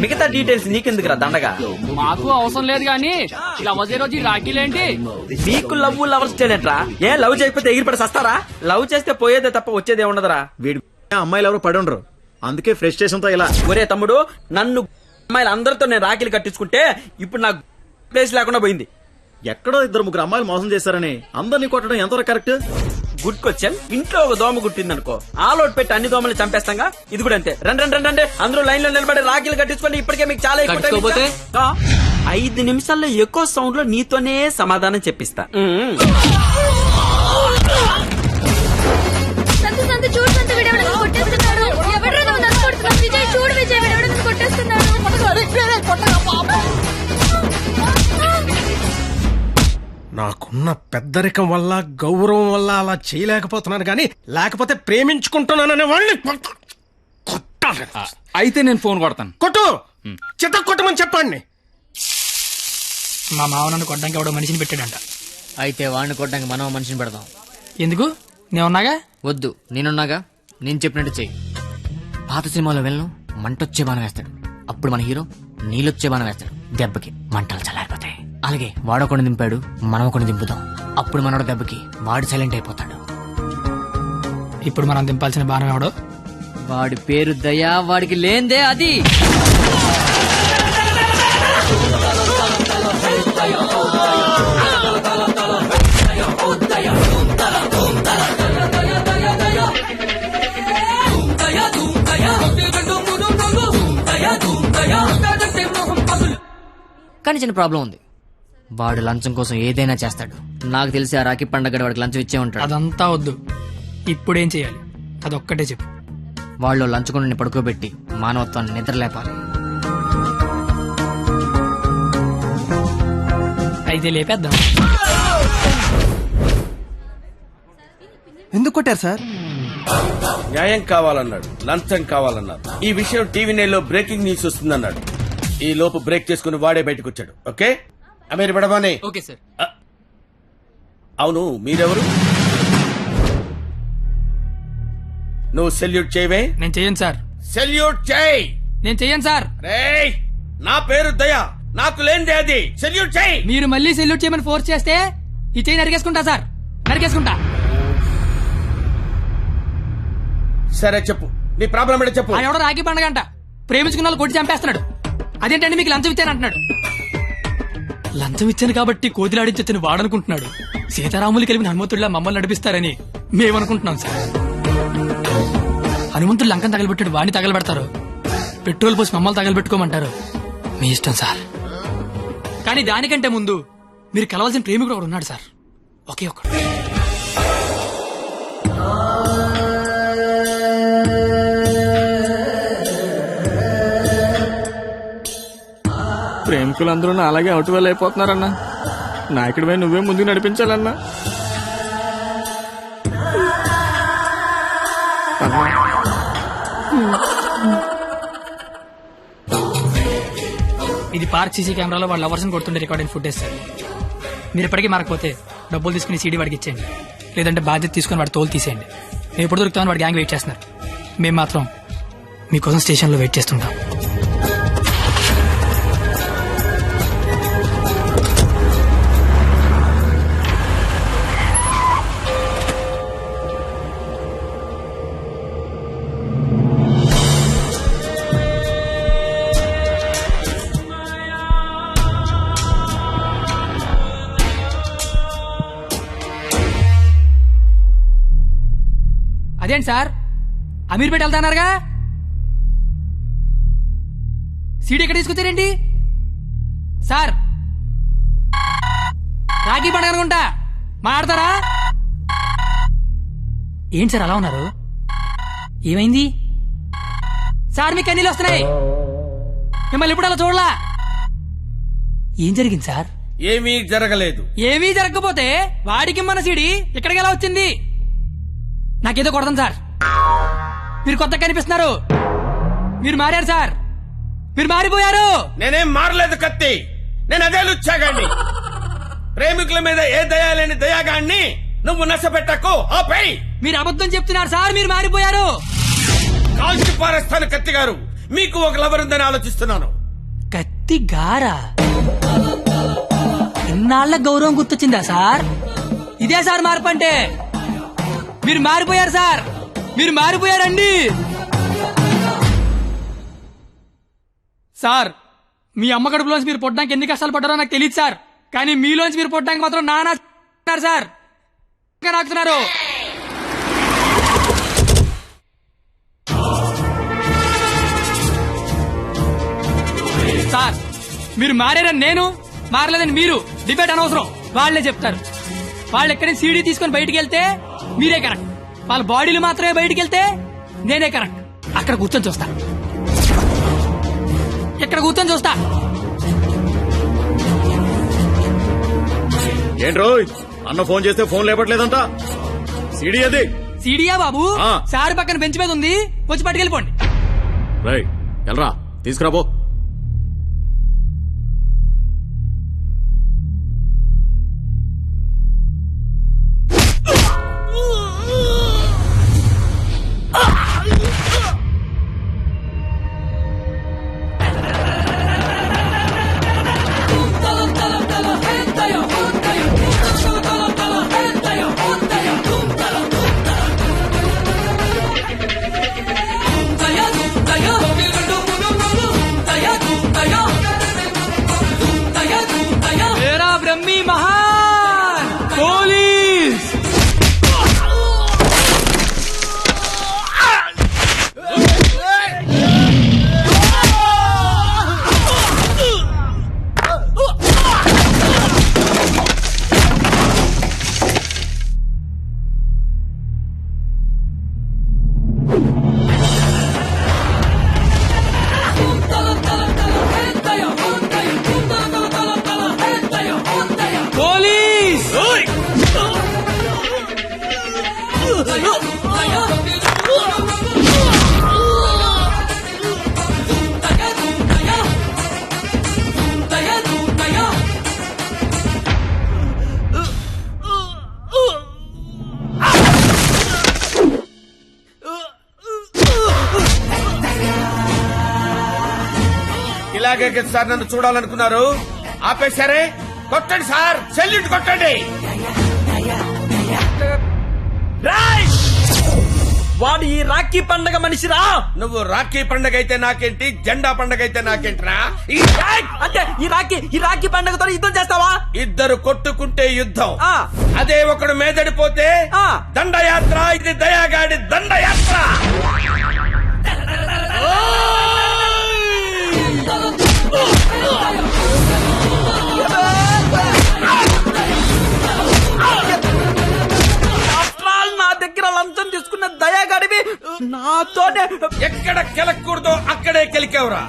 మిగతా డీటెయిల్స్ నీకెందుకురా దండగా? మాకు అవసరం లేదు గానీ లవ్ రోజు రాఖీలేంటి? మీకు లవ్ లవర్స్ చేయలేంట్రా? ఏ లవ్ చేయకపోతే ఎగిరిపడి సస్తారా? లవ్ చేస్తే పోయేదే తప్ప వచ్చేదే ఉండదురా. వీడి అమ్మాయిలు ఎవరు పడి ఉండరు, అందుకే ఫ్రస్ట్రేషన్ తో ఇలా. ఒరే తమ్ముడు, నన్ను అమ్మాయిలు అందరితో నేను రాఖీలు కట్టించుకుంటే ఇప్పుడు నాకు ప్లేస్ లేకుండా పోయింది. ఎక్కడో 2-3 అమ్మాయిలు మోసం చేశారని అందరినీ కొట్టడం ఎంతవరకు కరెక్ట్? Good question. ఇంట్లో ఒక దోమ కుట్టిందనుకో, ఆలోట్ పెట్టి అన్ని దోమలు చంపేస్తాగా. ఇది కూడా అంతే. రండి అందరూ లైన్ లో నిలబడి రాఖీలు కట్టించుకోండి. ఇప్పటికే మీకు చాలా ఎక్కువ టైం ఇచ్చా. 5 నిమిషాల్లో ఎక్కువ సౌండ్ లో నీతోనే సమాధానం చెప్పిస్తా. చూడు సంత వీడెవడో కొట్టేస్తున్నాడు. ఎవడ్రా నువ్వు నన్ను కొడుతున్నావు? విజయ్ చూడు, విజయ్ వీడెవడో నన్ను కొట్టేస్తున్నాడు. నాకున్న పెద్దరికం వల్ల గౌరవం వల్ల అలా చేయలేకపోతున్నాను కానీ లేకపోతే ప్రేమించుకుంటున్నాననే వాళ్ళని కొట్టాలి. అయితే నేను ఫోన్ కొడతాను. కొట్టు, చిత్త కొట్టమని చెప్పండి. మా మావ నన్ను కొట్టడానికి ఎవడో మనిషిని పెట్టాడంట. అయితే వాడిని కొట్టడానికి మనం మనిషిని పెడదాం. ఎందుకు? నేనున్నాగా. వద్దు, నేనున్నాగా. నేను చెప్పినట్టు చెయ్యి. పాత సినిమాలో వెళ్ళను మంటొచ్చే బాణం వేస్తాడు, అప్పుడు మన హీరో నీళ్ళొచ్చే బాణం వేస్తాడు. దెబ్బకి మంటలు చల్లారిపోతాయి. అలాగే వాడొకడిని దింపాడు, మనం ఒకడిని దింపుదాం. అప్పుడు మనోడు దెబ్బకి వాడు సైలెంట్ అయిపోతాడు. ఇప్పుడు మనం దింపాల్సిన బాణం ఎవడో? వాడి పేరు దయా, వాడికి లేందే అది. కానీ చిన్న ప్రాబ్లం ఉంది. వాడు లంచం కోసం ఏదైనా చేస్తాడు. నాకు తెలిసి ఆ రాఖీ పండగ వాడికి లంచం ఇచ్చే ఉంటాడు. అదంతా వద్దు, ఇప్పుడేం చేయాలి అదొక్కటే చెప్పు. వాళ్ళు లంచుకొని పడుకోబెట్టి మానవత్వాన్ని నిద్ర లేపాలి. అయితే లేపేద్దాం. ఎందుకు కొట్టారు సార్? న్యాయం కావాలన్నాడు, లంచం కావాలన్నాడు. ఈ విషయం టీవీ నైన్లో బ్రేకింగ్ న్యూస్ వస్తుందన్నాడు. ఈ లోపు బ్రేక్ చేసుకుని వాడే బయటకు వచ్చాడు. ఓకే అమీర్ బడబానే. Okay sir. అవును, మీరెవరు? నువ్వు సెల్యూట్ చేయవే? నేను చెయ్యను సార్. సెల్యూట్ చేయి. నేను చెయ్యను సార్. రేయ్, నా పేరు దయా, నాకు లేనిదే అది. సెల్యూట్ చేయి. మీరు మళ్ళీ సెల్యూట్ చేయమని ఫోర్స్ చేస్తే ఈ చేయి నరికేసుకుంటా సార్, నరికేసుకుంటా. సరే చెప్పు, నీ ప్రాబ్లం ఏంటో చెప్పు. ఎవడో రాఖీ పండగంట ప్రేమించుకున్న వాళ్ళు కొట్టి చంపేస్తున్నాడు. అదేంటండి మీకు లంచం ఇచ్చాను అంటున్నాడు. లంచం ఇచ్చాను కాబట్టి కోతిలాడించని వాడనుకుంటున్నాడు. సీతారాములు కలిపిన హనుమంతుడిలా మమ్మల్ని నడిపిస్తారని మేమనుకుంటున్నాం సార్. హనుమంతుడు లంకం తగలబెట్టాడు, వాడిని తగలబెడతారు. పెట్రోల్ పోసి మమ్మల్ని తగలబెట్టుకోమంటారు. మీ ఇష్టం సార్. కానీ దానికంటే ముందు మీరు కలవాల్సిన ప్రేమికుడు ఒకడు ఉన్నాడు సార్, ఒకే ఒక్కడు. ప్రేమికులందరూ అలాగే అవుట్ వెల్ అయిపోతున్నారన్నా. నాయకుడిపై నువ్వే ముందుకు నడిపించాలన్నా. ఇది పార్క్ సీసీ కెమెరాలో వాళ్ళ లవర్స్ కొడుతుండే రికార్డింగ్ ఫుటేజ్ సార్. మీరు ఇప్పటికీ మారకపోతే డబ్బులు తీసుకుని సీడీ వాడికి ఇచ్చేయండి, లేదంటే బాధ్యత తీసుకుని వాడి తోలు తీసేయండి. మేము ఎప్పుడు దొరుకుతామని వాడి గ్యాంగ్ వెయిట్ చేస్తున్నారు. మేము మాత్రం మీకోసం స్టేషన్లో వెయిట్ చేస్తుంటాం. అదేంటి సార్, అమీర్పేట వెళ్తాన్నారుగా, సీడీ ఎక్కడ తీసుకొచ్చారేంటి సార్? రాఖీ పండుగ అనుకుంటా, మాట్లాడతారా? ఏంటి సార్ అలా ఉన్నారు? ఏమైంది సార్? మీకు కన్నీళ్ళు వస్తున్నాయి. మిమ్మల్ని ఎప్పుడు అలా చూడలా. ఏం జరిగింది సార్? ఏమీ జరగలేదు. ఏమీ జరగకపోతే వాడికి మన సీడీ ఇక్కడికి ఎలా వచ్చింది? నాకేదో కొడతాను సార్. మీరు కొత్తగా కనిపిస్తున్నారు. మీరు మారారు సార్, మీరు మారిపోయారు. నేనేం మారలేదు కత్తి, నేను అదే లుచ్చాగాన్ని. ప్రేమికుల మీద ఏ దయా లేని దయాగాన్ని నువ్వు నష్టపెట్టకు. ఆపై మీరు అబద్ధం చెప్తున్నారు సార్, మీరు మారిపోయారు. కాల్చి పారేస్తాను కత్తి గారు. మీకు ఒక లవర్ ఉందని ఆలోచిస్తున్నాను. కత్తి గారా? ఇన్నాళ్ల గౌరవం గుర్తొచ్చిందా సార్? ఇదే సార్ మార్పు అంటే. మీరు మారిపోయారు సార్, మీరు మారిపోయారండి సార్. మీ అమ్మ కడుపులోంచి మీరు పొట్టడానికి ఎన్ని కష్టాలు పడ్డారో నాకు తెలియదు సార్, కానీ మీలోంచి మీరు పొట్టడానికి మాత్రం నానా సార్ నాకుతున్నారు. సార్ మీరు మారారని నేను, మారలేదని మీరు డిబేట్ అనవసరం. వాళ్లే చెప్తారు. వాళ్ళు ఎక్కడి సీడీ తీసుకొని బయటికి వెళ్తే మీరే కరెక్ట్, వాళ్ళ బాడీలు మాత్రమే బయటికి వెళ్తే నేనే కరెక్ట్. అక్కడ కూర్చొని చూస్తా, ఇక్కడ కూర్చొని చూస్తా. ఏంట్రోయ్ అన్న ఫోన్ చేస్తే ఫోన్ లేపట్లేదంట. సీడీ అది. సీడీయా బాబు? సార్ పక్కన బెంచ్ మీద ఉంది, వచ్చి పట్టుకెళ్ళిపోండి. రై ఎల్రా తీసుకురాబో. मेरा ब्रह्मी महान पुलिस। ఇలాగే సార్ నన్ను చూడాలనుకున్నారు, ఆపేశారే. కొట్టండి సార్, సెల్యూట్ కొట్టండి. వాడు ఈ రాఖీ పండగ మనిషిరా. నువ్వు రాఖీ పండగ అయితే నాకేంటి, జెండా పండగ అయితే నాకేంట్రా? అంటే ఈ రాఖీ పండగతో యుద్ధం చేస్తావా? ఇద్దరు కొట్టుకుంటే యుద్ధం, అదే ఒకడు మేదడిపోతే దండయాత్ర. ఇది దయాగాడి దండయాత్ర. నా దగ్గర లంచం తీసుకున్న దయాగాడివి నాతోనే. ఎక్కడ కెలకూడదో అక్కడే కెలికేవరా.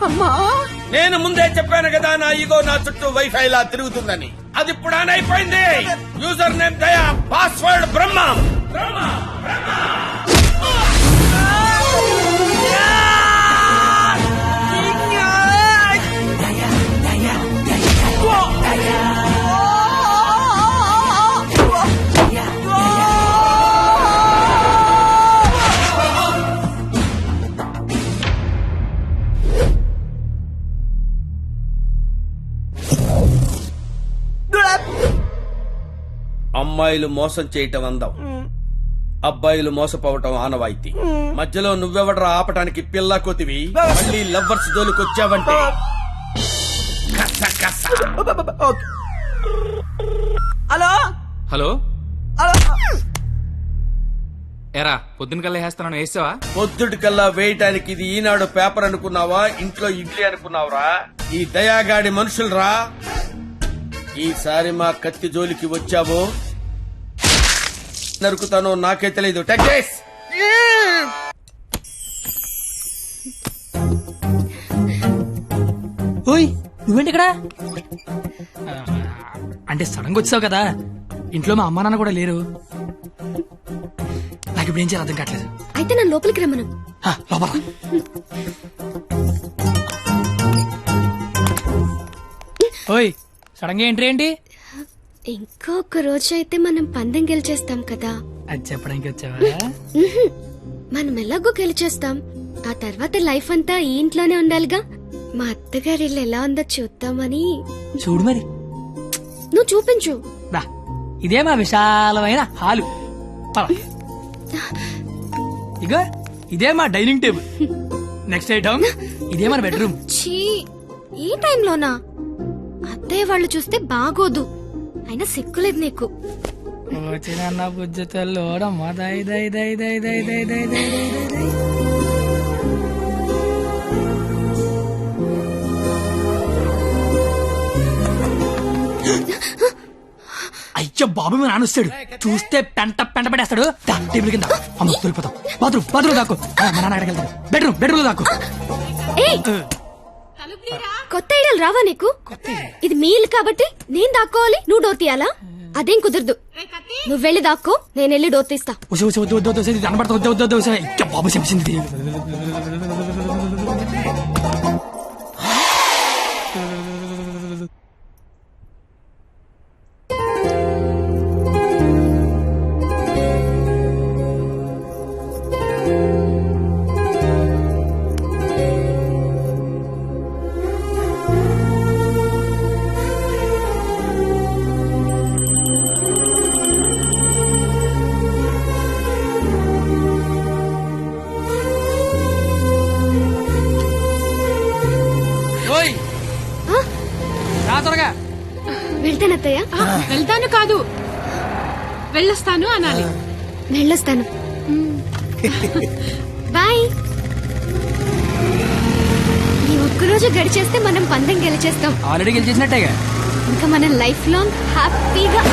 నేను ముందే చెప్పాను కదా, నా ఈగో నా చుట్టూ వైఫై లా తిరుగుతుందని. అది ఇప్పుడు ఆన్ అయిపోయింది. యూజర్ నేమ్ దయా, పాస్వర్డ్ బ్రహ్మ. అమ్మాయిలు మోసం చేయటం అందం, అబ్బాయిలు మోసపోవటం ఆనవాయితీ. మధ్యలో నువ్వెవడరా ఆపటానికి పిల్ల కొతివి? మళ్ళీ లవ్వర్స్ జోలికొచ్చావంటే హలో హలో ఎరా పొద్దున కల్లా వేస్తాను, వేసావా? పొద్దుటి కల్లా వేయటానికి ఇది ఈనాడు పేపర్ అనుకున్నావా, ఇంట్లో ఇడ్లీ అనుకున్నావురా? ఈ దయాగాడి మనుషులరా. ఈసారి మా కత్తి జోలికి వచ్చావో నరుకుతానో నాకే తెలీదు. టెక్స్ ఓయ్ నువ్వేంటి ఇక్కడ? అంటే సడన్ గా వచ్చావు కదా, ఇంట్లో మా అమ్మా నాన్న కూడా లేరు. నాకు ఇప్పుడు ఏం చేయాలి అర్థం కావట్లేదు. అయితే నన్ను లోపలికి రమ్మను. లోపల ఓయ్ సడన్ గా ఎంట్రీ ఏంటి? ఇంకొక రోజు అయితే మనం పందెం గెలిచేస్తాం కదా. అది చెప్పడానికి వచ్చావా? మనం ఎలాగో గెలిచేస్తాం, ఆ తర్వాత లైఫ్ అంతా ఈ ఇంట్లోనే ఉండాలిగా. మా అత్తగారి ఇల్లు ఎలా ఉందో చూద్దామని. చూడు మరి. నువ్వు చూపించు. ఇదే మా విశాలమైన హాలు. ఇగో ఇదే మా డైనింగ్ టేబుల్. నెక్స్ట్ ఐటమ్ ఇదే మన బెడ్రూమ్. ఛీ, ఈ టైంలోనా? అత్తయ్య వాళ్ళు చూస్తే బాగోదు. అయినా సిగ్గులేదు నీకు. వచ్చిన బుజ్జతల్లోడమ్మా దై దై దై దై దై దై దై దై దై దై. అయ్యో బాబు మీ నాన్న వస్తాడు, చూస్తే పెంట పడేస్తాడు. టేబుల్ కింద అమ్మ దొరికిపోతాం. బాత్రూమ్ దాక్కు. మా నాన్న అక్కడికి వెళ్తాడు. బెడ్రూమ్ దాక్కు. కొత్త ఐడియాలు రావా నీకు? ఇది మీ ఇల్లు కాబట్టి నేను దాక్కోవాలి, నువ్వు డోర్ తీయాలా? అదేం కుదరదు. నువ్వు వెళ్ళి దాక్కో, నేను వెళ్ళి డోర్ తీస్తా. బాబు చెప్పింది. వెళ్తానత్తయ్య. వెళ్తాను కాదు, వెళ్ళొస్తాను అనాలి. వెళ్ళొస్తాను. బాయ్. ఈ ఒక్కరోజు గడిచేస్తే మనం పందెం గెలిచేస్తాం. ఆల్రెడీ గెలిచేసినట్టేగా. ఇంకా మనం లైఫ్ లాంగ్ హ్యాపీగా.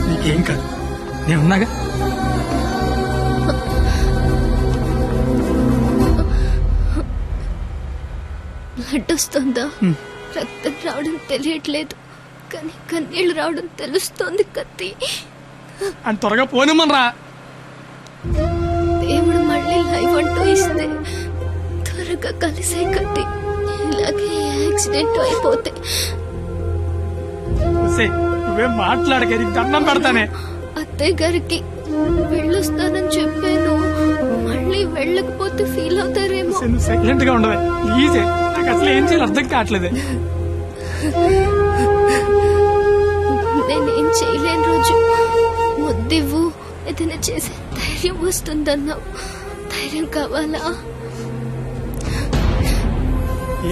నీకేం కాదు, నేనున్నాగా. బ్లడ్ వస్తుందా? రక్తం రావడం తెలియట్లేదు, కానీ కన్నీళ్లు రావడం తెలుస్తోంది. కత్తి అని త్వరగా పోనిమ్మనరా. దేవుడు మళ్ళీ లైఫ్ అంటూ ఇస్తే త్వరగా కలిసే కత్తి. ఇలాగే యాక్సిడెంట్ అయిపోతే నువ్వేం మాట్లాడక, దండం పెడతానే. అత్తయ్య గారికి వెళ్ళొస్తానని చెప్పాను, మళ్ళీ వెళ్ళకపోతే ఫీల్ అవుతారేమో. సైలెంట్ గా ఉండవే ప్లీజ్. నాకు అసలు ఏం చేయాలి అర్థం కావట్లేదే. నేనేం చేయలేని రోజు ముద్దివ్వు, ఏదైనా చేసే ధైర్యం వస్తుందన్నావు. ధైర్యం కావాలా?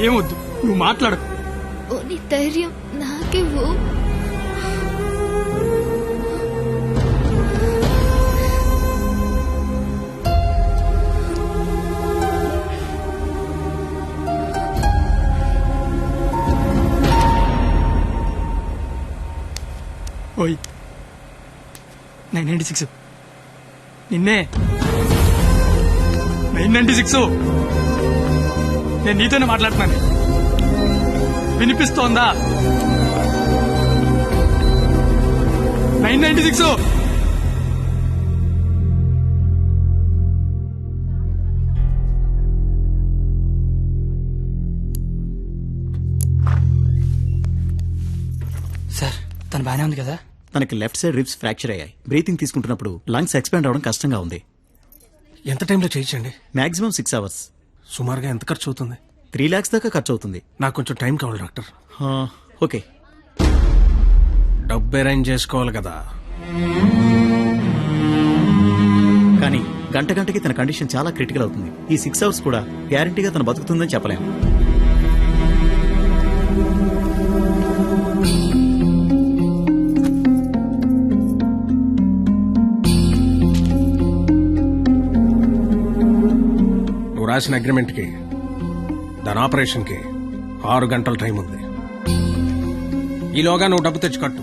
ఏమొద్దు, నువ్వు మాట్లాడు. ఓని ధైర్యం నాకివ్వు. ఓయ్ 996 నిన్నే. 996 నేను నీతోనే మాట్లాడుతున్నాను. వినిపిస్తోందా? 996 సార్, తను బానే ఉంది కదా? తనకి లెఫ్ట్ సైడ్ రిబ్స్ ఫ్రాక్చర్ అయ్యాయి. బ్రీతింగ్ తీసుకుంటున్నప్పుడు లంగ్స్ ఎక్స్పాండ్ అవడం కష్టంగా ఉంది. ఎంత టైంలో చేయించండి? Maximum 6 hours. సుమారుగా ఎంత ఖర్చు అవుతుంది? 3 lakhs దాకా ఖర్చు అవుతుంది. నాకు కొంచెం టైం కావాలి డాక్టర్. ఓకే. డబ్బు అరేంజ్ చేసుకోవాలి కదా. కానీ గంటకి తన కండిషన్ చాలా క్రిటికల్ అవుతుంది. ఈ 6 hours కూడా గ్యారంటీగా తను బతుకుతుందని చెప్పలేము. రాసిన అగ్రిమెంట్కి దాని ఆపరేషన్కి 6 గంటల టైం ఉంది. ఈలోగా నువ్వు డబ్బు తెచ్చి కట్టు.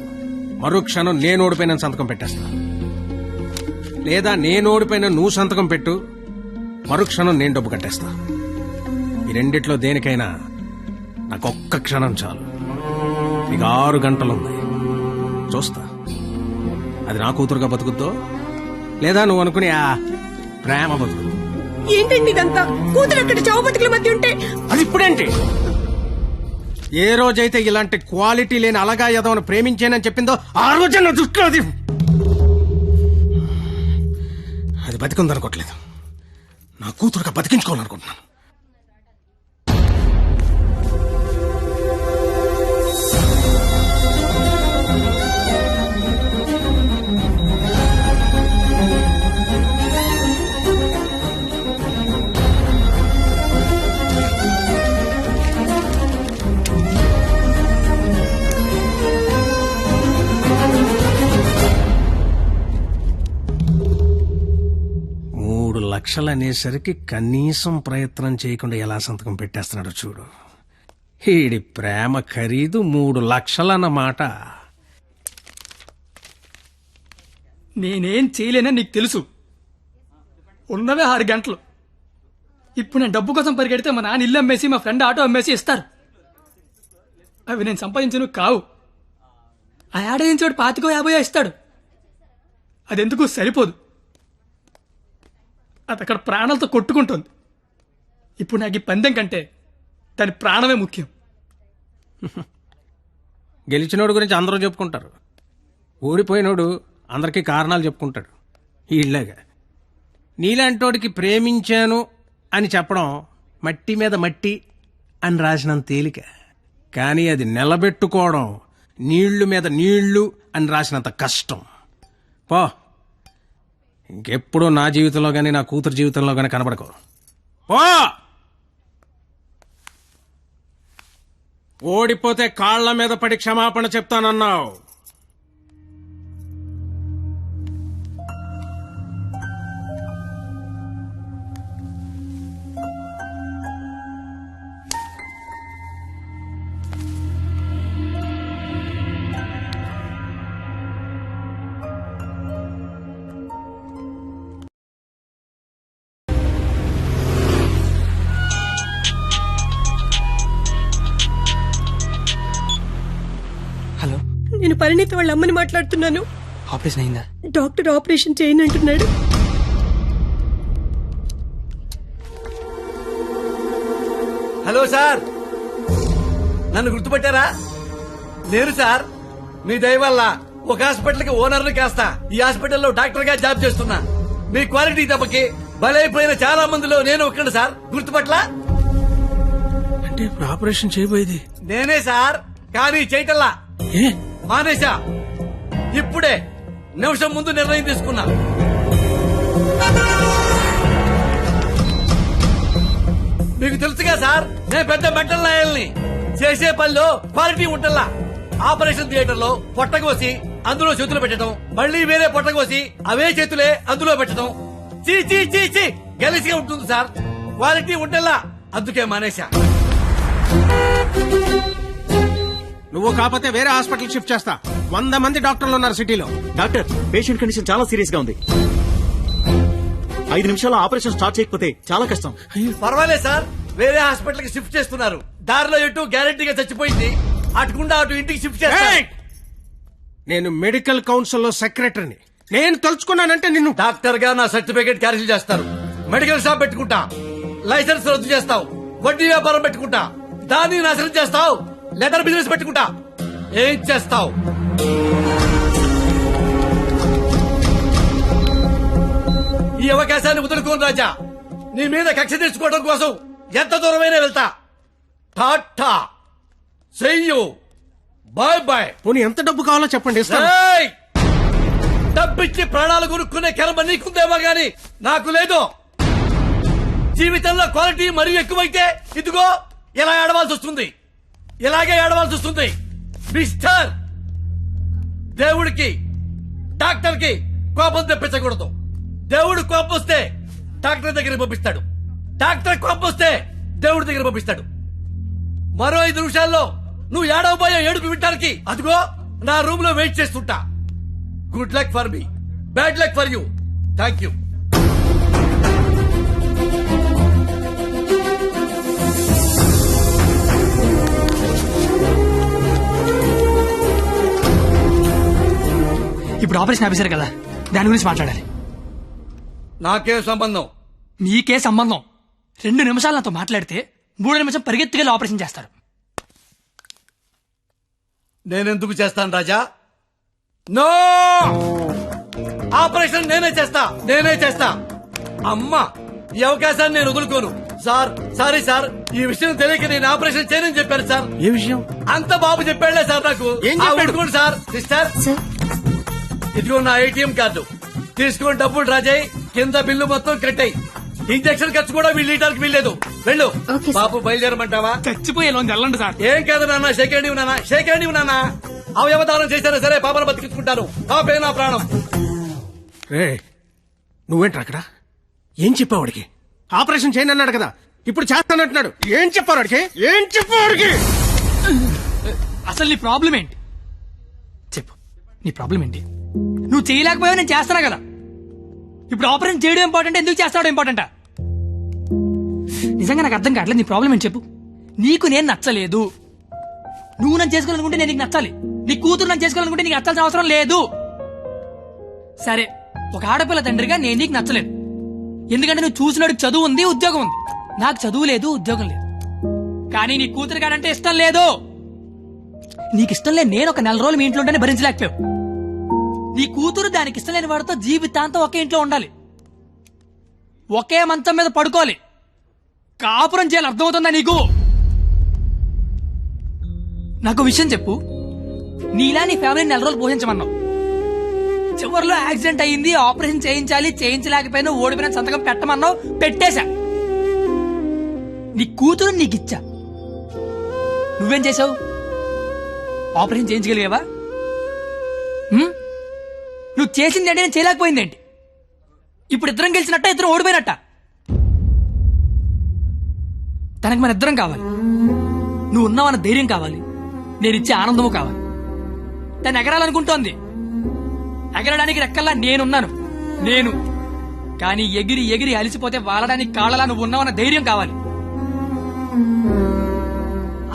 మరో క్షణం నేను ఓడిపోయిన సంతకం పెట్టేస్తా. లేదా నేను ఓడిపోయిన నువ్వు సంతకం పెట్టు, మరుక్షణం నేను డబ్బు కట్టేస్తా. ఈ రెండిట్లో దేనికైనా నాకు ఒక్క క్షణం చాలు. నీకు 6 గంటలుంది. చూస్తా అది నా కూతురుగా బతుకుద్దో లేదా నువ్వు అనుకుని ఆ ప్రేమ బతుకుద్దు. ఏంటండి ఇదంతా? కూతురు అక్కడ చావు బతుకుల మధ్య ఉంటే అది ఇప్పుడేంటి? ఏ రోజైతే ఇలాంటి క్వాలిటీ లేని అలగా యదవను ప్రేమించానని చెప్పిందో ఆ రోజే నా దృష్టిలో అది బతికుందనుకోవట్లేదు. నా కూతురుగా బతికించుకోవాలనుకుంటున్నాను. లక్షలు అనేసరికి కనీసం ప్రయత్నం చేయకుండా ఎలా సంతకం పెట్టేస్తున్నాడో చూడు. ఈడి ప్రేమ ఖరీదు 3 లక్షలన్నమాట. నేనేం చేయలేనని నీకు తెలుసు. ఉన్నవే 6 గంటలు. ఇప్పుడు నేను డబ్బు కోసం పరిగెడితే మా నాన్న ఇల్లు అమ్మేసి మా ఫ్రెండ్ ఆటో అమ్మేసి ఇస్తారు. అవి నేను సంపాదించను కావు. ఆ ఏడాదించోడు 25-50 ఇస్తాడు. అదెందుకు సరిపోదు. అది అక్కడ ప్రాణాలతో కొట్టుకుంటుంది. ఇప్పుడు నాకు ఈ పందెం కంటే దాని ప్రాణమే ముఖ్యం. గెలిచినోడు గురించి అందరూ చెప్పుకుంటారు, ఓడిపోయినోడు అందరికీ కారణాలు చెప్పుకుంటాడు. ఇళ్ళగా నీలాంటోడికి ప్రేమించాను అని చెప్పడం మట్టి మీద మట్టి అని రాసినంత తేలిక. కానీ అది నిలబెట్టుకోవడం నీళ్లు మీద నీళ్లు అని రాసినంత కష్టం. పో, ఇంకెప్పుడు నా జీవితంలో గానీ నా కూతురు జీవితంలో గానీ కనబడకో. పో, ఓడిపోతే కాళ్ల మీద పడి క్షమాపణ చెప్తానన్నావు. నేను పరిణీత వాళ్ళ అమ్మని మాట్లాడుతున్నాను. ఆపరేషన్ అయిందా? డాక్టర్ ఆపరేషన్ చేయనంటున్నాడు. హలో సార్, నన్ను గుర్తుపట్టారా? నేను సార్, మీ దయ వల్ల ఒక హాస్పిటల్ కి ఓనర్ని కాస్త ఈ హాస్పిటల్లో డాక్టర్ గా జాబ్ చేస్తున్నా. మీ క్వాలిటీ దెబ్బకి బలైపోయిన చాలా మందిలో నేను ఒక్కడు సార్. గుర్తుపట్లా? అంటే ఇప్పుడు ఆపరేషన్ చేయబోయేది నేనే సార్, కానీ చేయటల్లా మానేశా. ఇప్పుడే నిమిషం ముందు నిర్ణయం తీసుకున్నా. మీకు తెలుసుగా సార్, నేను పెద్ద మెంటల్ నాయల్ని. చేసే పనిలో క్వాలిటీ ఉంటల్లా. ఆపరేషన్ థియేటర్ లో పొట్టకోసి అందులో చేతులు పెట్టడం, మళ్ళీ వేరే పొట్టకోసి అవే చేతులే అందులో పెట్టడం చీ చీ చీ చీ గెలిసిగా ఉంటుంది సార్. క్వాలిటీ ఉంటల్లా, అందుకే మానేశా. నువ్వు కాకపోతే వేరే హాస్పిటల్ షిఫ్ట్ చేస్తా. 100 మంది డాక్టర్లు ఉన్నారు సిటీలో. డాక్టర్, పేషెంట్ కండిషన్ చాలా సీరియస్ గా ఉంది. 5 నిమిషాల్లో ఆపరేషన్ స్టార్ట్ చేయకపోతే చాలా కష్టం. పర్వాలేదు సార్, వేరే హాస్పిటల్ కి షిఫ్ట్ చేస్తున్నారు. దారిలో ఎటు గ్యారెంటీగా చచ్చిపోయింది, అటుకుండా అటు ఇంటికి షిఫ్ట్ చేస్తారు. నేను మెడికల్ కౌన్సిల్ లో సెక్రటరీని. నేను తలుచుకున్నానంటే నిన్ను డాక్టర్ గా నా సర్టిఫికేట్ క్యాన్సిల్ చేస్తారు. మెడికల్ షాప్ పెట్టుకుంటా, లైసెన్స్ రద్దు చేస్తావు. వడ్డీ వ్యాపారం పెట్టుకుంటా, దాన్ని నాశనం చేస్తావు. లెదర్ బిజినెస్ పెట్టుకుంటా, ఏం చేస్తావు? ఈ అవకాశాన్ని వదులుకోను రాజా. నీ మీద కక్ష తీర్చుకోవడం కోసం ఎంత దూరమైనా వెళ్తా. టాటా, చెయ్యు, బాయ్ బాయ్. పోనీ ఎంత డబ్బు కావాలో చెప్పండి. డబ్బిచ్చి ప్రాణాలు కొనుక్కునే కర్మ నీకుందేమో గాని నాకు లేదు. జీవితంలో క్వాలిటీ మరీ ఎక్కువైతే ఇదిగో ఇలా ఏడవాల్సి వస్తుంది. ఇలాగే ఏడవాల్సి వస్తుంది. మిస్టర్, దేవుడికి డాక్టర్ కి కోపం తెప్పించకూడదు. దేవుడు కోపం వస్తే డాక్టర్ దగ్గరికి పంపిస్తాడు. డాక్టర్ కోపొస్తే దేవుడి దగ్గర పంపిస్తాడు. మరో 5 నిమిషాల్లో నువ్వు ఏడవబోయే ఏడుపు వింటానికి అదిగో నా రూమ్ లో వెయిట్ చేస్తుంటా. Good luck for me, bad luck for you. Thank you. ఇప్పుడు ఆపరేషన్ ఆఫీసర్ కదా, దాని గురించి మాట్లాడాలి. నాకే సంబంధం? నీకే సంబంధం. 2 నిమిషాలు నాతో మాట్లాడితే 3 నిమిషం పరిగెత్తుకెళ్ళి ఆపరేషన్ చేస్తారు. నేనెందుకు చేస్తాను రాజా? నో, ఆపరేషన్ నేనే చేస్తా. అమ్మా, ఈ అవకాశాన్ని నేను వదులుకోను. సార్, సారీ సార్, ఈ విషయం తెలియక నేను ఆపరేషన్ చేయనని చెప్పాను సార్. ఏ విషయం? అంత బాబు చెప్పాడులే సార్ నాకు. ఏం చెప్పాడు? ఉడుకోండి సార్. సిస్టర్, ఇదిగో నా ATM కార్డు తీసుకొని డబ్బులు డ్రా చేయి, కింద బిల్లు మొత్తం కట్టాయి. ఇంజక్షన్ ఖర్చు కూడా వీళ్ళకి వీల్లేదు. వెళ్ళు. బాబు బయలుదేరమంటావా? చచ్చిపోయే లోన్ వెళ్ళండి సార్. ఏం కాదు నాన్న, షేకండి నాన్న. అవయవదానం చేశారా సరే, పాపను బతికించుకుంటాను. పాపే నా ప్రాణం. రే, నువ్వేంట్రా అక్కడ? ఏం చెప్పావు వాడికి? ఆపరేషన్ చేయను అన్నాడు కదా, ఇప్పుడు చేస్తానంటున్నాడు. ఏం చెప్పావు వాడికి? అసలు నీ ప్రాబ్లం ఏంటి చెప్పు. నీ ప్రాబ్లం ఏంటి? నువ్వు చేయలేకపోయావు, నేను చేస్తానా కదా. ఇప్పుడు ఆపరేషన్ చేయడం ఇంపార్టెంట్, ఎందుకు చేస్తాడు ఇంపార్టెంటా? నిజంగా నాకు అర్థం కావట్లేదు. నీ ప్రాబ్లం ఏంటి చెప్పు. నీకు నేను నచ్చలేదు. నువ్వు నన్ను చేసుకోవాలనుకుంటే నేను నీకు నచ్చాలి. నీ కూతురు నన్ను చేసుకోవాలనుకుంటే నీకు నచ్చాల్సిన అవసరం లేదు. సరే, ఒక ఆడపిల్ల తండ్రిగా నేను నీకు నచ్చలేదు. ఎందుకంటే నువ్వు చూసినాడు చదువు ఉంది, ఉద్యోగం ఉంది. నాకు చదువు లేదు, ఉద్యోగం లేదు. కానీ నీ కూతురు కాడంటే ఇష్టం లేదు. నీకు ఇష్టం లేదు, నేను ఒక 4 రోజులు మీ ఇంట్లో ఉంటేనే భరించలేకపోయావు. నీ కూతురు దానికి ఇష్టం లేని వాడితో జీవితాంతం ఒకే ఇంట్లో ఉండాలి, ఒకే మంచం మీద పడుకోవాలి, కాపురం చేయాలి. అర్థమవుతుందా నీకు? నాకు విషయం చెప్పు. నీలా నీ ఫ్యామిలీని 4 రోజులు పోషించమన్నావు. చివరిలో యాక్సిడెంట్ అయ్యింది, ఆపరేషన్ చేయించలేకపోయినా ఓడిపోయిన సంతకం పెట్టమన్నావు, పెట్టేశా. నీ కూతురు నీకిచ్చా. నువ్వేం చేసావు? ఆపరేషన్ చేయించగలిగావా? నువ్వు చేసింది అంటే నేను చేయలేకపోయిందేంటి? ఇప్పుడు ఇద్దరం గెలిచినట్ట, ఇద్దరం ఓడిపోయినట్ట. తనకి మన ఇద్దరం కావాలి. నువ్వు ఉన్నావన్న ధైర్యం కావాలి, నేను ఇచ్చే ఆనందము కావాలి. తను ఎగరాలనుకుంటోంది, ఎగరడానికి రెక్కల్లా నేనున్నాను. కానీ ఎగిరి ఎగిరి అలిసిపోతే వాలడానికి కాళ్ళలా నువ్వు ఉన్నావన్న ధైర్యం కావాలి.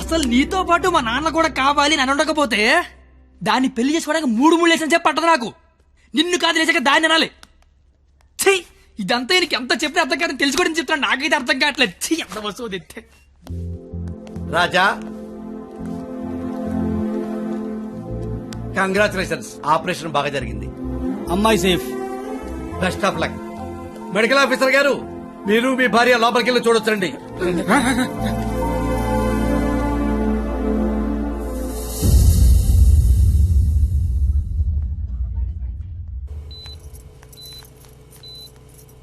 అసలు నీతో పాటు మా నాన్న కూడా కావాలి అని ఉండకపోతే దాన్ని పెళ్లి చేసుకోవడానికి 3 లేసిన చెప్పి పట్టదు నాకు. నిన్ను కాదు లేచాక దాన్ని అనాలి. ఛీ, ఇదంతా నీకు ఎంత చెప్పినా అర్థం కాదని తెలుసుకోవడం చెప్తున్నా. నాకైతే అర్థం కావట్లేదు. ఛీ, ఎంత వస్తువు తెస్తే. రాజా, కంగ్రాచులేషన్స్, ఆపరేషన్ బాగా జరిగింది. అమ్మాయి safe. Best of luck. Medical officer గారు, మీరు మీ భార్య లోపలికి వెళ్ళి చూడొచ్చండి.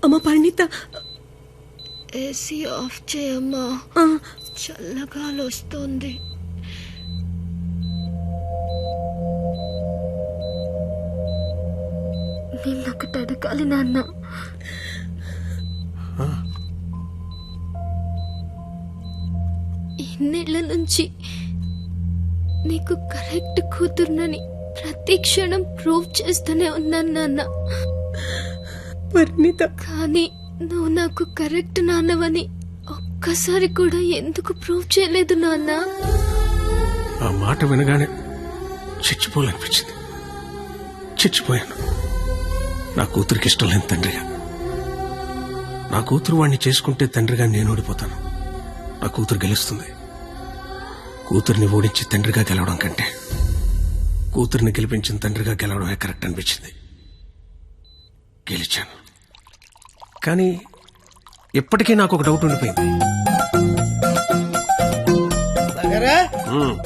అమ్మ పరిణిత, ఏసీ ఆఫ్ చేయమ్మా, చల్లగాలి వస్తుంది. నిన్నొకటి అడగాలి నాన్న. ఇన్నేళ్ల నుంచి నీకు కరెక్ట్ కూతురునని ప్రతి క్షణం ప్రూవ్ చేస్తూనే ఉన్నాను నాన్న. పరిణిత, కానీ నువ్వు నాకు కరెక్ట్ నాన్నవని ఒక్కసారి కూడా ఎందుకు ప్రూవ్ చేయలేదు నాన్న? ఆ మాట వినగానే చచ్చిపోవాలనిపించింది. చచ్చిపోయాను. నా కూతురికి ఇష్టం లేని తండ్రిగా. నా కూతురు వాడిని చేసుకుంటే తండ్రిగా నేను ఓడిపోతాను. నా కూతురు గెలుస్తుంది. కూతురిని ఓడించి తండ్రిగా గెలవడం కంటే కూతురిని గెలిపించిన తండ్రిగా గెలవడమే కరెక్ట్ అనిపించింది. గెలిచాను. కానీ ఇప్పటికీ నాకు ఒక డౌట్ ఉండిపోయింది.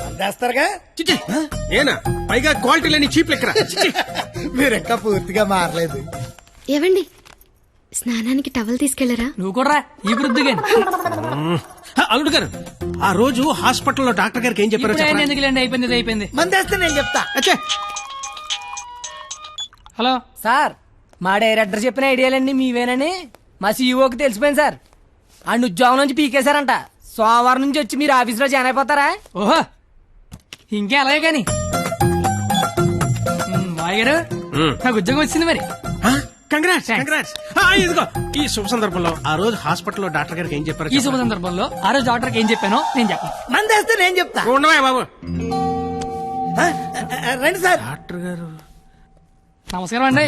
అందేస్తారుగా? ఏనా పైగా క్వాలిటీ లేని చీప్ లెక్కరా. మీరెక్క పూర్తిగా మారలేదు. ఏవండి, స్నానానికి టవల్ తీసుకెళ్లరా? నువ్వు కూడా ఈ వృద్ధిగా. అల్లుడు గారు, ఆ రోజు హాస్పిటల్లో డాక్టర్ గారికి ఏం చెప్పారో చెప్పండి. ఎందుకులేండి, అయిపోయింది. మందేస్తే నేను చెప్తా. హలో సార్, మా డైరెక్టర్ చెప్పిన ఐడియాలన్నీ మీవేనని మా సీఈఓకి తెలిసిపోయింది సార్. ఆ ఉద్యోగం నుంచి పీకేశారంట. సోమవారం నుంచి వచ్చి మీరు ఆఫీస్ లో జాయిన్ అయిపోతారా? ఓహో ఇంకే అలాగే గాని బాయ్ గారు నాకు ఉద్యోగం వచ్చింది మరి. Congrats congrats. ఇదిగో ఈ శుభ సందర్భంలో ఆ రోజు హాస్పిటల్లో డాక్టర్ గారికి ఏం చెప్పారు? ఈ శుభ సందర్భంలో ఆ రోజు డాక్టర్కి ఏం చెప్పానో నేను చెప్పను. మందేస్తే నేను చెప్తా. ఉండవా బాబు. రండి సార్. డాక్టర్ గారు నమస్కారం అండి.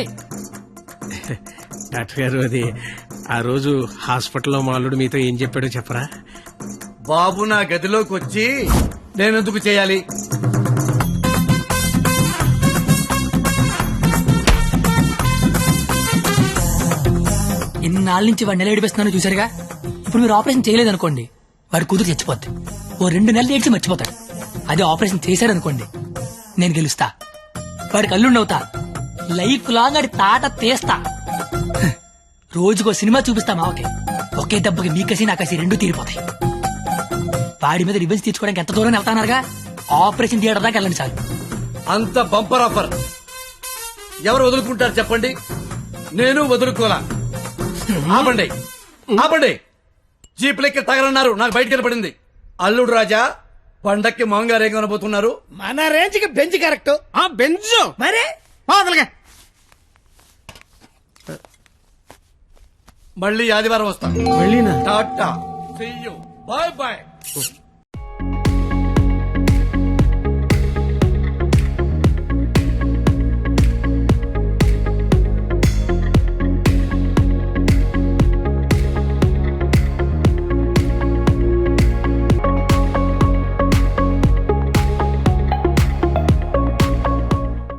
డాక్టర్ గారు అది ఆ రోజు హాస్పిటల్లో మా అల్లుడు మీతో ఏం చెప్పాడో చెప్పరా? బాబు నా గదిలోకి వచ్చి నేనెందుకు చేయాలి? ఇన్నాళ్ళ నుంచి వాడిని ఎలా ఏడిపిస్తున్నానో చూసారుగా. ఇప్పుడు మీరు ఆపరేషన్ చేయలేదనుకోండి వాడి కూతురు చచ్చిపోద్ది. ఓ 2 నెలలు ఏడ్చి మర్చిపోతాడు. అదే ఆపరేషన్ చేశారనుకోండి నేను గెలుస్తా. వాడికి అల్లుండవుతా. లైఫ్ లాంగ్ ఆడి తాట తీస్తా. రోజుకో సినిమా చూపిస్తా మావకి. ఒకే దెబ్బకి మీ కసి నా కసి 2 తీరిపోతాయి. వాడి మీద రివెంజ్ తీర్చుకోవడానికి ఎంత దూరం వెళ్తానారుగా. ఆపరేషన్ థియేటర్ దాకా వెళ్ళండి చాలు. అంత బంపర్ ఆఫర్ ఎవరు వదులుకుంటారు చెప్పండి? నేను వదులుకోలా. ఆపండి ఆపండి. జీప్ లెక్క తగలన్నారు. నాకు బయట కనపడింది. అల్లుడు రాజా పండక్కి మాంగారు ఏం కనబోతున్నారు? మన రేంజ్ కి బెంచ్ కరెక్ట్. బెంచ్ మరే మళ్ళీ ఆదివారం వస్తాను. మళ్ళీనా? Tata. See you. Bye bye.